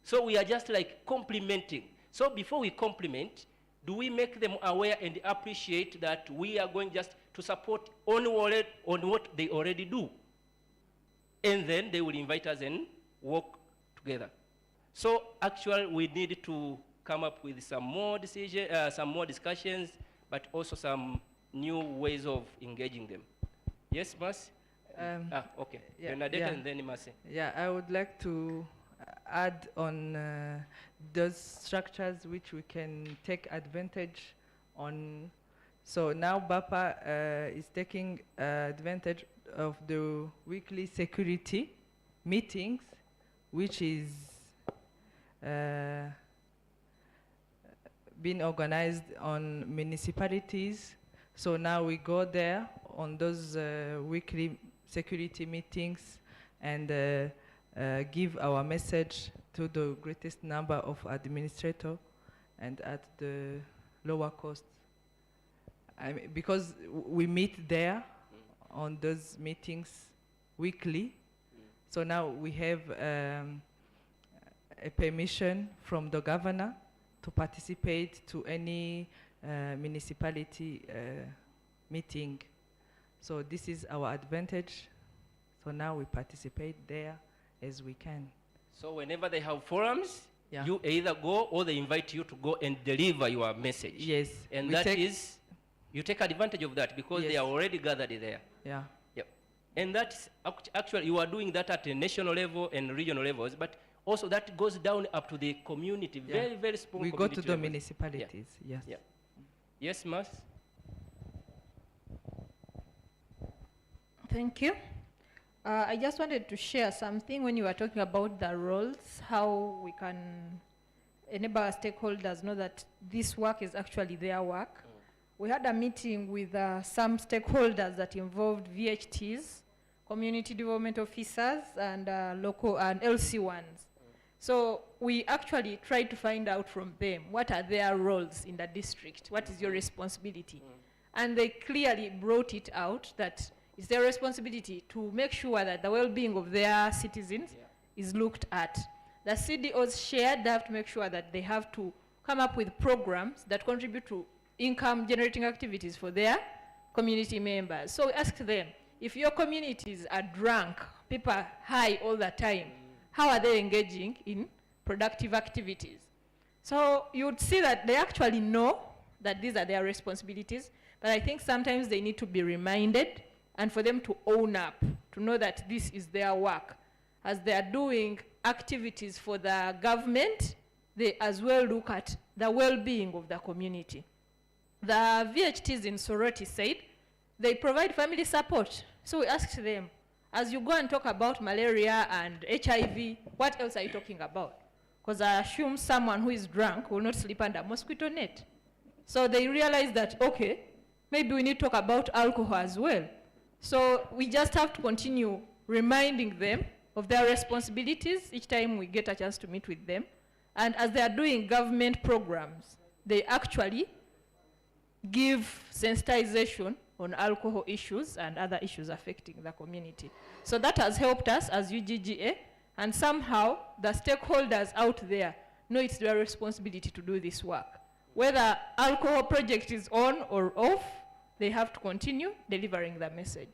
So we are just like complementing. So before we complement, do we make them aware and appreciate that we are going just to support on what they already do? And then they will invite us and work together. So actually we need to come up with some more discussions, but also some new ways of engaging them. Yes, Mas? Okay. Yeah, Bernadette yeah. and then Masi. Yeah, I would like to add on those structures which we can take advantage on. So now BAPA is taking advantage of the weekly security meetings, which is being organized on municipalities. So now we go there on those weekly security meetings and give our message to the greatest number of administrators and at the lower cost. because we meet there on those meetings weekly. So now we have a permission from the governor to participate to any municipality meeting. So this is our advantage. So now we participate there as we can. So whenever they have forums, you either go or they invite you to go and deliver your message. Yes. And that is, you take advantage of that because they are already gathered there. Yeah. Yep. And that's actually, you are doing that at a national level and regional levels, but also that goes down up to the community, very, very small We community go to the levels. municipalities, yes. Yeah. Yes, Mas? Thank you. I just wanted to share something when you were talking about the roles, how we can enable our stakeholders know that this work is actually their work. We had a meeting with some stakeholders that involved VHTs, community development officers, and local and LC ones. So we actually tried to find out from them what are their roles in the district, what is your responsibility. And they clearly brought it out that it's their responsibility to make sure that the well-being of their citizens is looked at. The CDOs shared, they have to make sure that they have to come up with programs that contribute to income-generating activities for their community members. So we asked them, if your communities are drunk, people are high all the time, how are they engaging in productive activities? So you would see that they actually know that these are their responsibilities, but I think sometimes they need to be reminded and for them to own up, to know that this is their work. As they are doing activities for the government, they as well look at the well-being of the community. The VHTs in Soroti said they provide family support. So we asked them, as you go and talk about malaria and HIV, what else are you talking about? Because I assume someone who is drunk will not sleep under a mosquito net. So they realized that, okay, maybe we need to talk about alcohol as well. So we just have to continue reminding them of their responsibilities each time we get a chance to meet with them. And as they are doing government programs, they actually give sensitization on alcohol issues and other issues affecting the community. So that has helped us as UGGA, and somehow the stakeholders out there know it's their responsibility to do this work. Whether alcohol project is on or off, they have to continue delivering the message.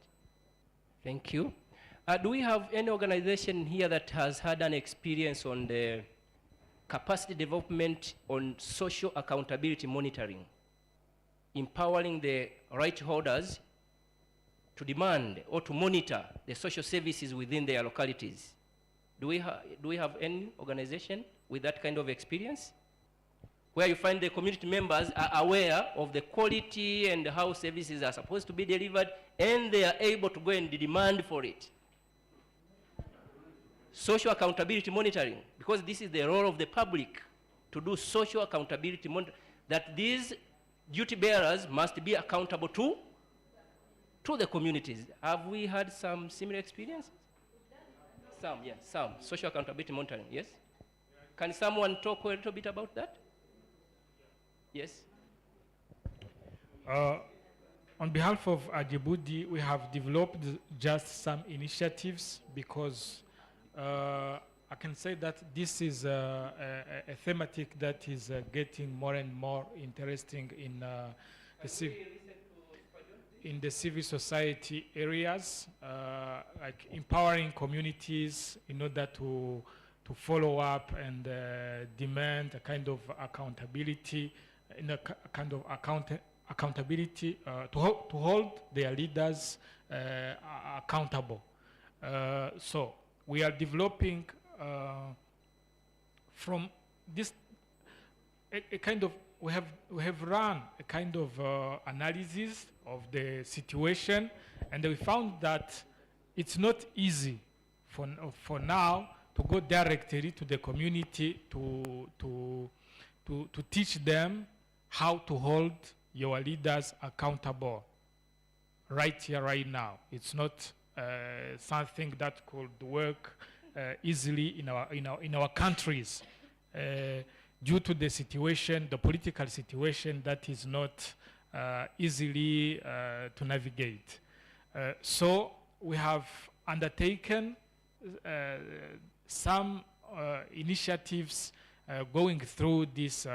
Thank you. Do we have any organization here that has had an experience on the capacity development on social accountability monitoring, empowering the right holders to demand or to monitor the social services within their localities? Do we have any organization with that kind of experience, where you find the community members are aware of the quality and how services are supposed to be delivered, and they are able to go and demand for it? Social accountability monitoring, because this is the role of the public, to do social accountability monitoring, that these duty bearers must be accountable to the communities. Have we had some similar experiences? Some, yes, some. Social accountability monitoring, yes? Can someone talk a little bit about that? Yes. On behalf of Ajibudi, we have developed just some initiatives because I can say that this is a thematic that is getting more and more interesting in the civil society areas, like empowering communities in order to follow up and demand a kind of accountability, accountability to hold their leaders accountable. So we are developing from this a kind of, we have run a kind of analysis of the situation, and we found that it's not easy for now to go directly to the community to teach them how to hold your leaders accountable right here, right now. It's not something that could work easily in our countries due to the situation, the political situation that is not easily to navigate. So we have undertaken some initiatives going through this,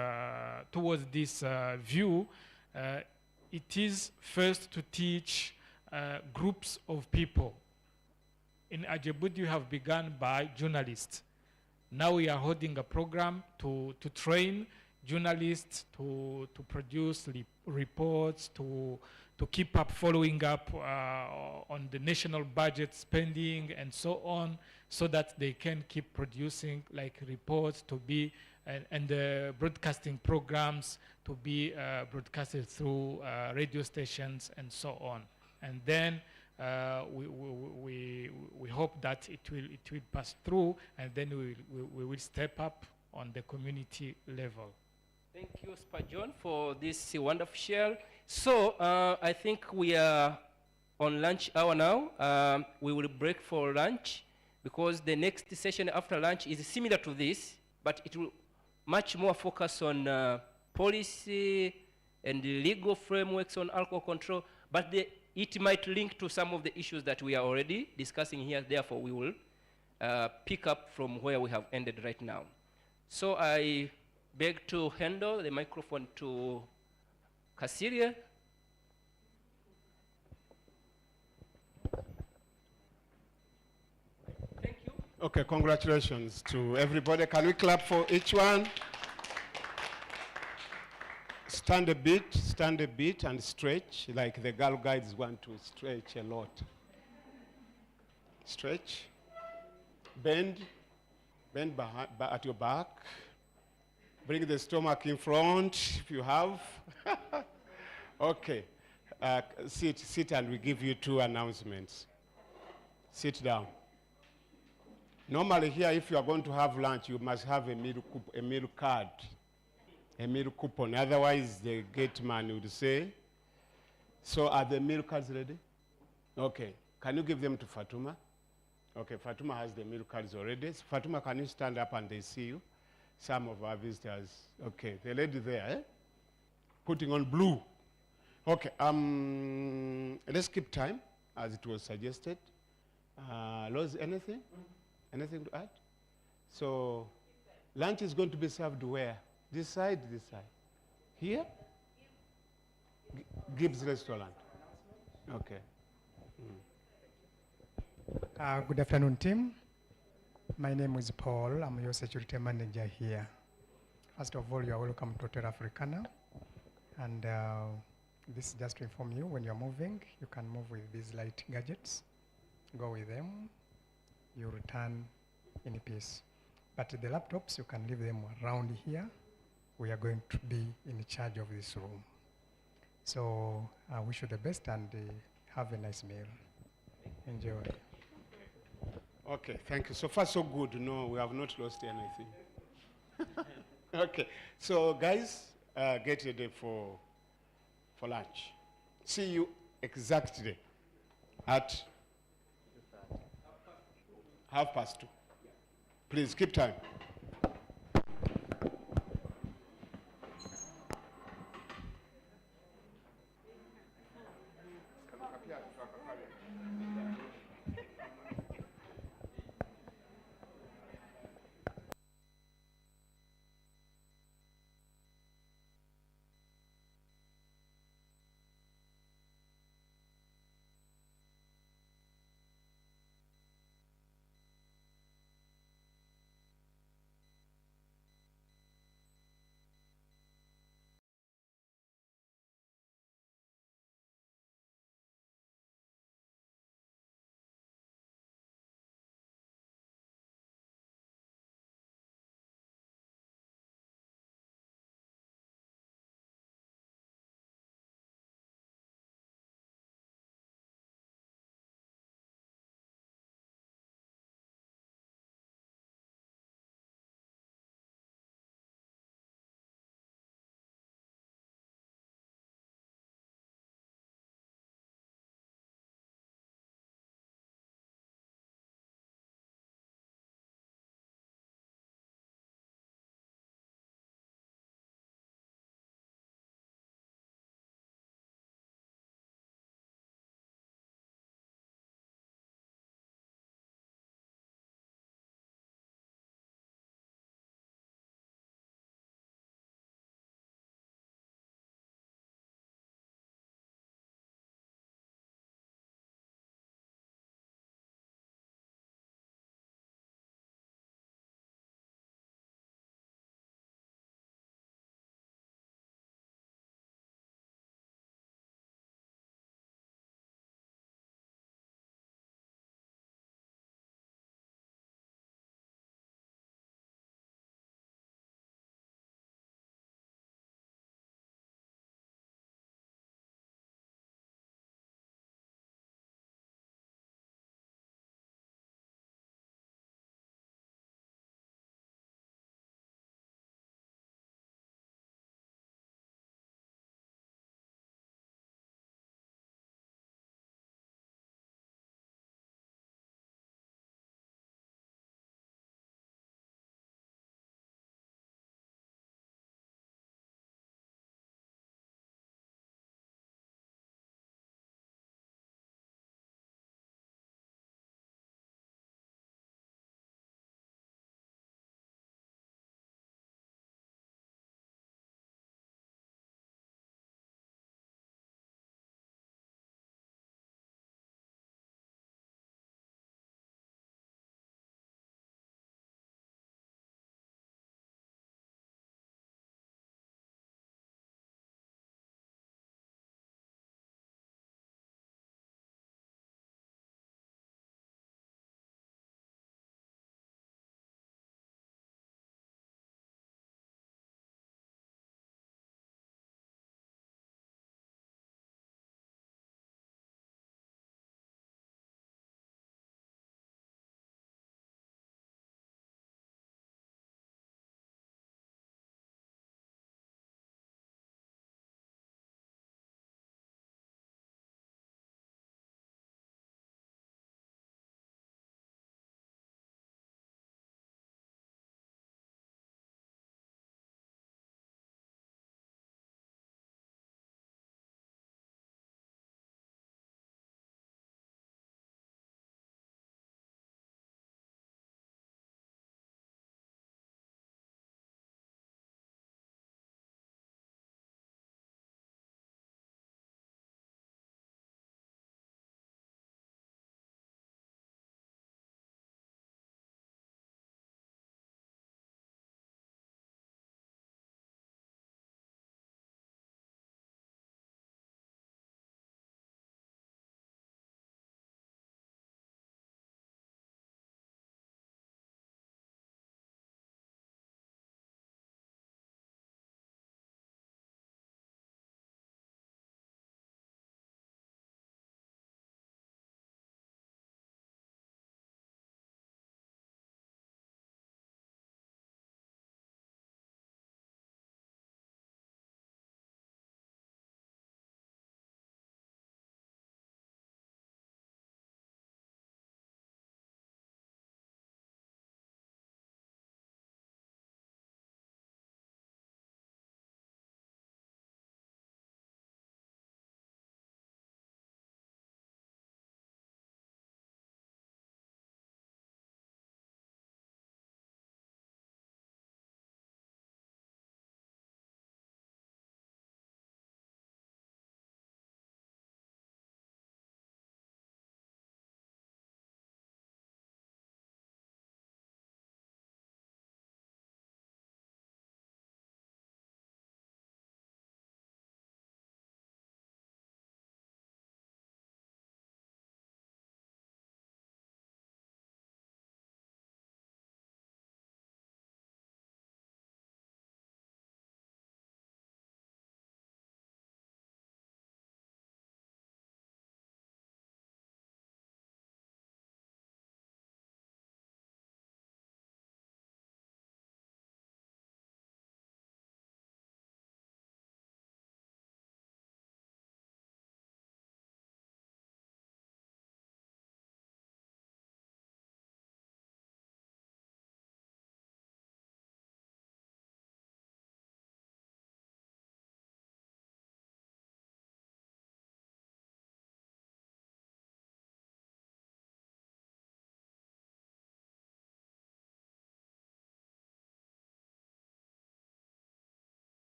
towards this view. It is first to teach groups of people. In Djibouti, you have begun by journalists. Now we are holding a program to train journalists to produce reports, to keep up, following up on the national budget spending and so on, so that they can keep producing like reports to be, and the broadcasting programs to be broadcasted through radio stations and so on. And then we hope that it will pass through, and then we will step up on the community level. Thank you, Spajon, for this wonderful share. So I think we are on lunch hour now. We will break for lunch because the next session after lunch is similar to this, but it will much more focus on policy and the legal frameworks on alcohol control, but it might link to some of the issues that we are already discussing here. Therefore, we will pick up from where we have ended right now. So I beg to handle the microphone to Kasiria. Thank you. Okay, congratulations to everybody. Can we clap for each one? Stand a bit and stretch, like the girl guides want to stretch a lot. Stretch. Bend behind, at your back. Bring the stomach in front if you have. Okay. Sit and we give you 2 announcements. Sit down. Normally here, if you are going to have lunch, you must have a meal card. A meal coupon. Otherwise, the gate man would say, so are the meal cards ready? Okay. Can you give them to Fatuma? Okay, Fatuma has the meal cards already. So Fatuma, can you stand up and they see you? Some of our visitors. Okay, the lady there, eh? Putting on blue. Okay, let's keep time, as it was suggested. Loz, anything? Anything to add? So, lunch is going to be served where? This side, this side. Here? Gibbs Restaurant. Okay. Good afternoon, team. My name is Paul. I'm your security manager here. First of all, you are welcome to Hotel Africana. And this is just to inform you, when you're moving, you can move with these light gadgets. Go with them. You return in peace. But the laptops, you can leave them around here. We are going to be in charge of this room. So I wish you the best and have a nice meal. Enjoy. Okay, thank you. So far, so good. No, we have not lost anything. Okay, so guys, get ready for lunch. See you exactly at 2:30. Please keep time.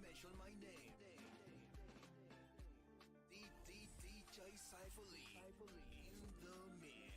mention my name. DJ Cypherly in the mix.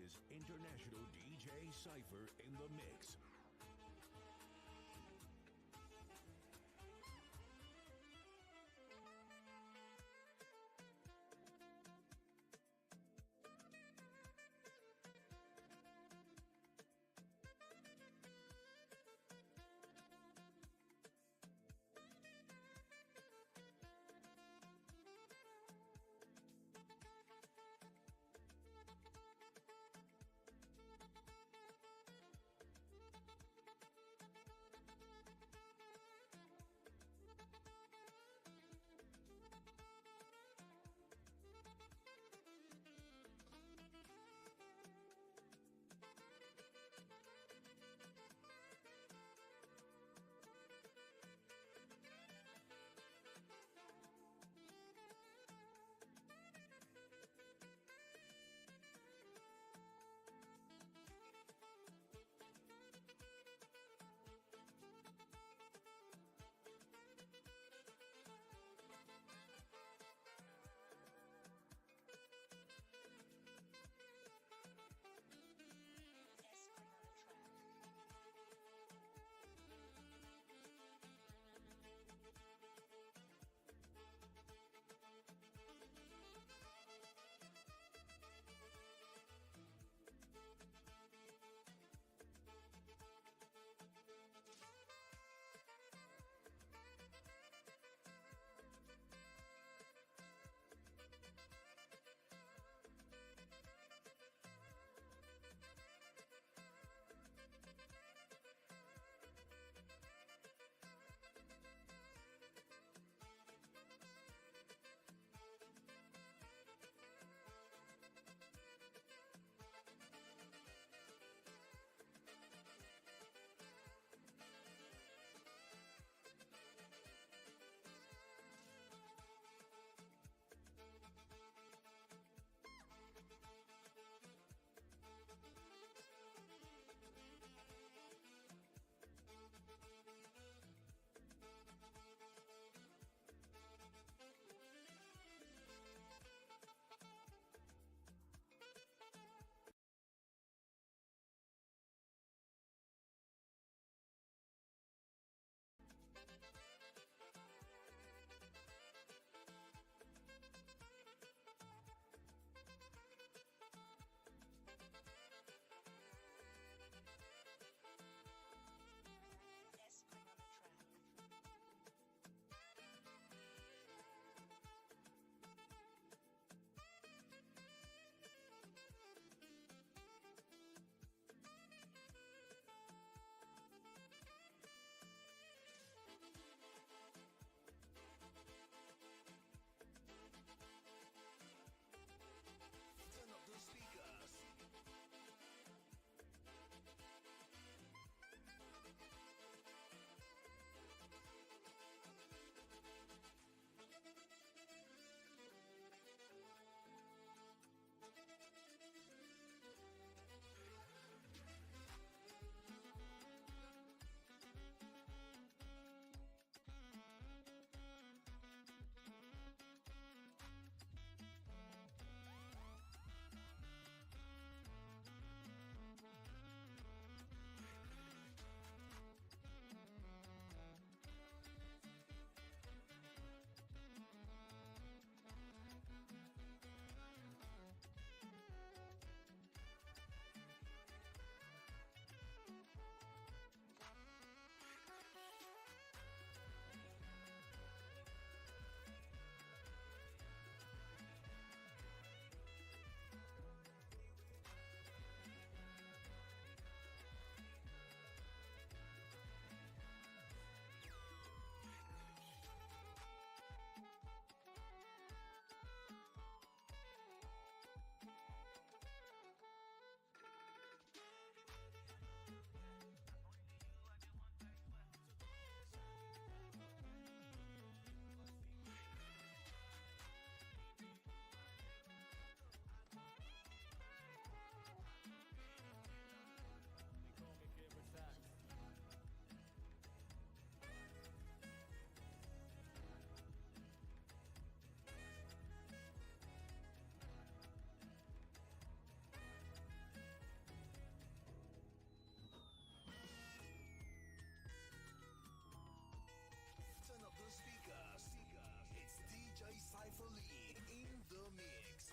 is International DJ Cypher in the mix. Cypher Lee in the mix.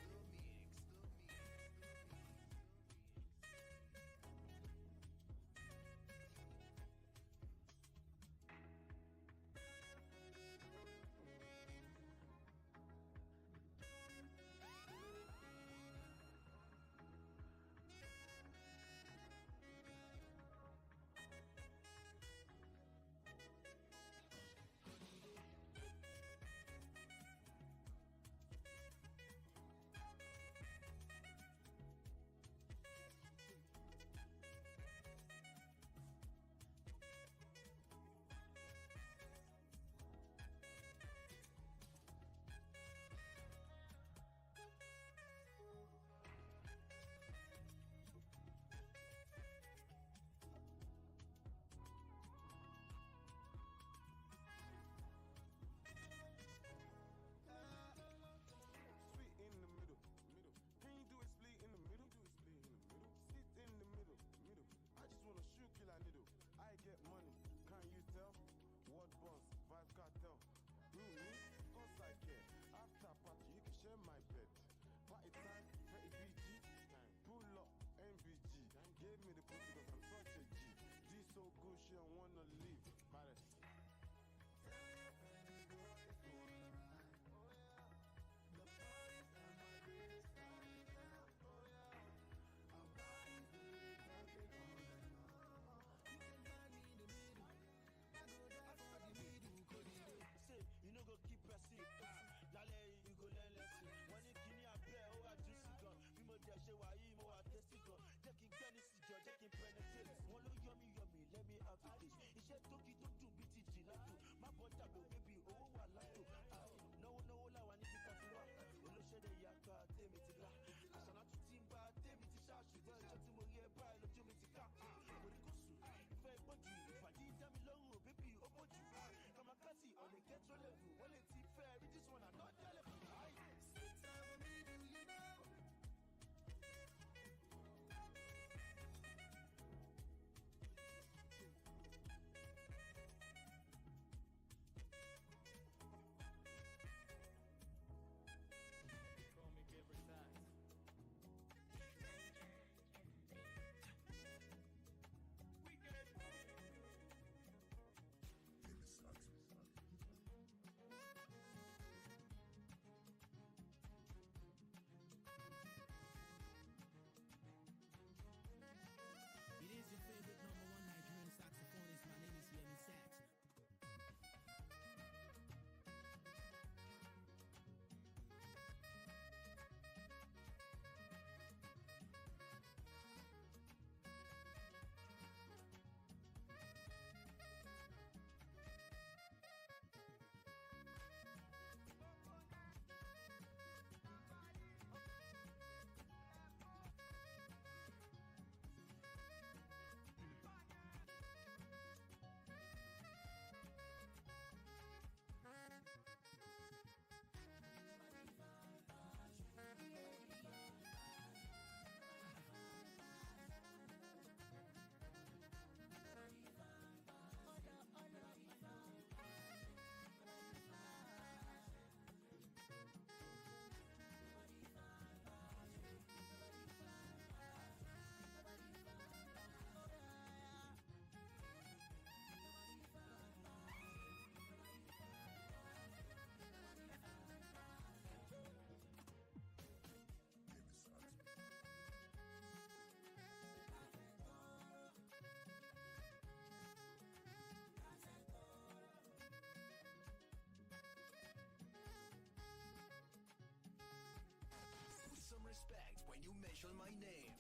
I get money, can't you tell? What boss, Vibe Cartel. Who me? Cause I care. After party, you can share my bed. Party time, 30 BG. Pull up, MBG. Gave me the pussy because I'm such a G. G so good, she don't wanna leave. Paris. You know go keep pressing. Lale, you go learn lesson. When you give me a pair, oh I juicy gun. We mo dash wa yi mo tasty gun. Jacking Genesis, jacking penetrate. One look yummy, let me have it this. He said toki to do BTG like my butter baby, oh I like to. No, la one if you can work. You know shade yaka, tell me to la. I shall not to timba, tell me to shout. She was just to mo ye buy, look to me to come. When it goes to, if I want you, if I did tell me long, baby, oh what you come a classy on the get your level. Well, it's fair, this one I'm not telling you. I sit down me, do you know? Comic every time. We get it. It is your favorite #1 Nigerian saxophonist. My name is Yemi Sax. Some respect when you mention my name.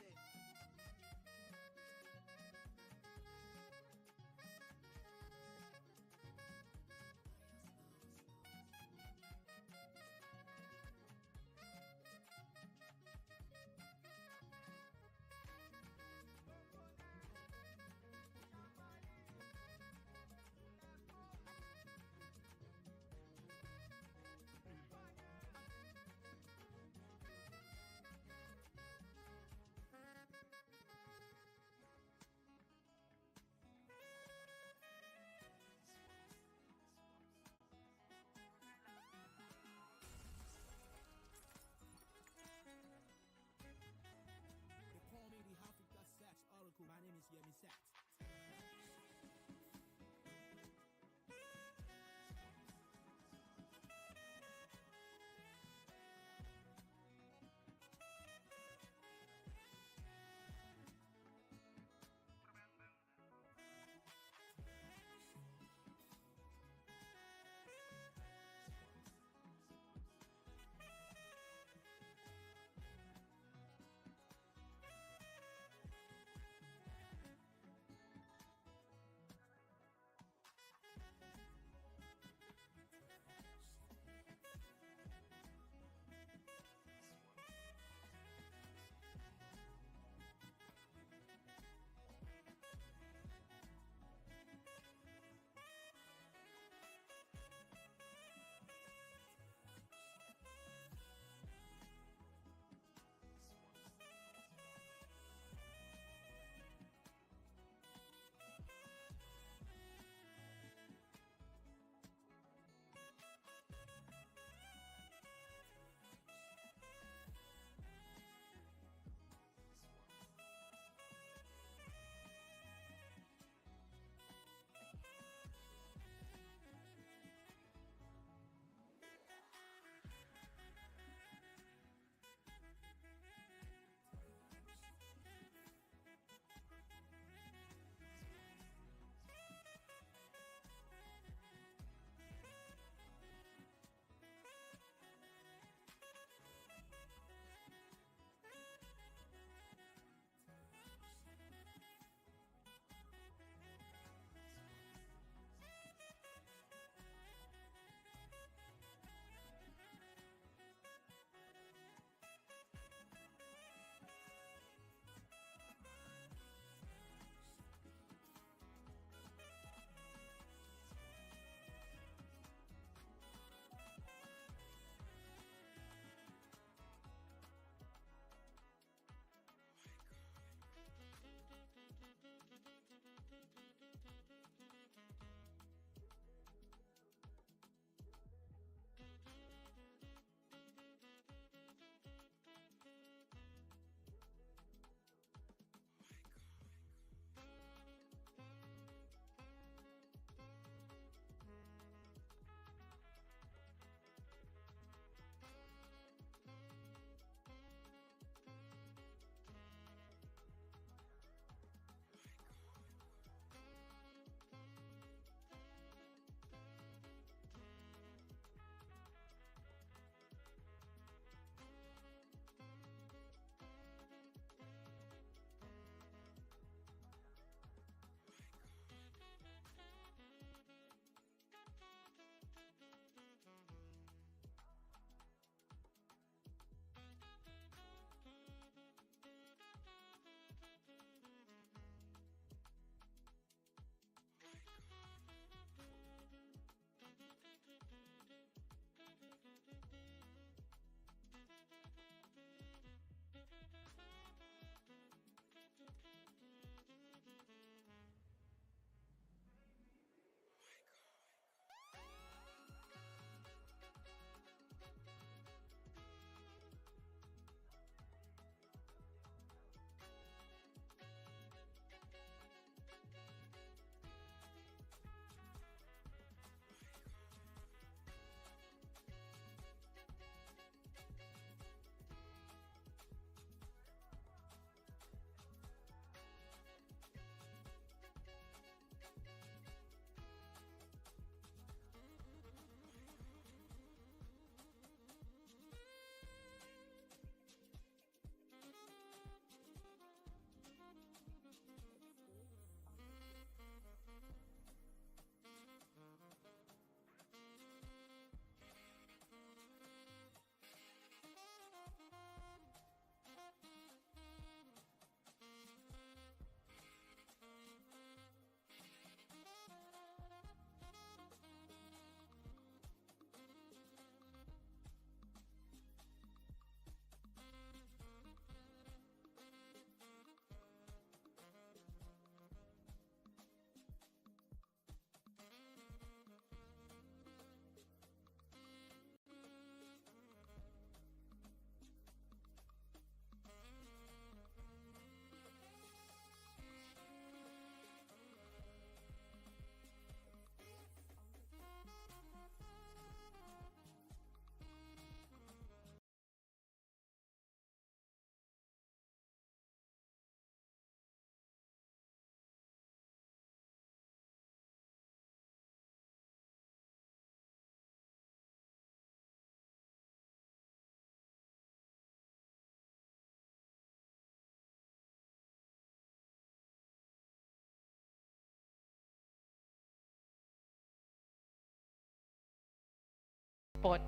spot.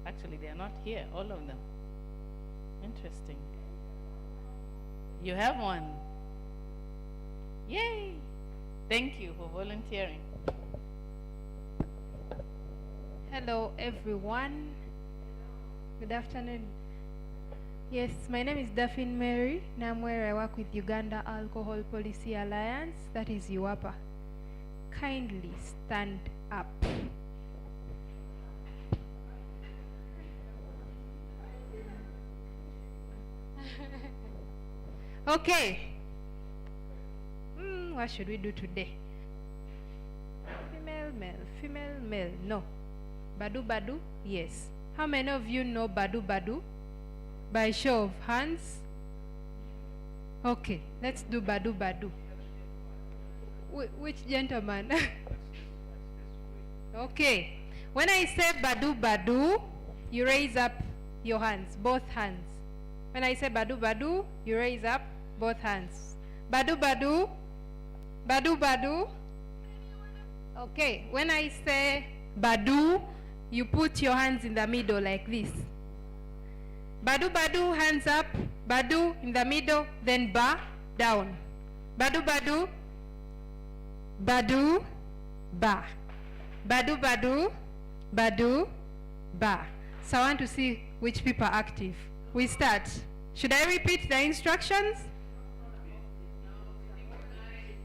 Actually, they are not here, all of them. Interesting. You have one. Yay! Thank you for volunteering. Hello, everyone. Good afternoon. Yes, my name is Daphne Mary, and I'm where I work with Uganda Alcohol Policy Alliance, that is UAPA. Kindly stand up. Okay. What should we do today? Female, male, female, male. No. Badu Badu? Yes. How many of you know Badu Badu? By show of hands. Okay, let's do Badu Badu. Which gentleman? Okay. When I say Badu Badu, you raise up your hands, both hands. When I say Badu Badu, you raise up both hands. Badu Badu. Badu Badu. Okay, when I say Badu, you put your hands in the middle like this. Badu Badu, hands up. Badu in the middle, then Ba, down. Badu Badu. Badu, Ba. Badu Badu. Badu, Ba. So I want to see which people are active. We start. Should I repeat the instructions?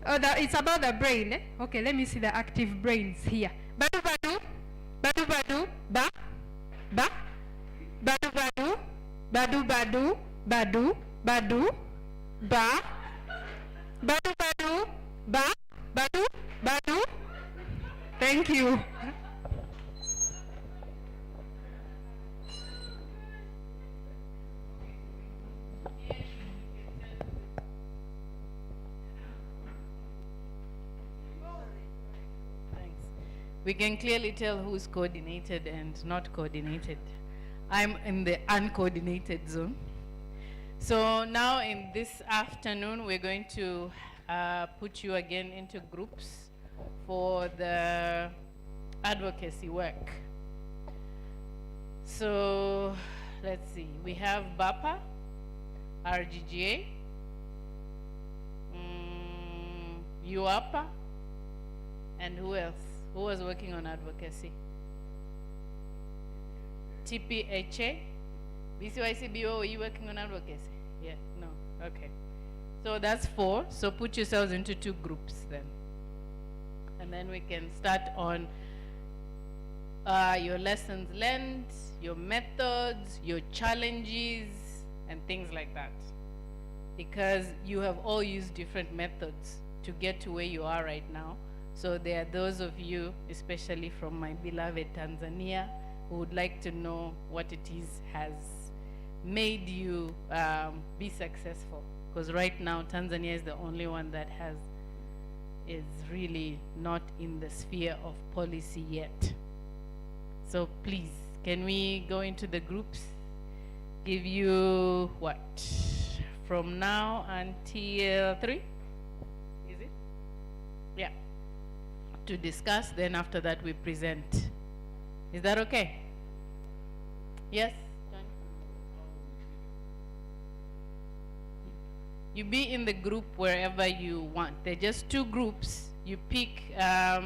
Oh, it's about the brain. Eh? Okay, let me see the active brains here. Badu Badu. Badu Badu. Ba. Ba. Badu Badu. Badu Badu. Badu. Badu. Ba. Badu Badu. Ba. Badu. Badu. Thank you. We can clearly tell who's coordinated and not coordinated. I'm in the uncoordinated zone. So now in this afternoon, we're going to put you again into groups for the advocacy work. So let's see, we have BAPA, RGGA, UAPA, and who else? Who was working on advocacy? TPHA? BCYCBO, were you working on advocacy? Yeah, no, okay. So that's 4, so put yourselves into 2 groups then. And then we can start on your lessons learned, your methods, your challenges, and things like that. Because you have all used different methods to get to where you are right now. So there are those of you, especially from my beloved Tanzania, who would like to know what it is has made you be successful. Because right now, Tanzania is the only one that is really not in the sphere of policy yet. So please, can we go into the groups? Give you what? From now until 3? Is it? Yeah. To discuss, then after that we present. Is that okay? Yes? You be in the group wherever you want. They're just 2 groups. You pick, there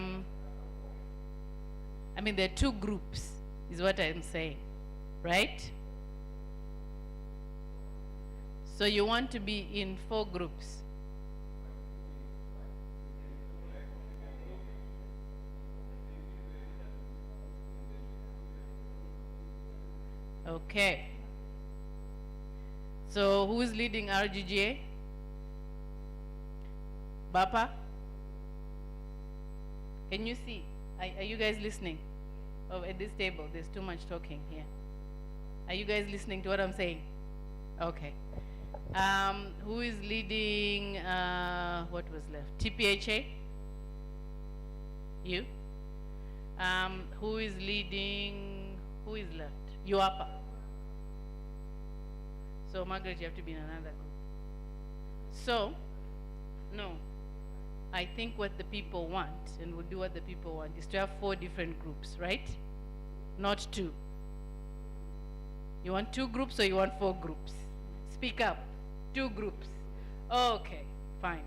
are 2 groups, is what I'm saying, right? So you want to be in 4 groups. Okay. So who's leading RGGA? Bapa? Can you see? Are you guys listening? Oh, at this table, there's too much talking here. Are you guys listening to what I'm saying? Okay. Who is leading, what was left? TPHA? You? Who is leading, who is left? UAPA. So Margaret, you have to be in another group. So, no. I think what the people want, and we'll do what the people want, is to have 4 different groups, right? Not 2. You want 2 groups or you want 4 groups? Speak up. 2 groups. Okay, fine.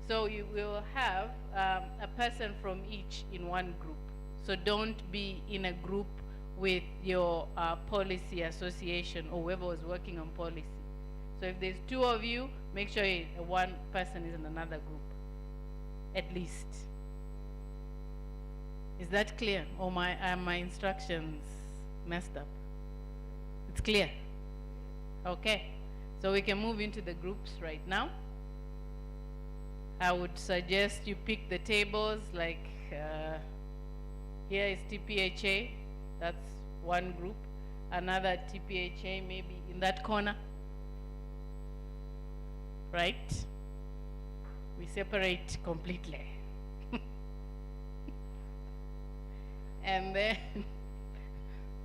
So you will have a person from each in one group. So don't be in a group with your policy association or whoever was working on policy. So if there's 2 of you, make sure one person is in another group, at least. Is that clear? Or are my instructions messed up? It's clear? Okay. So we can move into the groups right now. I would suggest you pick the tables, like here is TPHA, that's one group. Another TPHA maybe in that corner. Right? We separate completely. And then,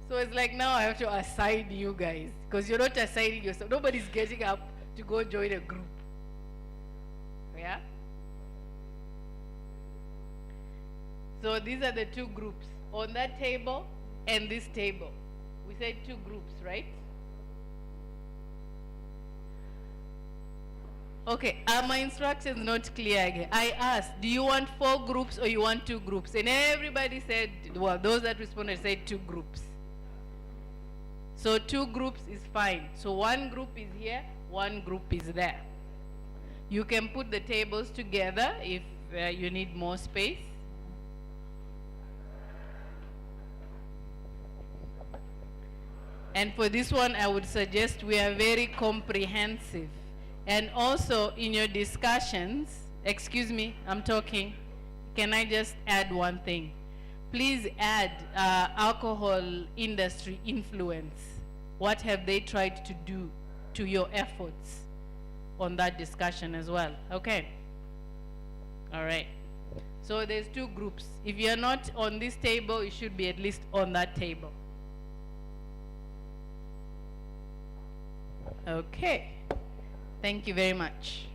so it's like now I have to assign you guys, because you're not assigning yourself. Nobody's getting up to go join a group. Yeah? So these are the 2 groups, on that table and this table. We said 2 groups, right? Okay, are my instructions not clear again? I asked, do you want 4 groups or you want 2 groups? And everybody said, well, those that responded said 2 groups. So 2 groups is fine. So 1 group is here, 1 group is there. You can put the tables together if you need more space. And for this one, I would suggest we are very comprehensive. And also in your discussions, excuse me, I'm talking. Can I just add one thing? Please add alcohol industry influence. What have they tried to do to your efforts on that discussion as well? Okay. All right. So there's 2 groups. If you're not on this table, you should be at least on that table. Okay. Thank you very much.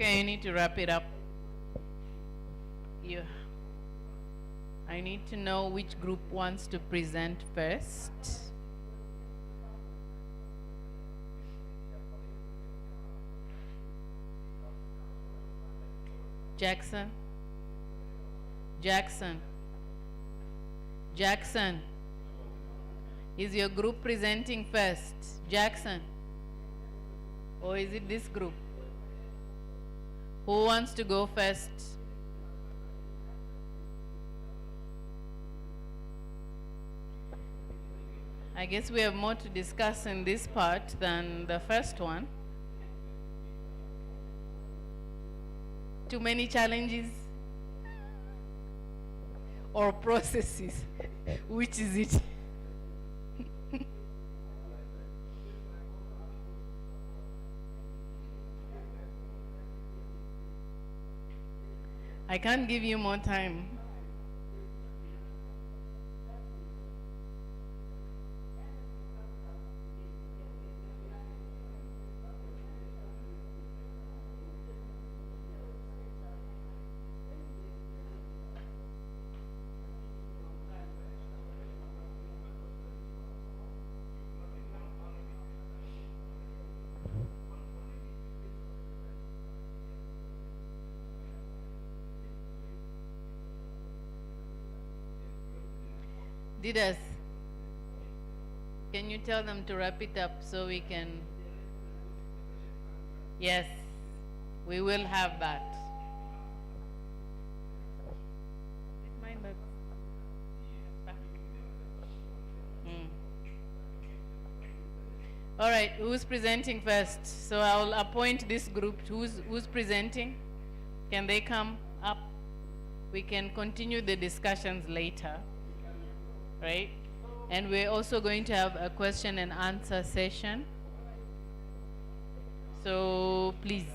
Okay, you need to wrap it up. You. I need to know which group wants to present first. Jackson. Jackson. Jackson. Is your group presenting first? Jackson. Or is it this group? Who wants to go first? I guess we have more to discuss in this part than the first one. Too many challenges or processes? Which is it? I can't give you more time. Didas, can you tell them to wrap it up so we can? Yes, we will have that. All right, who's presenting first? So I'll appoint this group. Who's presenting? Can they come up? We can continue the discussions later, right? And we're also going to have a question and answer session. So please.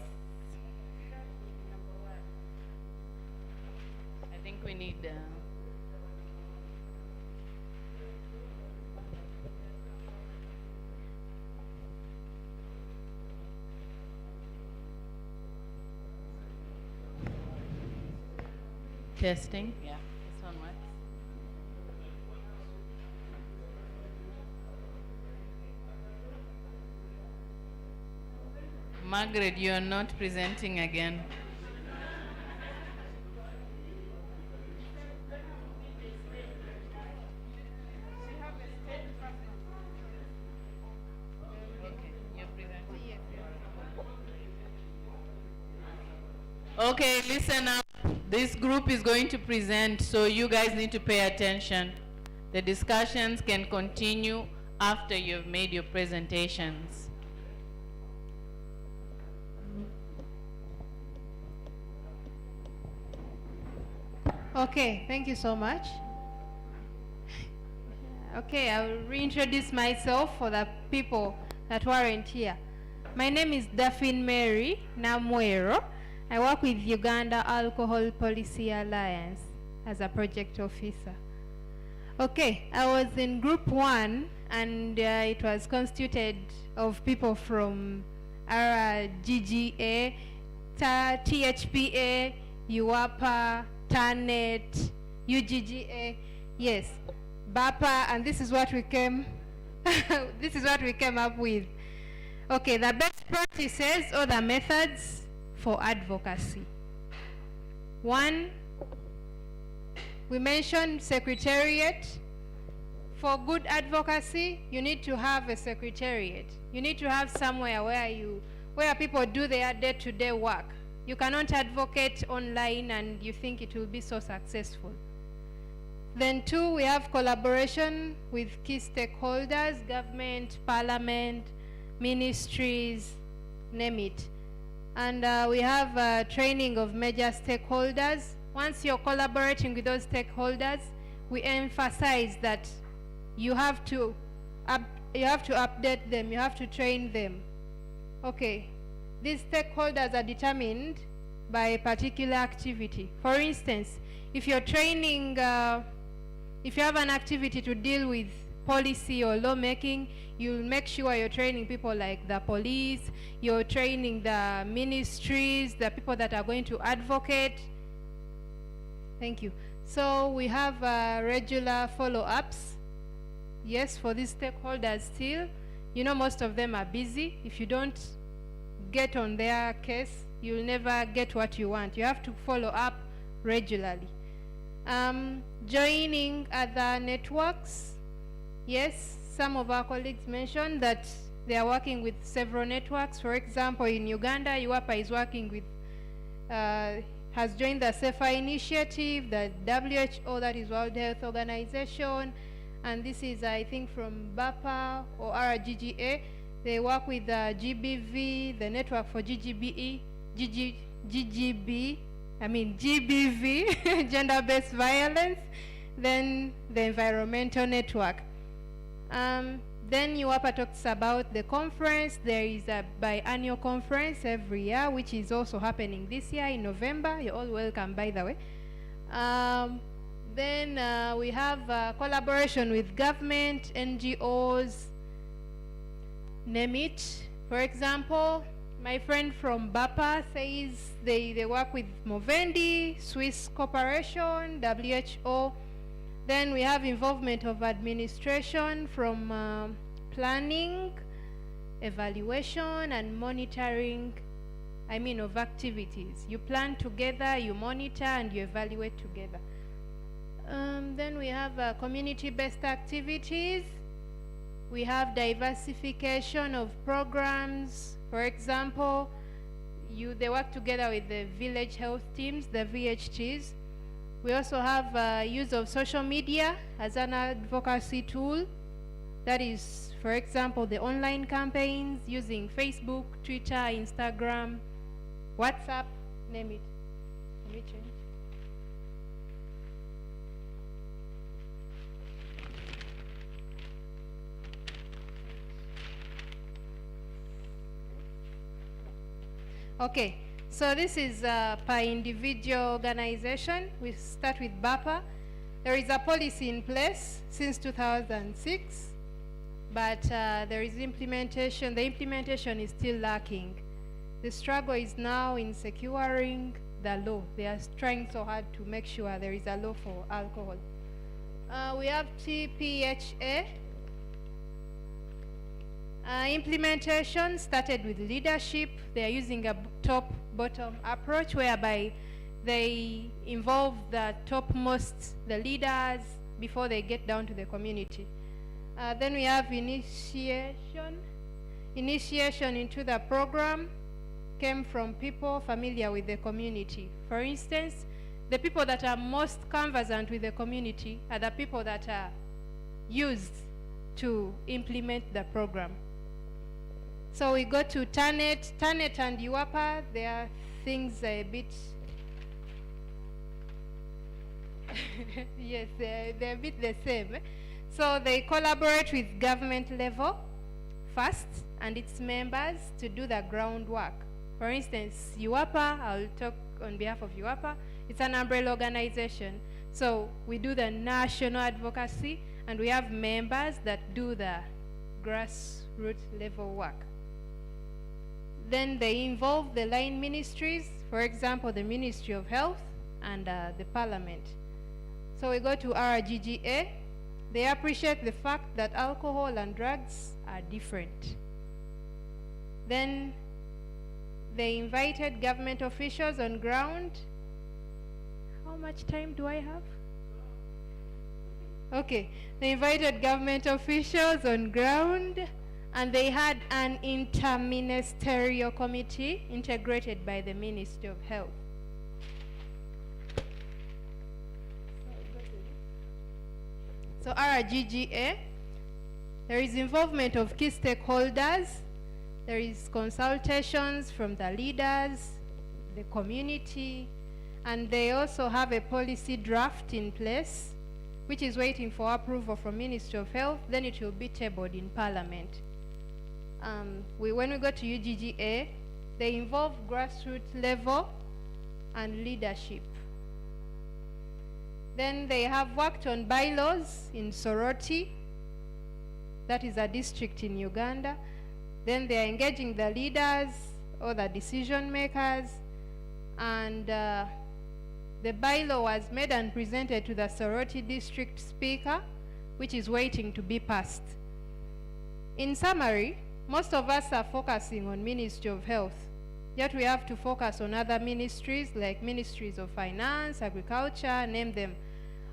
I think we need testing. Yeah, this one works. Margaret, you are not presenting again. Okay, listen up. This group is going to present, so you guys need to pay attention. The discussions can continue after you've made your presentations. Okay, thank you so much. Okay, I'll reintroduce myself for the people that weren't here. My name is Daphne Mary Namwero. I work with Uganda Alcohol Policy Alliance as a project officer. Okay, I was in group 1 and it was constituted of people from RGGA, THPA, UAPA, TANET, UGGA, yes, BAPA, and this is what we came this is what we came up with. Okay, the best practices or the methods for advocacy. 1, we mentioned secretariat. For good advocacy, you need to have a secretariat. You need to have somewhere where people do their day-to-day work. You cannot advocate online and you think it will be so successful. Then 2, we have collaboration with key stakeholders, government, parliament, ministries, name it. And we have training of major stakeholders. Once you're collaborating with those stakeholders, we emphasize that you have to update them, you have to train them. Okay, these stakeholders are determined by a particular activity. For instance, if you're training, if you have an activity to deal with policy or lawmaking, you'll make sure you're training people like the police, you're training the ministries, the people that are going to advocate. Thank you. So we have regular follow-ups. Yes, for these stakeholders still. You know, most of them are busy. If you don't get on their case, you'll never get what you want. You have to follow up regularly. Joining other networks. Yes, some of our colleagues mentioned that they are working with several networks. For example, in Uganda, UAPA is working with, has joined the SEFA initiative, the WHO, that is World Health Organization, and this is, I think, from BAPA or RGGA. They work with GBV, the network for GBV, gender-based violence, then the environmental network. Then UAPA talks about the conference. There is a biannual conference every year, which is also happening this year in November. You're all welcome, by the way. Then we have collaboration with government, NGOs, name it. For example, my friend from BAPA says they work with Movendi, Swiss Corporation, WHO. Then we have involvement of administration from planning, evaluation, and monitoring, of activities. You plan together, you monitor, and you evaluate together. Then we have community-based activities. We have diversification of programs. For example, they work together with the village health teams, the VHTs. We also have use of social media as an advocacy tool. That is, for example, the online campaigns using Facebook, Twitter, Instagram, WhatsApp, name it. Let me change. Okay, so this is per individual organization. We start with BAPA. There is a policy in place since 2006, but there is implementation. The implementation is still lacking. The struggle is now in securing the law. They are trying so hard to make sure there is a law for alcohol. We have TPHA. Implementation started with leadership. They are using a top-bottom approach whereby they involve the topmost, the leaders, before they get down to the community. Then we have initiation. Initiation into the program came from people familiar with the community. For instance, the people that are most conversant with the community are the people that are used to implement the program. So we go to TANET. TANET and UAPA, their things are a bit, yes, they're a bit the same. So they collaborate with government level first and its members to do the groundwork. For instance, UAPA, I'll talk on behalf of UAPA, it's an umbrella organization. So we do the national advocacy and we have members that do the grassroots level work. Then they involve the line ministries, for example, the Ministry of Health and the Parliament. So we go to RGGA. They appreciate the fact that alcohol and drugs are different. Then they invited government officials on ground. How much time do I have? Okay, they invited government officials on ground, and they had an interministerial committee integrated by the Ministry of Health. So RGGA, there is involvement of key stakeholders. There is consultations from the leaders, the community, and they also have a policy draft in place, which is waiting for approval from Ministry of Health. Then it will be tabled in Parliament. When we go to UGGA, they involve grassroots level and leadership. Then they have worked on bylaws in sorority, That is a district in Uganda. Then they are engaging the leaders or the decision makers, and the bylaw was made and presented to the Soroti district speaker, which is waiting to be passed. In summary, most of us are focusing on Ministry of Health, yet we have to focus on other ministries like Ministries of Finance, Agriculture, name them.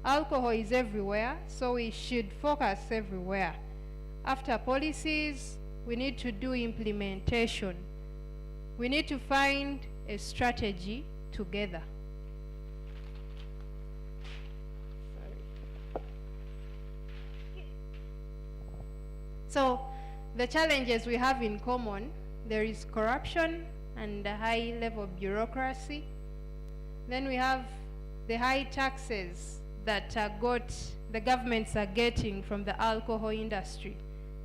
Alcohol is everywhere, so we should focus everywhere. After policies, we need to do implementation. We need to find a strategy together. So, the challenges we have in common, there is corruption and a high level bureaucracy. Then we have the high taxes that the governments are getting from the alcohol industry.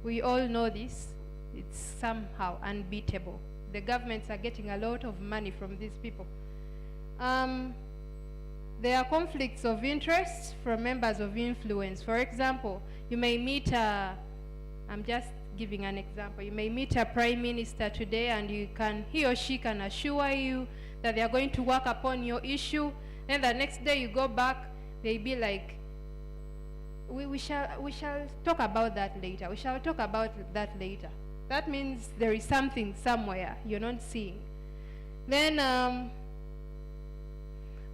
We all know this. It's somehow unbeatable. The governments are getting a lot of money from these people. There are conflicts of interest from members of influence. For example, you may meet I'm just giving an example. You may meet a prime minister today and he or she can assure you that they are going to work upon your issue. Then the next day you go back, they be like, we shall talk about that later. We shall talk about that later. That means there is something somewhere you're not seeing. Then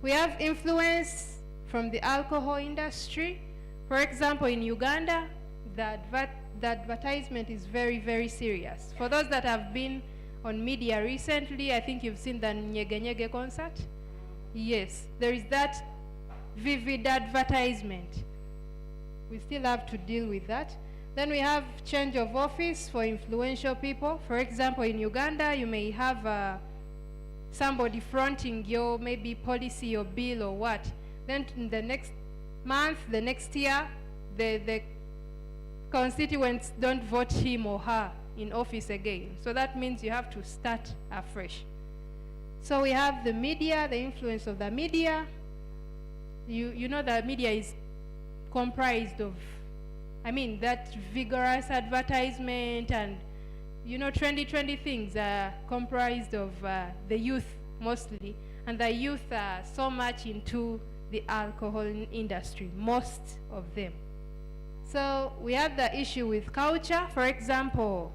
we have influence from the alcohol industry. For example, in Uganda, the advertisement is very, very serious. For those that have been on media recently, I think you've seen the Nyege Nyege concert. Yes, there is that vivid advertisement. We still have to deal with that. Then we have change of office for influential people. For example, in Uganda, you may have somebody fronting your maybe policy or bill or what. Then in the next month, the next year, the constituents don't vote him or her in office again. So that means you have to start afresh. So we have the media, the influence of the media. You know the media is comprised of, that vigorous advertisement and, trendy things are comprised of the youth mostly. And the youth are so much into the alcohol industry, most of them. So we have the issue with culture. For example,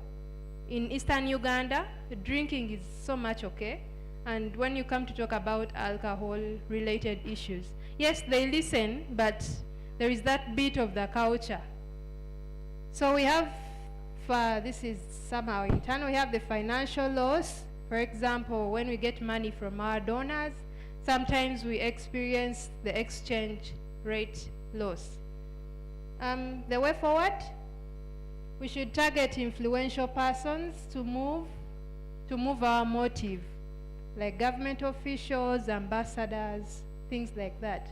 in Eastern Uganda, drinking is so much okay. And when you come to talk about alcohol-related issues, yes, they listen, but there is that bit of the culture. So we have, this is somehow internal, we have the financial loss. For example, when we get money from our donors, sometimes we experience the exchange rate loss. The way forward, we should target influential persons to move our motive, like government officials, ambassadors, things like that.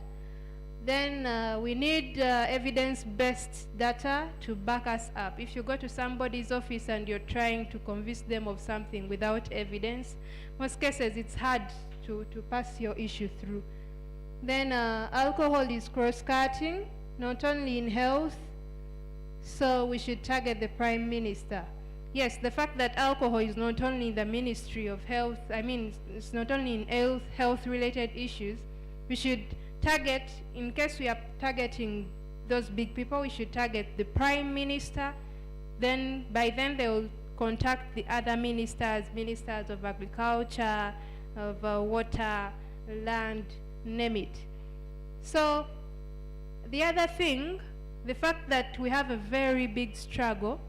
Then we need evidence-based data to back us up. If you go to somebody's office and you're trying to convince them of something without evidence, most cases it's hard to pass your issue through. Then alcohol is cross-cutting, not only in health, so we should target the Prime Minister. Yes, the fact that alcohol is not only in the Ministry of Health, it's not only in health-related issues, we should target, in case we are targeting those big people, we should target the Prime Minister. Then, by then they will contact the other ministers of agriculture, of water, land, name it. So, the other thing, the fact that we have a very big struggle,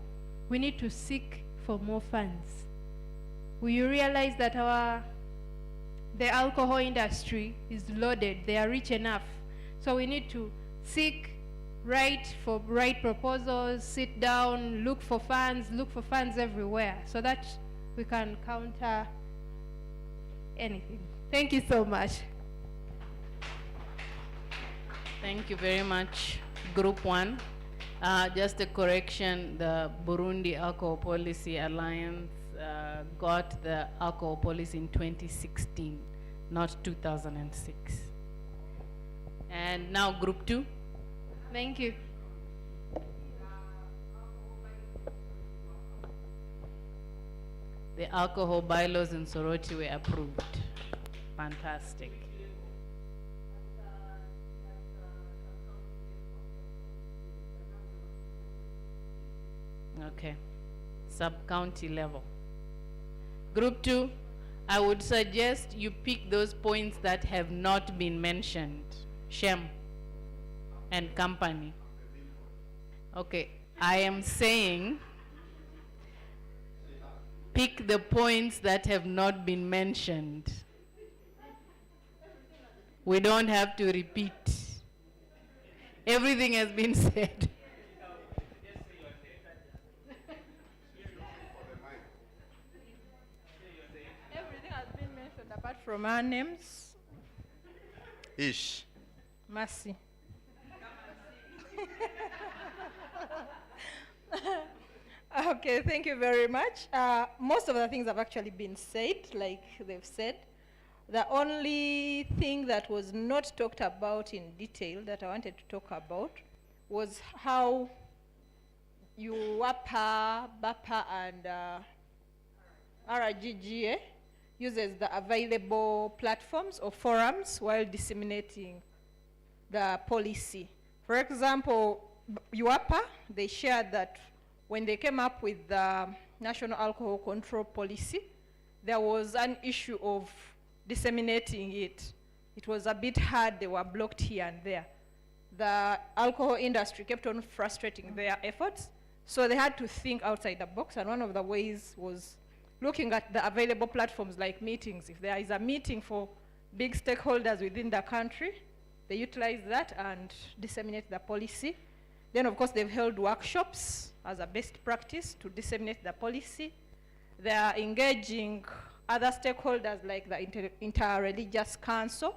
we need to seek for more funds. We realize that the alcohol industry is loaded, they are rich enough. So we need to seek right proposals, sit down, look for funds everywhere so that we can counter anything. Thank you so much. Thank you very much, Group 1. Just a correction, the Burundi Alcohol Policy Alliance got the alcohol policy in 2016, not 2006. And now Group 2. Thank you. The alcohol bylaws in Soroti were approved. Fantastic. Okay, sub-county level. Group 2, I would suggest you pick those points that have not been mentioned. Shem and company. Okay, I am saying pick the points that have not been mentioned. We don't have to repeat. Everything has been said. Everything has been mentioned apart from our names. Ish. Mercy. Okay, thank you very much. Most of the things have actually been said, like they've said. The only thing that was not talked about in detail that I wanted to talk about was how UAPA, BAPA, and RGGA uses the available platforms or forums while disseminating the policy. For example, UAPA, they shared that when they came up with the National Alcohol Control Policy, there was an issue of disseminating it. It was a bit hard, they were blocked here and there. The alcohol industry kept on frustrating their efforts, so they had to think outside the box, and one of the ways was looking at the available platforms like meetings. If there is a meeting for big stakeholders within the country, they utilize that and disseminate the policy. Then, of course, they've held workshops as a best practice to disseminate the policy. They are engaging other stakeholders like the Interreligious Council,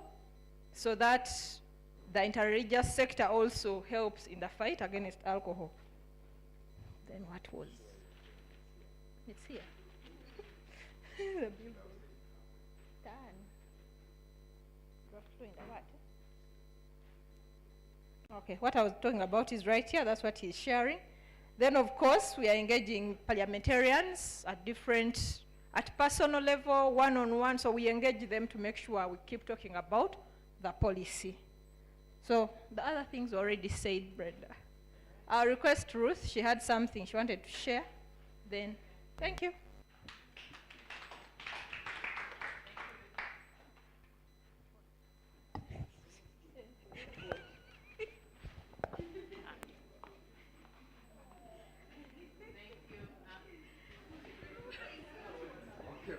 so that the interreligious sector also helps in the fight against alcohol. Then what was? It's here. The bill. Done. Draft two in the what? Okay, what I was talking about is right here. That's what he's sharing. Then, of course, we are engaging parliamentarians at personal level, one-on-one, so we engage them to make sure we keep talking about the policy. So the other things already said, Brenda. I'll request Ruth, she had something she wanted to share. Then, thank you.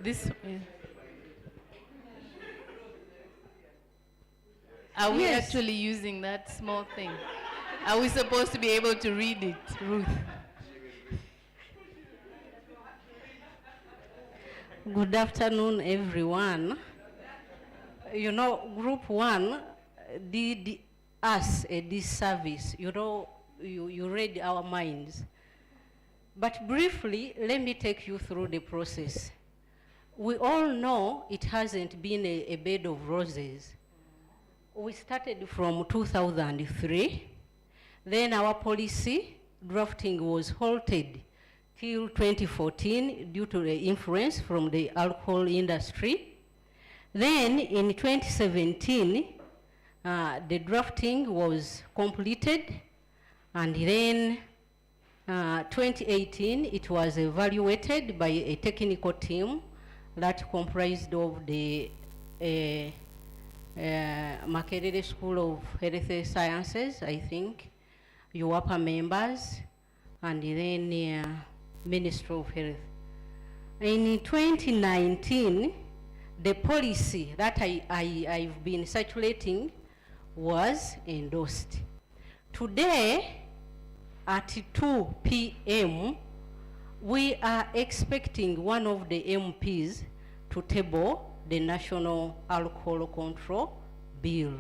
This. Are we actually using that small thing? Are we supposed to be able to read it, Ruth? Good afternoon, everyone. You know, Group 1 did us a disservice. You know, you read our minds. But briefly, let me take you through the process. We all know it hasn't been a bed of roses. We started from 2003. Then our policy drafting was halted till 2014 due to the influence from the alcohol industry. Then in 2017, the drafting was completed, and then 2018, it was evaluated by a technical team that comprised of the Makerere School of Health Sciences, I think, UAPA members, and then Ministry of Health. In 2019, the policy that I've been circulating was endorsed. Today, at 2 p.m., we are expecting one of the MPs to table the National Alcohol Control Bill.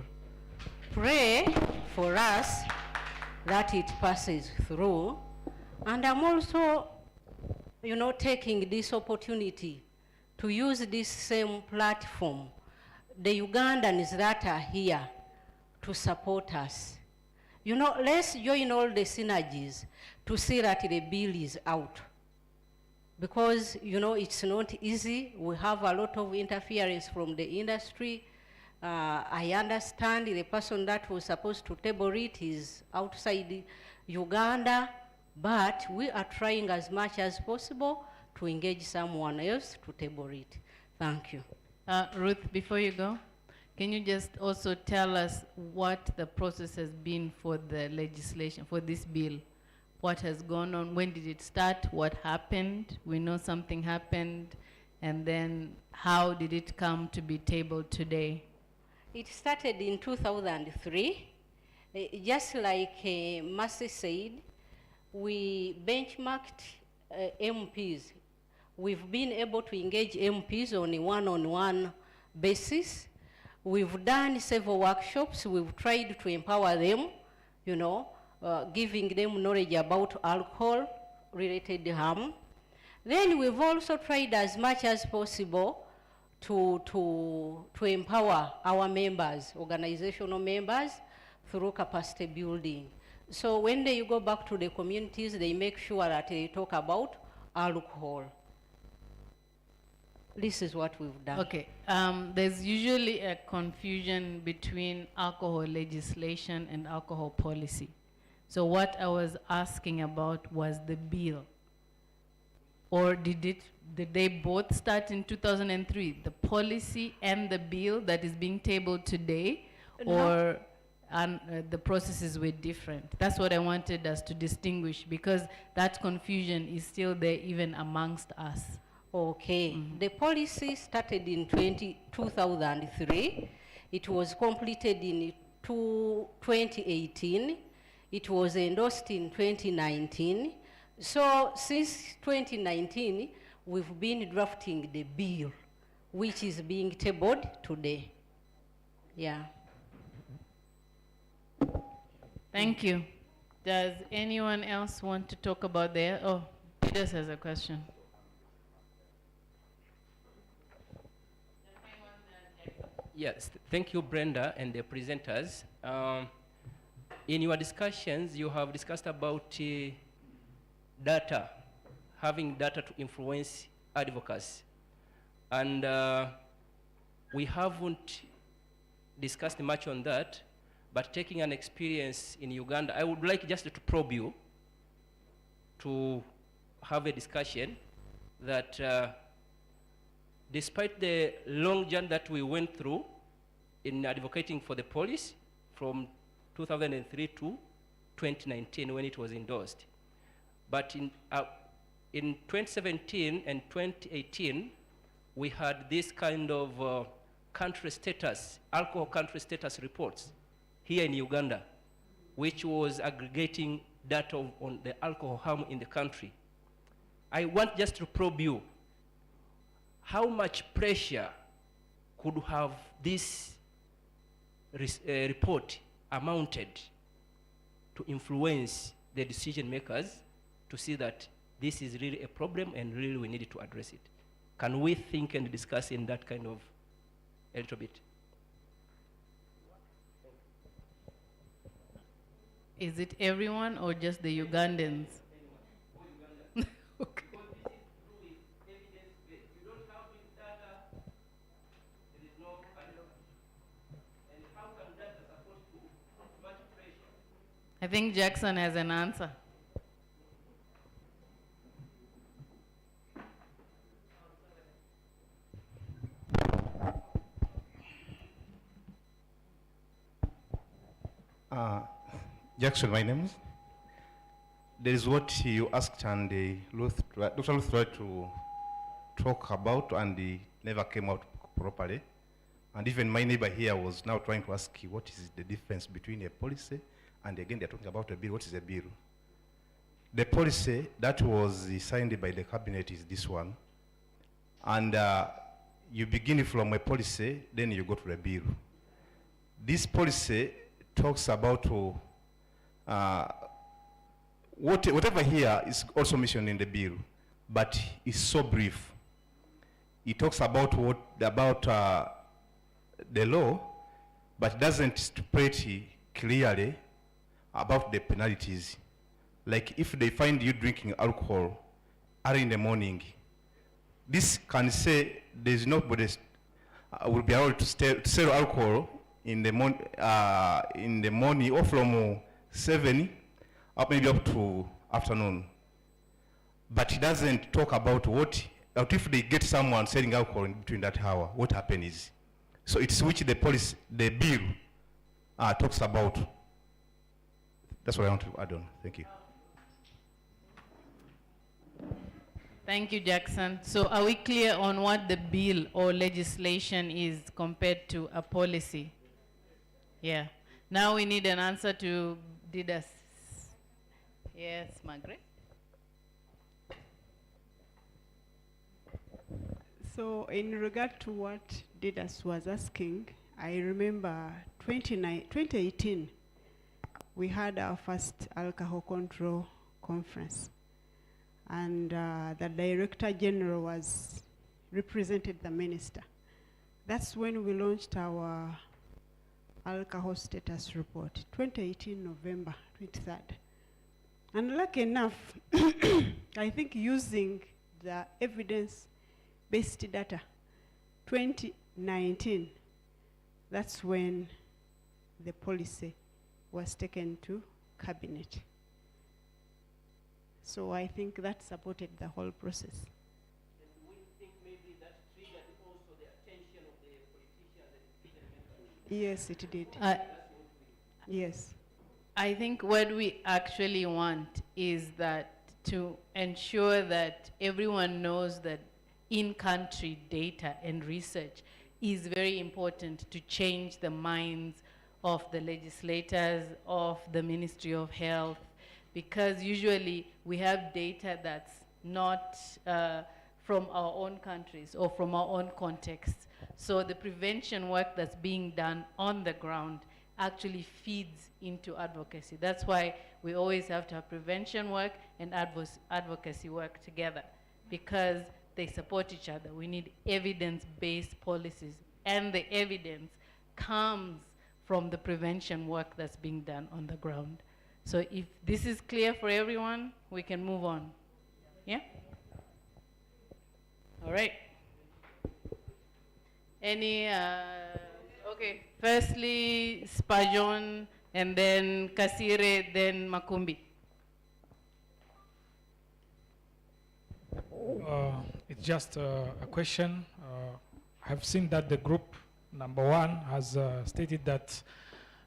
Pray for us that it passes through. And I'm also, you know, taking this opportunity to use this same platform, the Ugandans that are here, to support us. You know, let's join all the synergies to see that the bill is out. because, you know, it's not easy. We have a lot of interference from the industry. I understand the person that was supposed to table it is outside Uganda, but we are trying as much as possible to engage someone else to table it. Thank you. Ruth, before you go, can you just also tell us what the process has been for the legislation, for this bill? What has gone on? When did it start? What happened? We know something happened. And then how did it come to be tabled today? It started in 2003. Just like Mercy said, we benchmarked MPs. We've been able to engage MPs on a one-on-one basis. We've done several workshops. We've tried to empower them, you know, giving them knowledge about alcohol-related harm. Then we've also tried as much as possible to empower our members, organizational members, through capacity building. So when they go back to the communities, they make sure that they talk about alcohol. This is what we've done. Okay, there's usually a confusion between alcohol legislation and alcohol policy. So what I was asking about was the bill. Or did they both start in 2003, the policy and the bill that is being tabled today, or the processes were different? That's what I wanted us to distinguish, because that confusion is still there even amongst us. Okay, the policy started in 2003. It was completed in 2018. It was endorsed in 2019. So since 2019, we've been drafting the bill, which is being tabled today. Yeah. Thank you. Does anyone else want to talk about there? Oh, Peter has a question. Yes, thank you, Brenda, and the presenters. In your discussions, you have discussed about data, having data to influence advocacy. And we haven't discussed much on that, but taking an experience in Uganda, I would like just to probe you to have a discussion that despite the long journey that we went through in advocating for the police from 2003 to 2019 when it was endorsed. But in 2017 and 2018, we had this kind of country status, alcohol country status reports here in Uganda, which was aggregating data on the alcohol harm in the country. I want just to probe you. How much pressure could have this report amounted to influence the decision makers to see that this is really a problem and really we need to address it? Can we think and discuss in that kind of a little bit? Is it everyone or just the Ugandans? Okay. I think Jackson has an answer. Jackson, my name is. There is what you asked and Dr. Ruth tried to talk about and never came out properly. And even my neighbor here was now trying to ask you what is the difference between a policy and again they're talking about a bill. What is a bill? The policy that was signed by the cabinet is this one. And you begin from a policy, then you go to a bill. This policy talks about whatever here is also mentioned in the bill, but it's so brief. It talks about the law, but doesn't stipulate clearly about the penalties. Like if they find you drinking alcohol, early in the morning. This can say there's nobody will be allowed to sell alcohol in the morning or from 7 up maybe up to afternoon. But it doesn't talk about what if they get someone selling alcohol in between that hour, what happens. So it's which the bill talks about. That's what I want to add on. Thank you. Thank you, Jackson. So are we clear on what the bill or legislation is compared to a policy? Yeah. Now we need an answer to Didas. Yes, Margaret. So in regard to what Didas was asking, I remember 2018, we had our first alcohol control conference. And the Director General represented the minister. That's when we launched our alcohol status report, 2018 November 23rd. And lucky enough, I think using the evidence-based data, 2019, that's when the policy was taken to cabinet. So I think that supported the whole process. And we think maybe that triggered also the attention of the politicians and Yes, it did. Yes. I think what we actually want is that to ensure that everyone knows that in-country data and research is very important to change the minds of the legislators, of the Ministry of Health, because usually we have data that's not from our own countries or from our own context. So the prevention work that's being done on the ground actually feeds into advocacy. That's why we always have to have prevention work and advocacy work together, because they support each other. We need evidence-based policies, and the evidence comes from the prevention work that's being done on the ground. So if this is clear for everyone, we can move on. Yeah? All right. Any, okay, firstly Spajon, and then Kasire, then Makumbi. It's just a question. I've seen that the group number 1 has stated that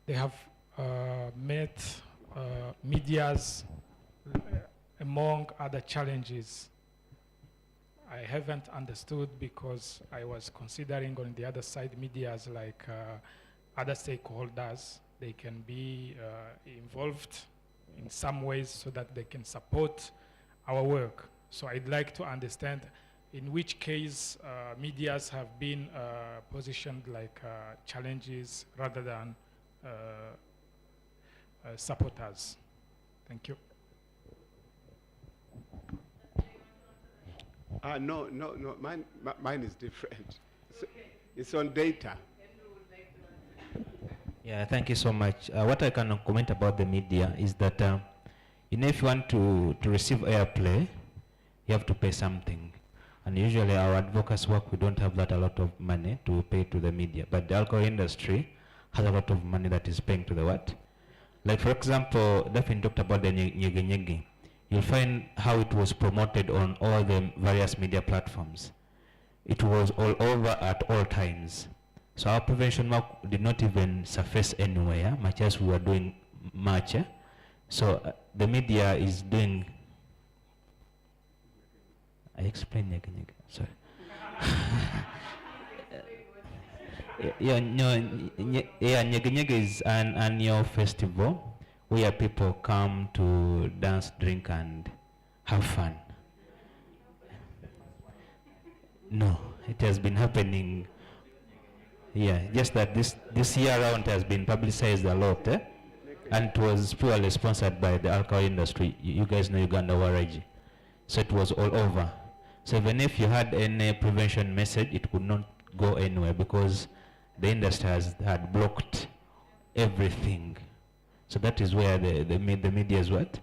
they have met medias among other challenges. I haven't understood, because I was considering on the other side medias like other stakeholders. They can be involved in some ways so that they can support our work. So I'd like to understand in which case medias have been positioned like challenges rather than supporters. Thank you. No. Mine is different. It's on data. Yeah, thank you so much. What I can comment about the media is that if you want to receive airplay, you have to pay something. And usually our advocacy work, we don't have that a lot of money to pay to the media. But the alcohol industry has a lot of money that is paying to the what? Like for example, Daphne talked about the Nyege Nyege. You'll find how it was promoted on all the various media platforms. It was all over at all times. So our prevention work did not even surface anywhere, much as we were doing much. So the media is doing. I explained Nyege Nyege, sorry. Nyege Nyege is an annual festival where people come to dance, drink, and have fun. No, it has been happening. Yeah, just that this year round has been publicized a lot, and it was purely sponsored by the alcohol industry. You guys know Uganda Waraji. So it was all over. So even if you had any prevention message, it could not go anywhere because the industry had blocked everything. So that is where the media is what?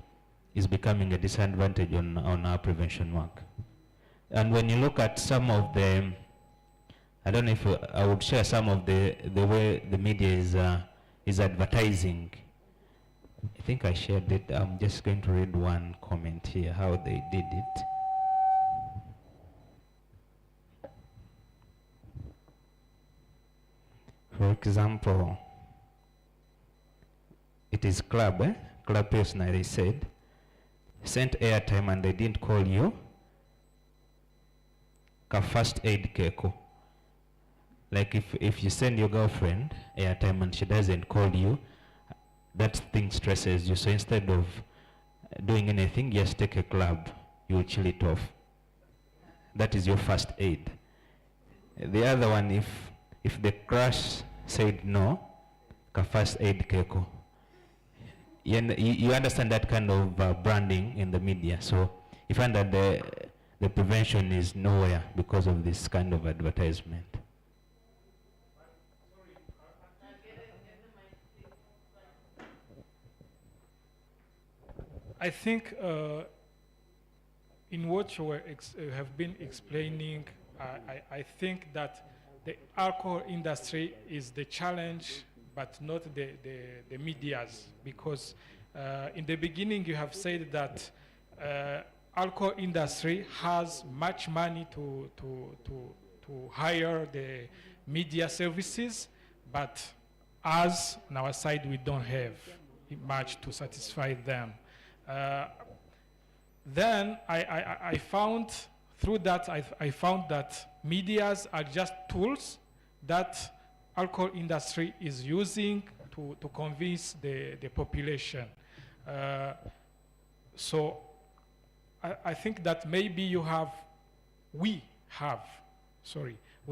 is becoming a disadvantage on our prevention work. And when you look at some of the, I don't know if I would share some of the way the media is advertising. I think I shared it. I'm just going to read one comment here, how they did it. For example, it is Club, Club Pilsner, they said, sent airtime and they didn't call you, ka first aid keko. Like if you send your girlfriend airtime and she doesn't call you, that thing stresses you. So instead of doing anything, just take a club, you'll chill it off. That is your first aid. The other one, if the crush said no, ka first aid keko. You understand that kind of branding in the media. So you find that the prevention is nowhere because of this kind of advertisement. I think in what you have been explaining, I think that the alcohol industry is the challenge, but not the medias, because in the beginning you have said that alcohol industry has much money to hire the media services, but us on our side we don't have much to satisfy them. Then I found, through that, I found that medias are just tools that alcohol industry is using to convince the population. So I think that maybe we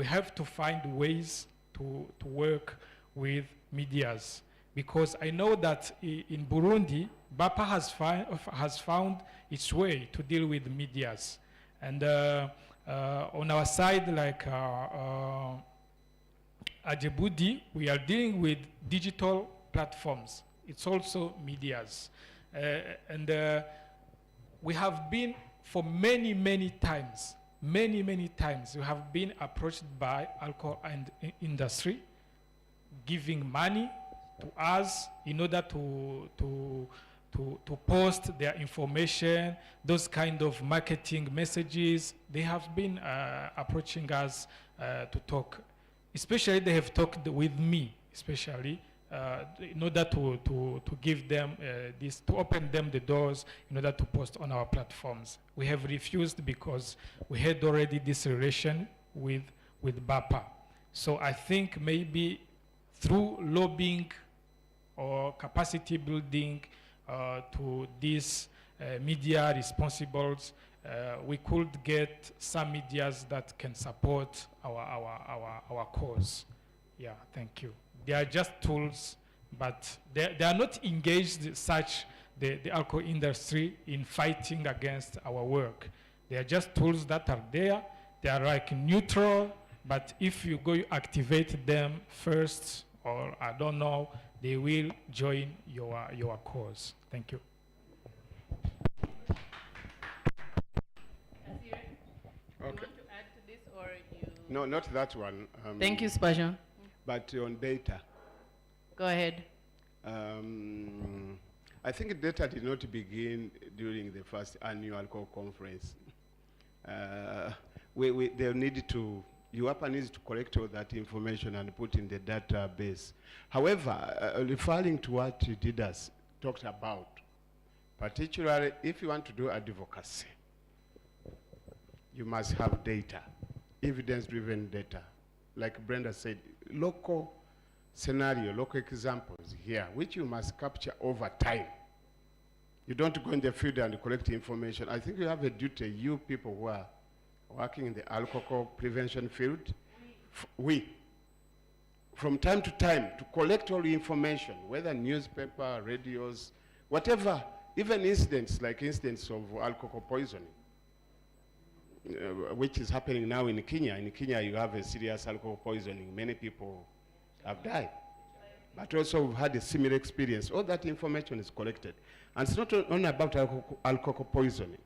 have to find ways to work with medias. Because I know that in Burundi, BAPA has found its way to deal with medias. And on our side, like Djibouti, we are dealing with digital platforms. It's also medias. And we have been, for many times, we have been approached by alcohol and industry, giving money to us in order to post their information, those kind of marketing messages. They have been approaching us to talk. Especially they have talked with me, especially in order to give them this, to open them the doors in order to post on our platforms. We have refused because we had already this relation with BAPA. So I think maybe through lobbying or capacity building to these media responsibles, we could get some medias that can support our cause. Yeah, thank you. They are just tools, but they are not engaged such the alcohol industry in fighting against our work. They are just tools that are there. They are like neutral, but if you go activate them first, or I don't know, they will join your cause. Thank you. Okay. To add to this, or you? No, not that one. Thank you, Spajan. But on data. Go ahead. I think data did not begin during the first annual conference. They needed to, UAPA needs to collect all that information and put in the database. However, referring to what Didas talked about, particularly if you want to do advocacy, you must have data, evidence-driven data. Like Brenda said, local scenario, local examples here, which you must capture over time. You don't go in the field and collect information. I think you have a duty, you people who are working in the alcohol prevention field, from time to time, to collect all the information, whether newspaper, radios, whatever, even incidents like incidents of alcohol poisoning, which is happening now in Kenya. In Kenya, you have a serious alcohol poisoning. Many people have died. but also we've had a similar experience. All that information is collected. And it's not only about alcohol poisoning.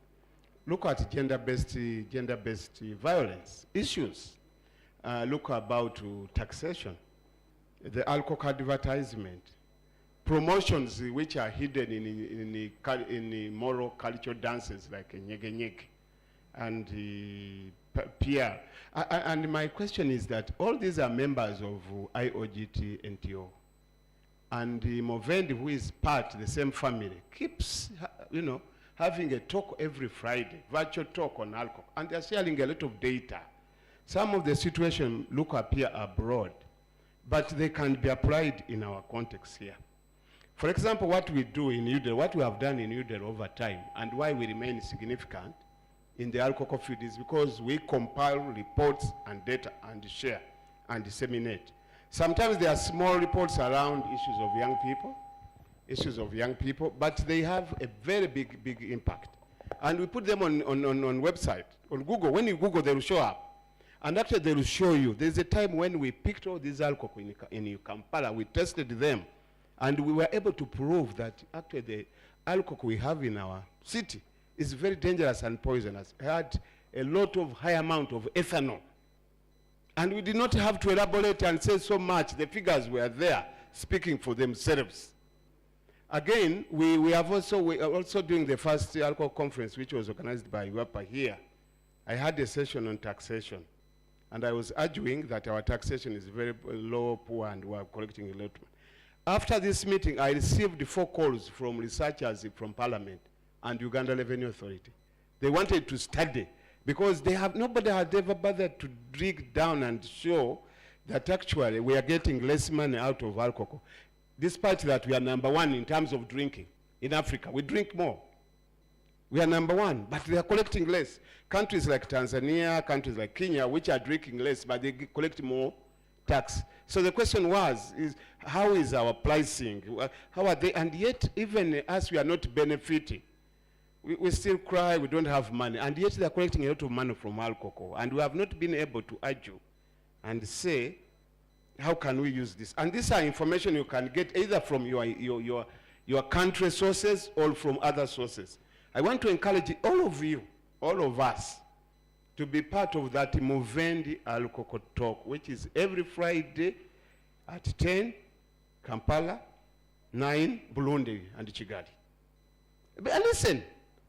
Look at gender-based violence issues. Look about taxation, the alcohol advertisement, promotions which are hidden in the moral cultural dances like nyege nyege and PR. And my question is that all these are members of IOGT-NTO. And Movendi, who is part of the same family, keeps, having a talk every Friday, virtual talk on alcohol. And they're sharing a lot of data. Some of the situations appear abroad, but they can be applied in our context here. For example, what we do in UDEL, what we have done in UDEL over time, and why we remain significant in the alcohol field is because we compile reports and data and share and disseminate. Sometimes there are small reports around issues of young people, but they have a very big impact. And we put them on website, on Google. When you Google, they will show up. And actually they will show you. There's a time when we picked all these alcohol in Kampala, we tested them, and we were able to prove that actually the alcohol we have in our city is very dangerous and poisonous. It had a lot of high amount of ethanol. And we did not have to elaborate and say so much. The figures were there, speaking for themselves. Again, we are also doing the first alcohol conference, which was organized by UAPA here. I had a session on taxation. And I was arguing that our taxation is very low, poor, and we are collecting a lot. After this meeting, I received 4 calls from researchers from Parliament and Uganda Revenue Authority. They wanted to study because nobody had ever bothered to dig down and show that actually we are getting less money out of alcohol. Despite that, we are #1 in terms of drinking in Africa. We drink more. We are #1, but they are collecting less. Countries like Tanzania, countries like Kenya, which are drinking less, but they collect more tax. So the question is how is our pricing? How are they? And yet, even as we are not benefiting, we still cry, we don't have money. And yet they are collecting a lot of money from alcohol. And we have not been able to argue and say, how can we use this? And these are information you can get either from your country sources or from other sources. I want to encourage all of you, all of us, to be part of that Movendi Alcohol Talk, which is every Friday at 10, Kampala, 9, Burundi, and Kigali. But listen,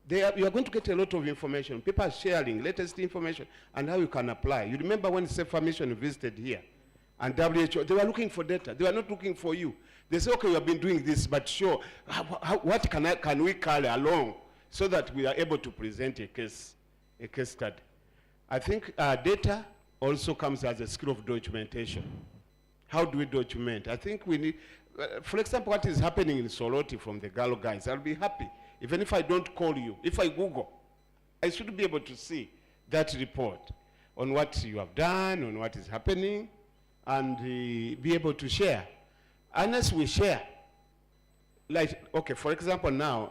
you are going to get a lot of information. People are sharing latest information and how you can apply. You remember when Safer Mission visited here and WHO, they were looking for data. They were not looking for you. They say, okay, you have been doing this, but sure, what can we carry along so that we are able to present a case study? I think data also comes as a skill of documentation. How do we document? I think we need, for example, what is happening in Soroti from the Galo guys, I'll be happy. Even if I don't call you, if I Google, I should be able to see that report on what you have done, on what is happening, and be able to share. Unless we share, like, okay, for example, now,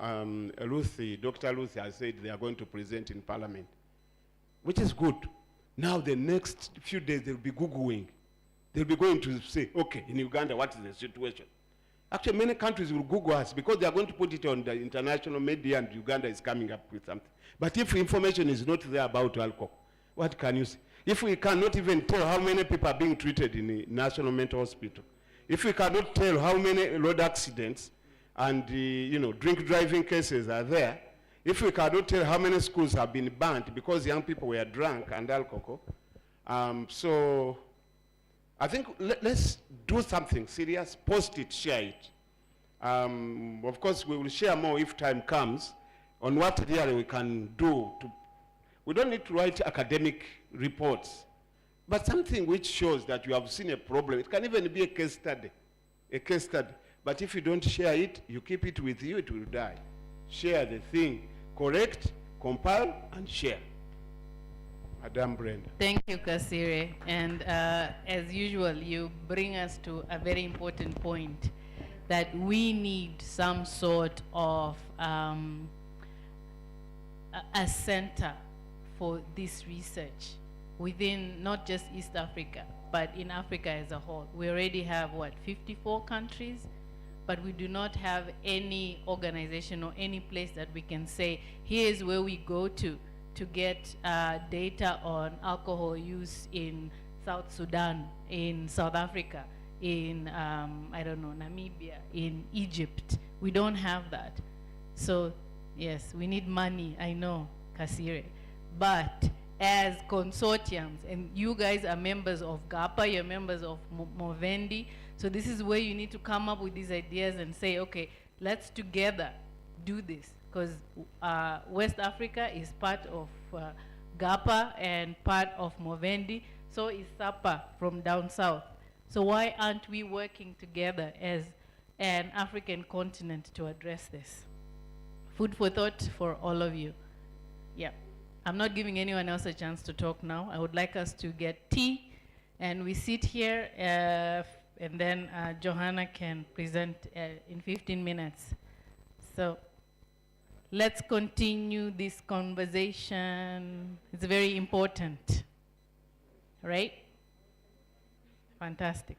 Dr. Lucy has said they are going to present in Parliament, which is good. Now, the next few days, they'll be Googling. They'll be going to say, okay, in Uganda, what is the situation? Actually, many countries will Google us because they are going to put it on the international media and Uganda is coming up with something. But if information is not there about alcohol, what can you say? If we cannot even tell how many people are being treated in the National Mental Hospital, if we cannot tell how many road accidents and drink driving cases are there, if we cannot tell how many schools have been banned because young people were drunk and alcohol, so I think let's do something serious, post it, share it. Of course, we will share more if time comes on what really we can do. We don't need to write academic reports, but something which shows that you have seen a problem. It can even be a case study. But if you don't share it, you keep it with you, it will die. Share the thing, correct, compile, and share. Madam Brenda. Thank you, Kasire. And as usual, you bring us to a very important point that we need some sort of a center for this research within not just East Africa, but in Africa as a whole. We already have, what, 54 countries? But we do not have any organization or any place that we can say, here's where we go to get data on alcohol use in South Sudan, in South Africa, in, I don't know, Namibia, in Egypt. We don't have that. So, yes, we need money, I know, Kasire. But as consortiums, and you guys are members of GAPA, you're members of Movendi, so this is where you need to come up with these ideas and say, okay, let's together do this. Because West Africa is part of GAPA and part of Movendi, so is SAPA from down south. So why aren't we working together as an African continent to address this? Food for thought for all of you. Yeah. I'm not giving anyone else a chance to talk now. I would like us to get tea, and we sit here, and then Johanna can present in 15 minutes. So let's continue this conversation. It's very important, right? Fantastic.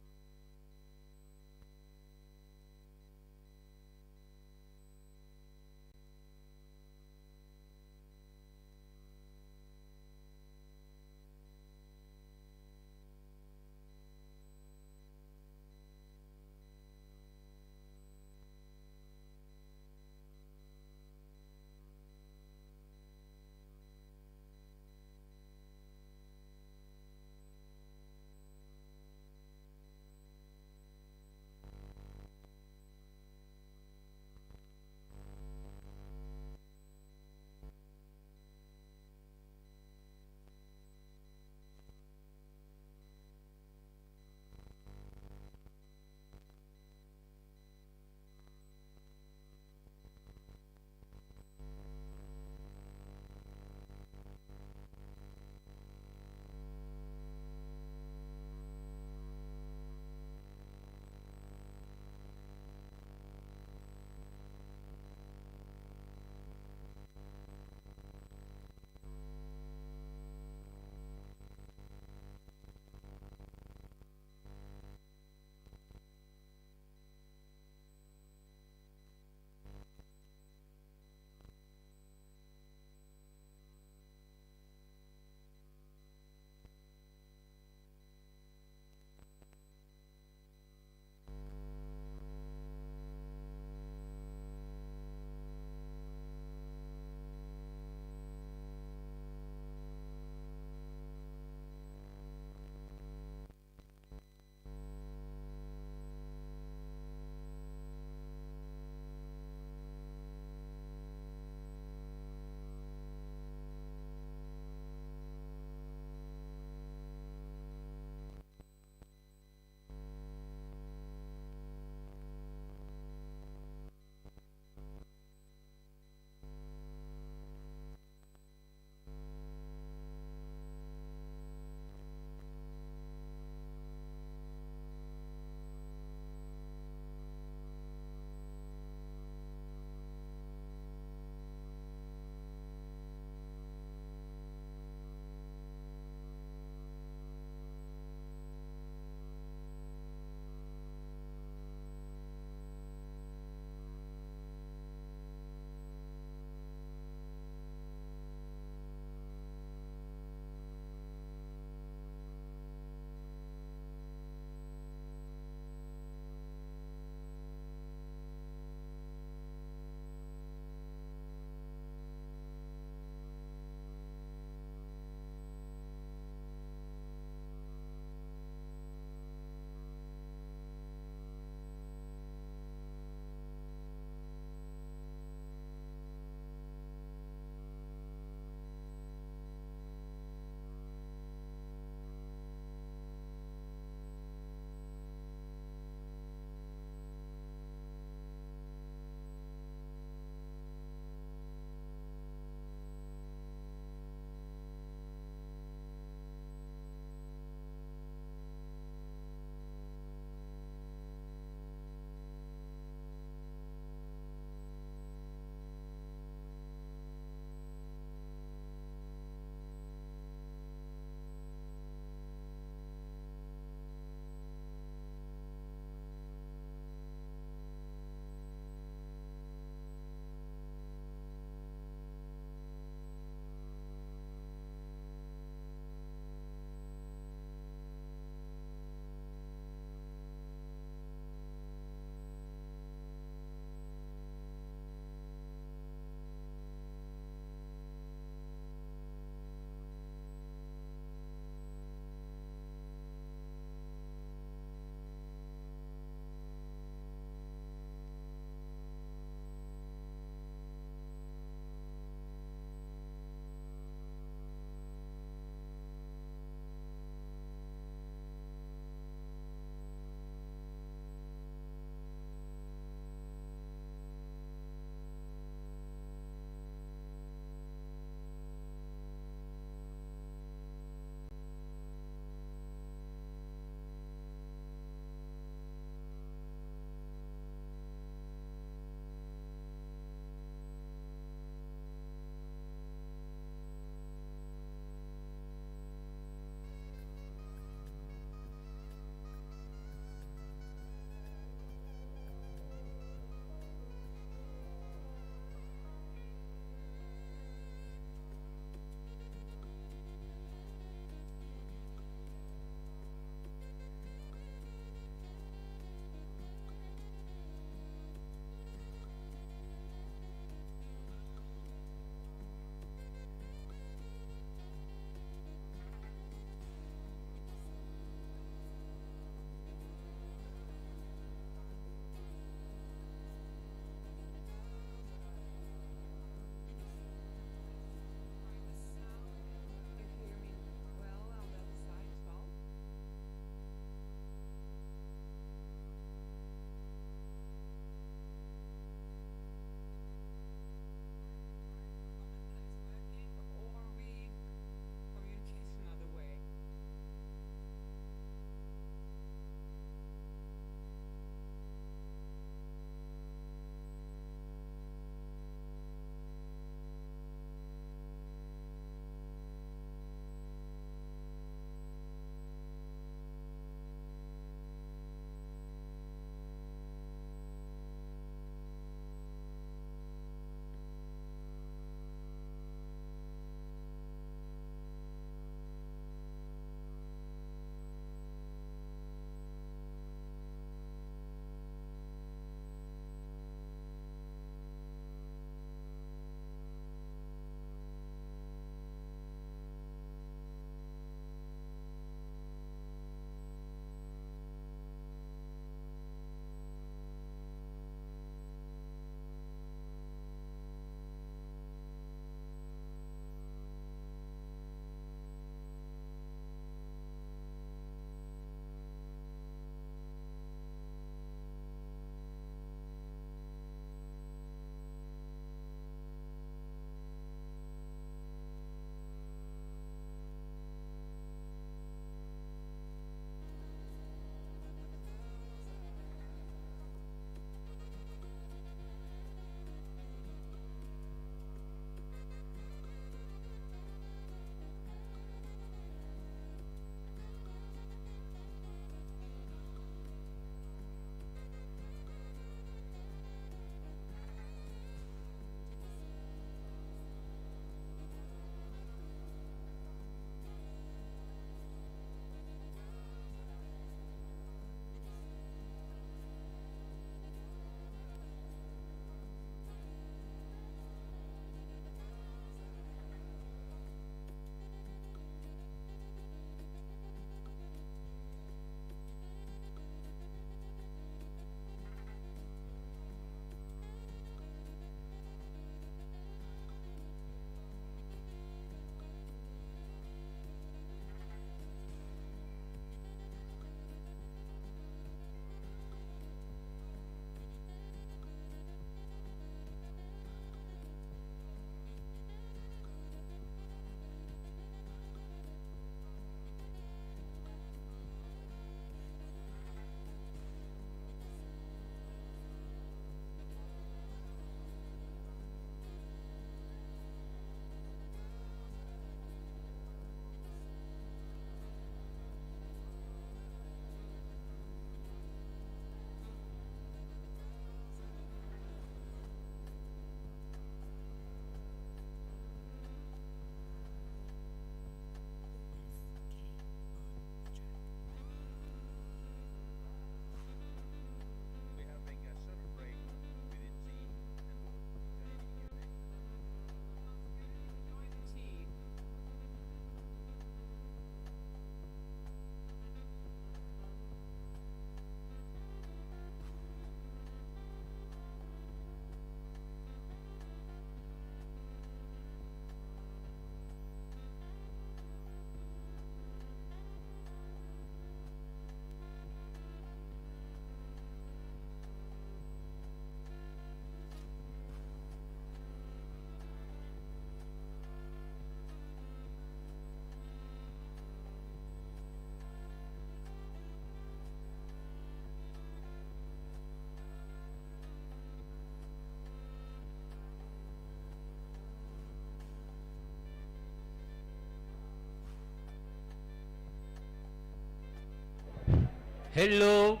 Hello.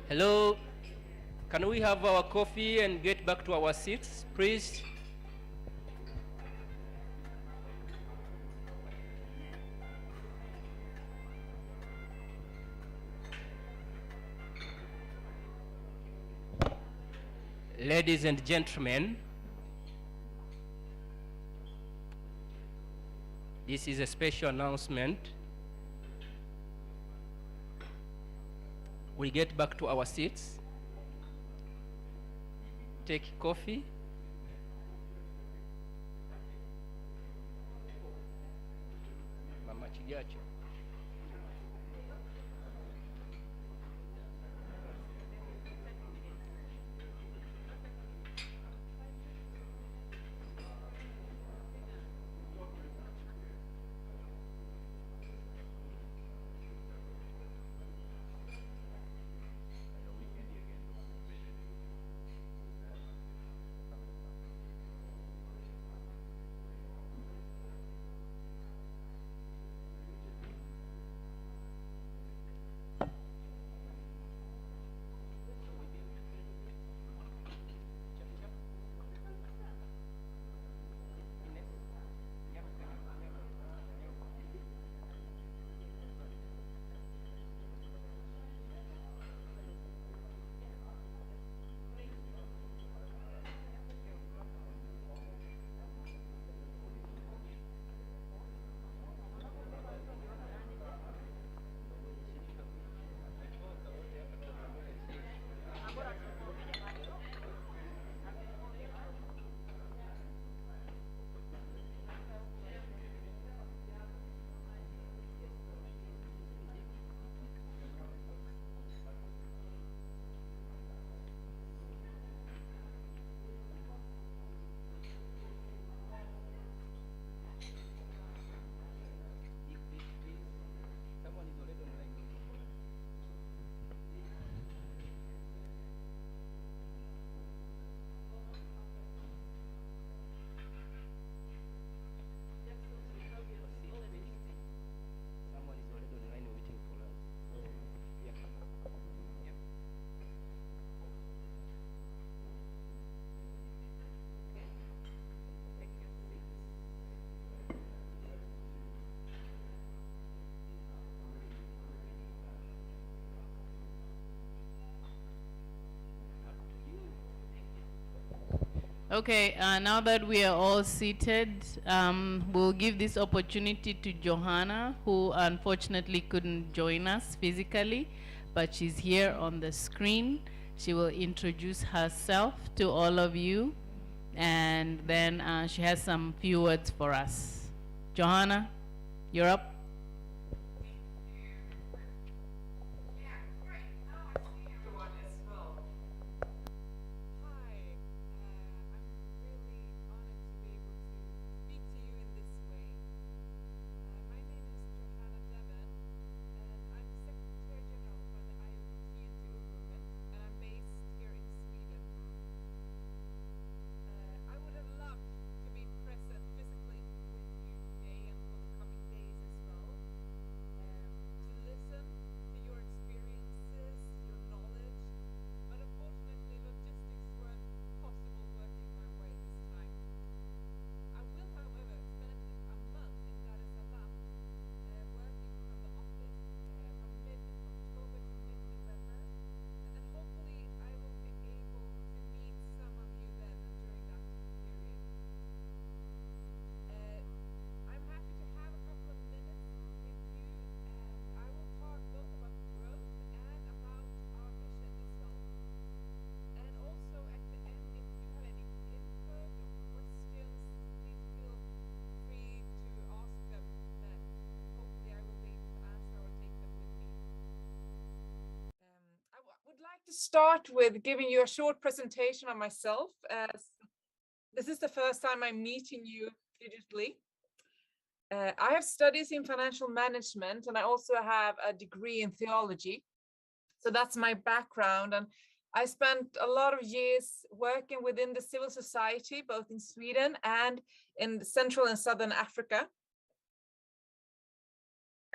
Hello. Can we have our coffee and get back to our seats, please? Ladies and gentlemen, this is a special announcement. We get back to our seats, take coffee. Mama Chigacho. Okay, now that we are all seated, we'll give this opportunity to Johanna, who unfortunately couldn't join us physically, but she's here on the screen. She will introduce herself to all of you, and then she has some few words for us. Johanna, you're up. To start with giving you a short presentation on myself, as this is the first time I'm meeting you digitally. I have studies in financial management, and I also have a degree in theology. So that's my background, and I spent a lot of years working within the civil society, both in Sweden and in Central and Southern Africa.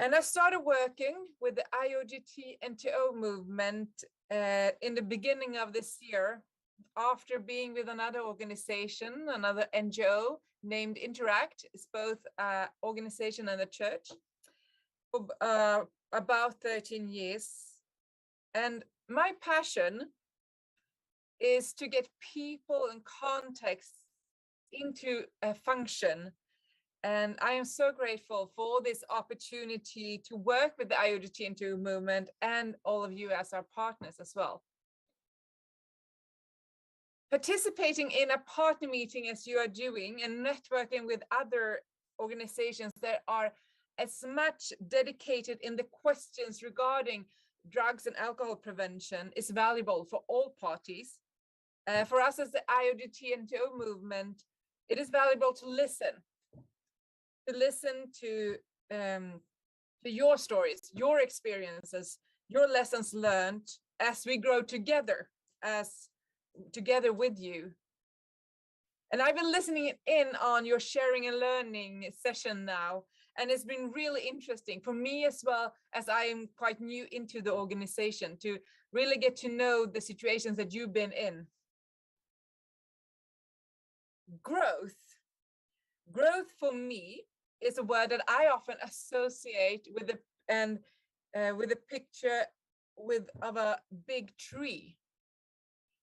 And I started working with the IOGT-NTO movement in the beginning of this year, after being with another organization, another NGO named Interact. It's both an organization and a church, for about 13 years. And my passion is to get people and context into a function. And I am so grateful for this opportunity to work with the IOGT-NTO movement and all of you as our partners as well. Participating in a partner meeting as you are doing and networking with other organizations that are as much dedicated in the questions regarding drugs and alcohol prevention is valuable for all parties. For us as the IOGT-NTO movement, it is valuable to listen to your stories, your experiences, your lessons learned as we grow together with you. And I've been listening in on your sharing and learning session now, and it's been really interesting for me as well, as I am quite new into the organization, to really get to know the situations that you've been in. Growth for me is a word that I often associate with a picture of a big tree.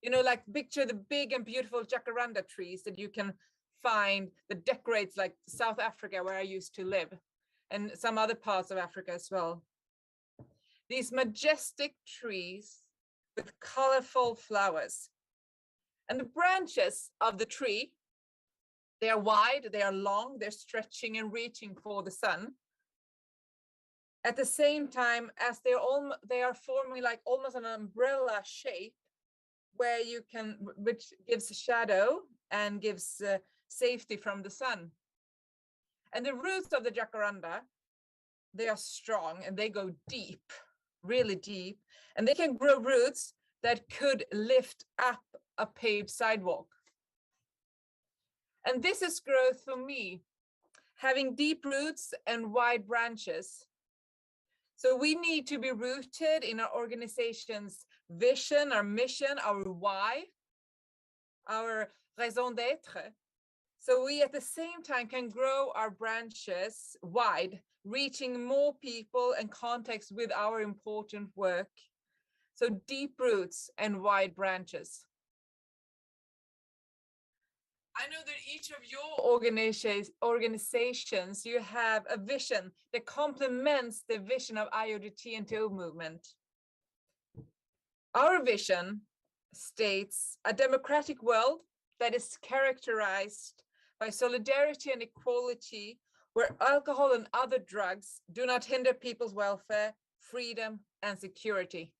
You know, like picture the big and beautiful jacaranda trees that you can find that decorates like South Africa, where I used to live, and some other parts of Africa as well. These majestic trees with colorful flowers. And the branches of the tree, they are wide, they are long, they're stretching and reaching for the sun. At the same time as they are forming like almost an umbrella shape, where you can, which gives shadow and gives safety from the sun. And the roots of the jacaranda, they are strong and they go deep, really deep, and they can grow roots that could lift up a paved sidewalk. And this is growth for me, having deep roots and wide branches. So we need to be rooted in our organization's vision, our mission, our why, our raison d'être. So we at the same time can grow our branches wide, reaching more people and context with our important work. So deep roots and wide branches. I know that each of your organizations, you have a vision that complements the vision of IOGT-NTO movement. Our vision states a democratic world that is characterized by solidarity and equality, where alcohol and other drugs do not hinder people's welfare, freedom, and security.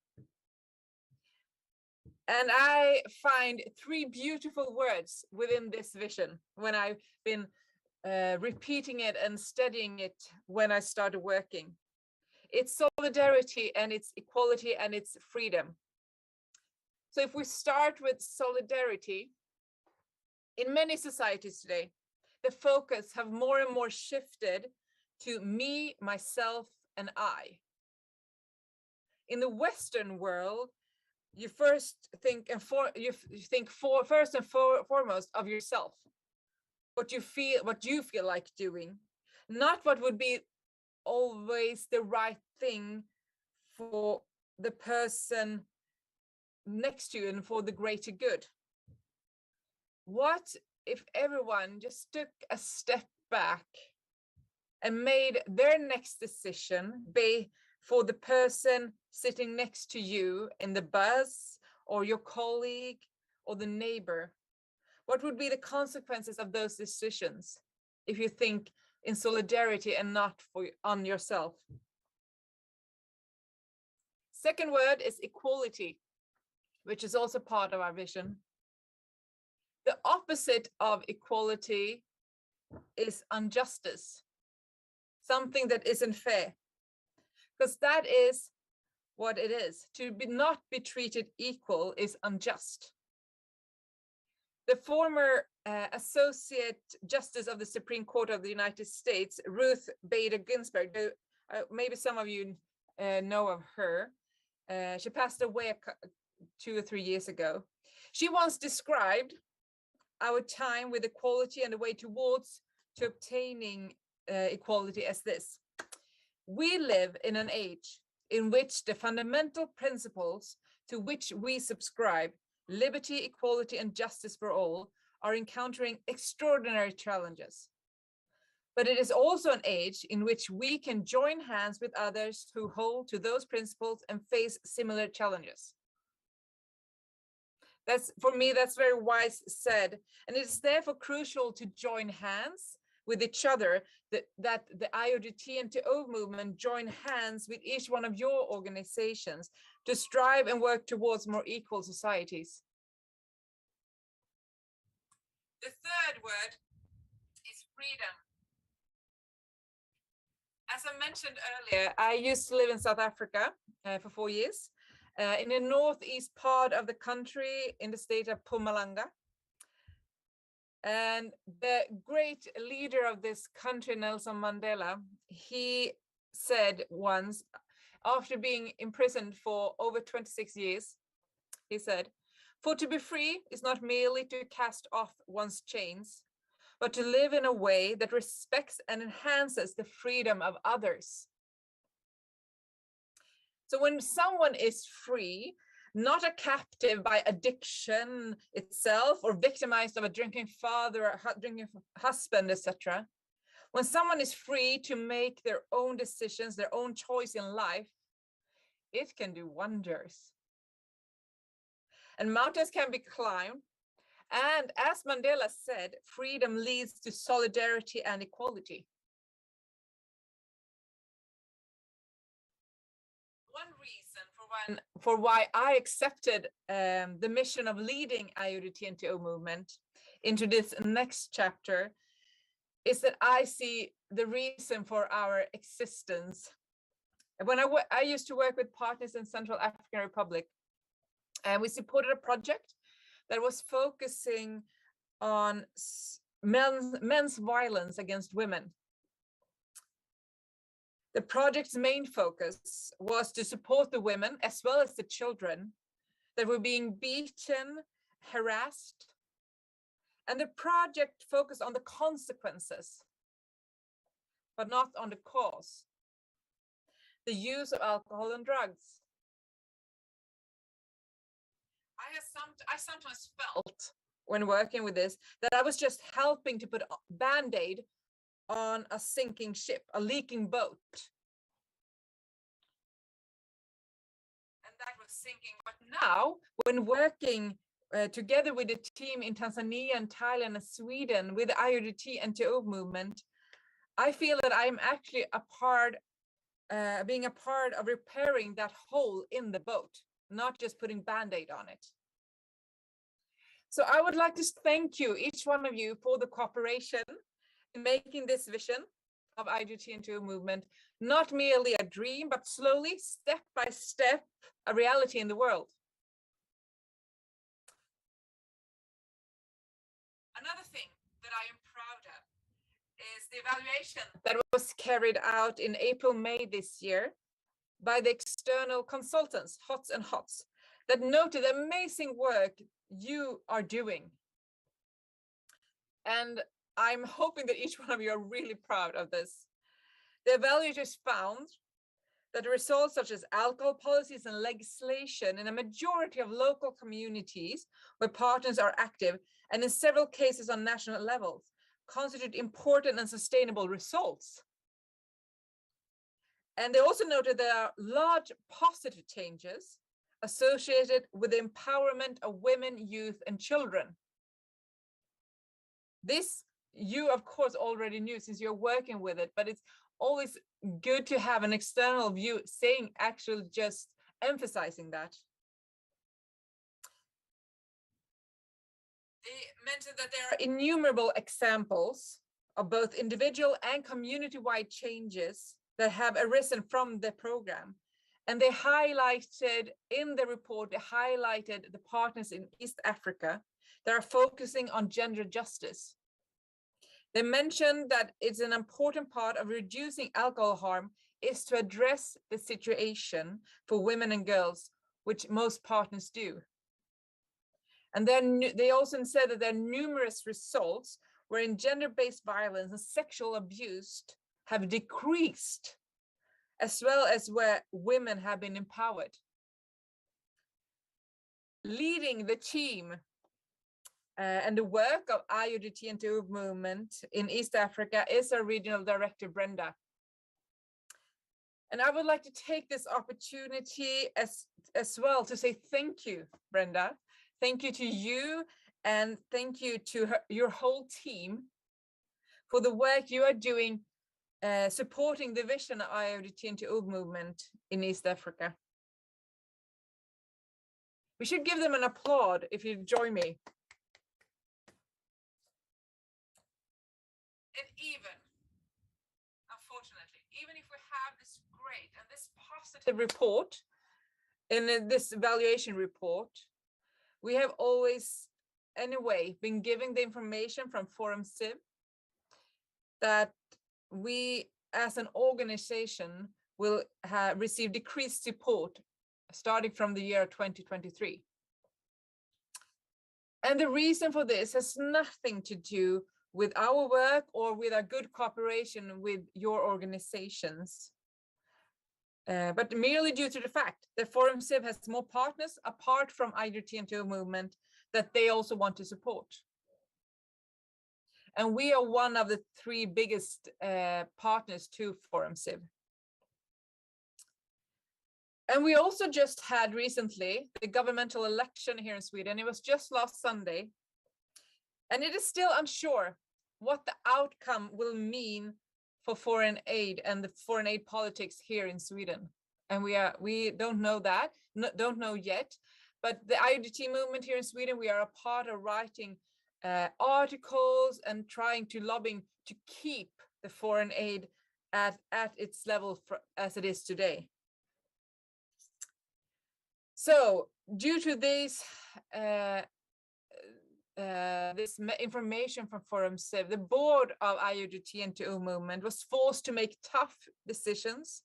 And I find three beautiful words within this vision when I've been repeating it and studying it when I started working. It's solidarity, and it's equality, and it's freedom. So if we start with solidarity, in many societies today, the focus have more and more shifted to me, myself, and I. In the Western world, you first think first and foremost of yourself, what you feel like doing, not what would be always the right thing for the person next to you and for the greater good. What if everyone just took a step back and made their next decision be for the person sitting next to you in the bus, or your colleague, or the neighbor? What would be the consequences of those decisions if you think in solidarity and not on yourself? Second word is equality, which is also part of our vision. The opposite of equality is injustice, something that isn't fair, because that is what it is. To not be treated equal is unjust. The former Associate Justice of the Supreme Court of the United States, Ruth Bader Ginsburg, Maybe some of you know of her. She passed away 2 or 3 years ago. She once described our time with equality and the way towards to obtaining equality as this: we live in an age in which the fundamental principles to which we subscribe, liberty, equality, and justice for all, are encountering extraordinary challenges. But it is also an age in which we can join hands with others who hold to those principles and face similar challenges. For me, that's very wise said. And it is therefore crucial to join hands with each other, that the IOGT-NTO movement join hands with each one of your organizations to strive and work towards more equal societies. The third word is freedom. As I mentioned earlier, I used to live in South Africa for 4 years, in the northeast part of the country in the state of Mpumalanga. And the great leader of this country, Nelson Mandela, he said once, after being imprisoned for over 26 years, he said, "For to be free is not merely to cast off one's chains, but to live in a way that respects and enhances the freedom of others." So when someone is free, not a captive by addiction itself or victimized of a drinking father or drinking husband, etc. When someone is free to make their own decisions, their own choice in life, it can do wonders. And mountains can be climbed. And as Mandela said, freedom leads to solidarity and equality. One reason for why I accepted the mission of leading IOGT-NTO movement into this next chapter is that I see the reason for our existence. When I used to work with partners in Central African Republic, and we supported a project that was focusing on men's violence against women. The project's main focus was to support the women as well as the children that were being beaten, harassed, and the project focused on the consequences, but not on the cause: the use of alcohol and drugs. I sometimes felt when working with this that I was just helping to put a band-aid on a sinking ship, a leaking boat. And that was sinking. But now, when working together with a team in Tanzania and Thailand and Sweden with the IOGT-NTO movement, I feel that I'm actually being a part of repairing that hole in the boat, not just putting band-aid on it. So I would like to thank you, each one of you, for the cooperation in making this vision of IOGT-NTO movement not merely a dream, but slowly, step by step, a reality in the world. Another thing that I am proud of is the evaluation that was carried out in April, May this year by the external consultants, HOTS and HOTS, that noted the amazing work you are doing. And I'm hoping that each one of you are really proud of this. The evaluators found that the results such as alcohol policies and legislation in a majority of local communities where partners are active, and in several cases on national levels, constitute important and sustainable results. And they also noted there are large positive changes associated with the empowerment of women, youth, and children. This you, of course, already knew since you're working with it, but it's always good to have an external view saying, actually just emphasizing that. They mentioned that there are innumerable examples of both individual and community-wide changes that have arisen from the program. And they highlighted in the report, they highlighted the partners in East Africa that are focusing on gender justice. They mentioned that it's an important part of reducing alcohol harm is to address the situation for women and girls, which most partners do. And then they also said that there are numerous results wherein gender-based violence and sexual abuse have decreased, as well as where women have been empowered. Leading the team and the work of IOGT-NTO movement in East Africa is our regional director, Brenda. And I would like to take this opportunity as well to say thank you, Brenda. Thank you to you, and thank you to your whole team for the work you are doing supporting the vision of IOGT-NTO movement in East Africa. We should give them an applaud if you join me. And even, unfortunately, even if we have this great and this positive report in this evaluation report, we have always, anyway, been giving the information from Forum Civ that we as an organization will receive decreased support starting from the year 2023. And the reason for this has nothing to do with our work or with our good cooperation with your organizations, but merely due to the fact that Forum Civ has more partners apart from IOGT-NTO movement that they also want to support. And we are one of the 3 biggest partners to Forum Civ. And we also just had recently the governmental election here in Sweden. It was just last Sunday. And it is still unsure what the outcome will mean for foreign aid and the foreign aid politics here in Sweden. And we don't know that, don't know yet. But the IOGT movement here in Sweden, we are a part of writing articles and trying to lobbying to keep the foreign aid at its level as it is today. So due to this information from Forum Civ, the board of IOGT-NTO movement was forced to make tough decisions.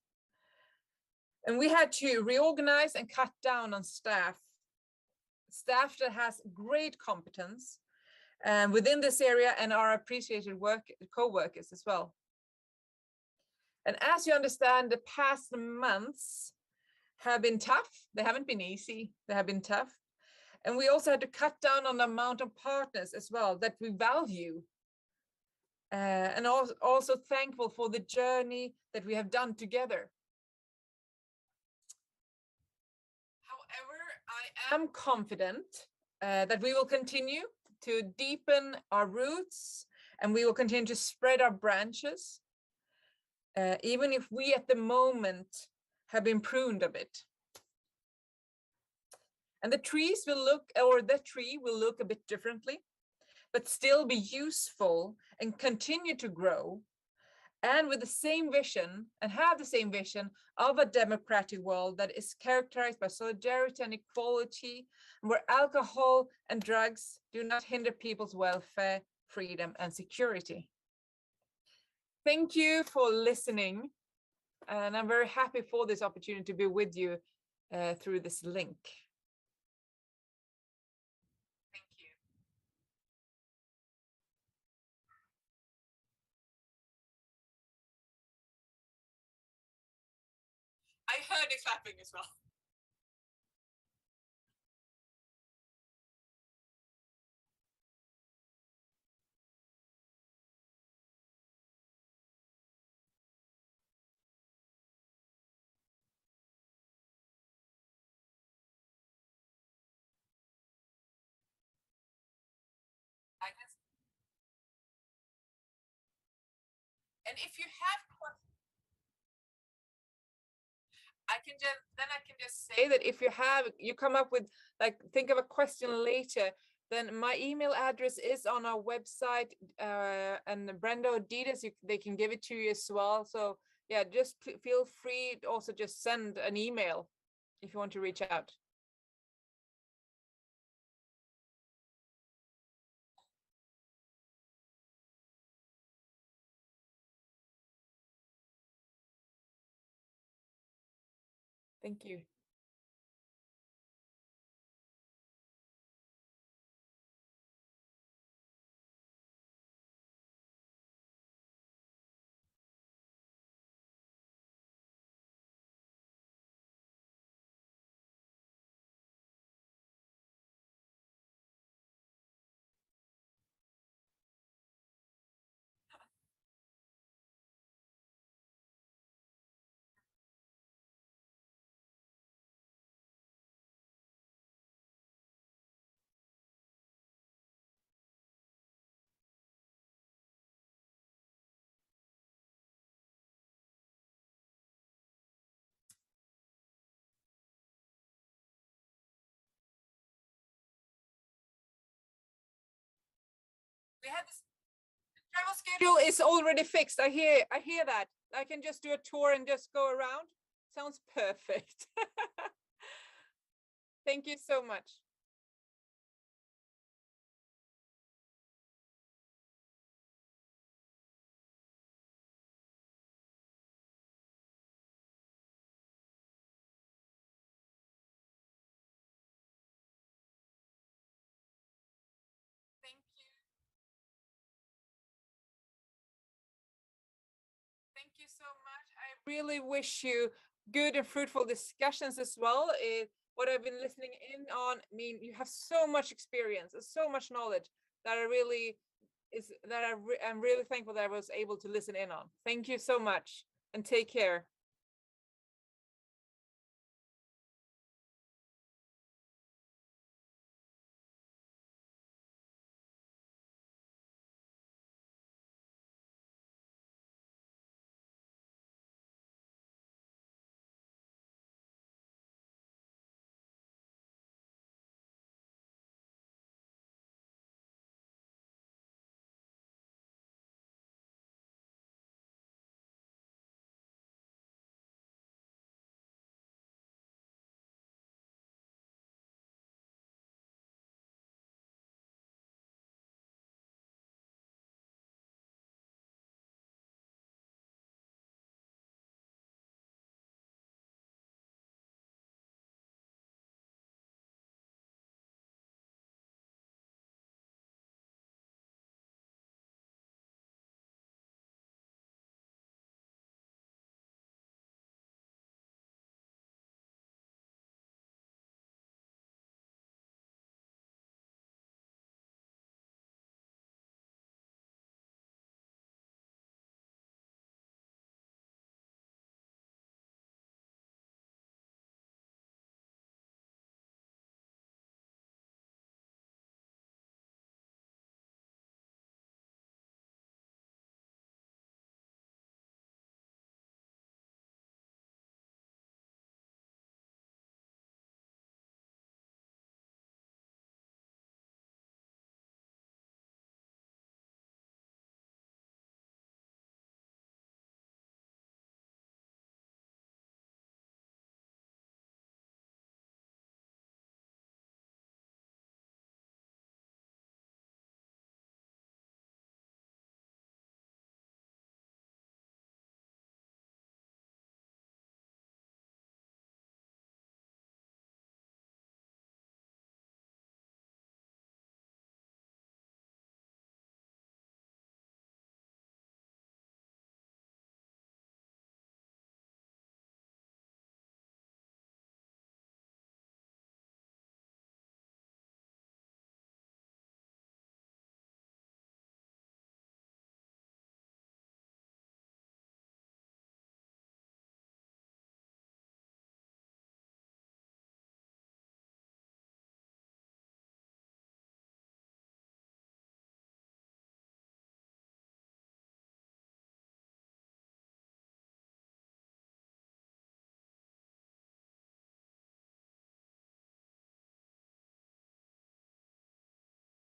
And we had to reorganize and cut down on staff that has great competence within this area and are appreciated co-workers as well. And as you understand, the past months have been tough. They haven't been easy. They have been tough. And we also had to cut down on the amount of partners as well that we value. And also thankful for the journey that we have done together. However, I am confident that we will continue to deepen our roots and we will continue to spread our branches, even if we at the moment have been pruned a bit. And the tree will look a bit differently, but still be useful and continue to grow. And with the same vision and have the same vision of a democratic world that is characterized by solidarity and equality, where alcohol and drugs do not hinder people's welfare, freedom, and security. Thank you for listening. And I'm very happy for this opportunity to be with you through this link. Thank you. I heard it clapping as well. And if you have questions, I can just say that if you come up with, like, think of a question later, then my email address is on our website, and Brenda or Didas, they can give it to you as well. So yeah, just feel free to also just send an email if you want to reach out. Thank you. We have this travel schedule is already fixed. I hear that. I can just do a tour and just go around. Sounds perfect. Thank you so much. Thank you. Thank you so much. I really wish you good and fruitful discussions as well. What I've been listening in on, I mean, you have so much experience and so much knowledge that I'm really thankful that I was able to listen in on. Thank you so much and take care.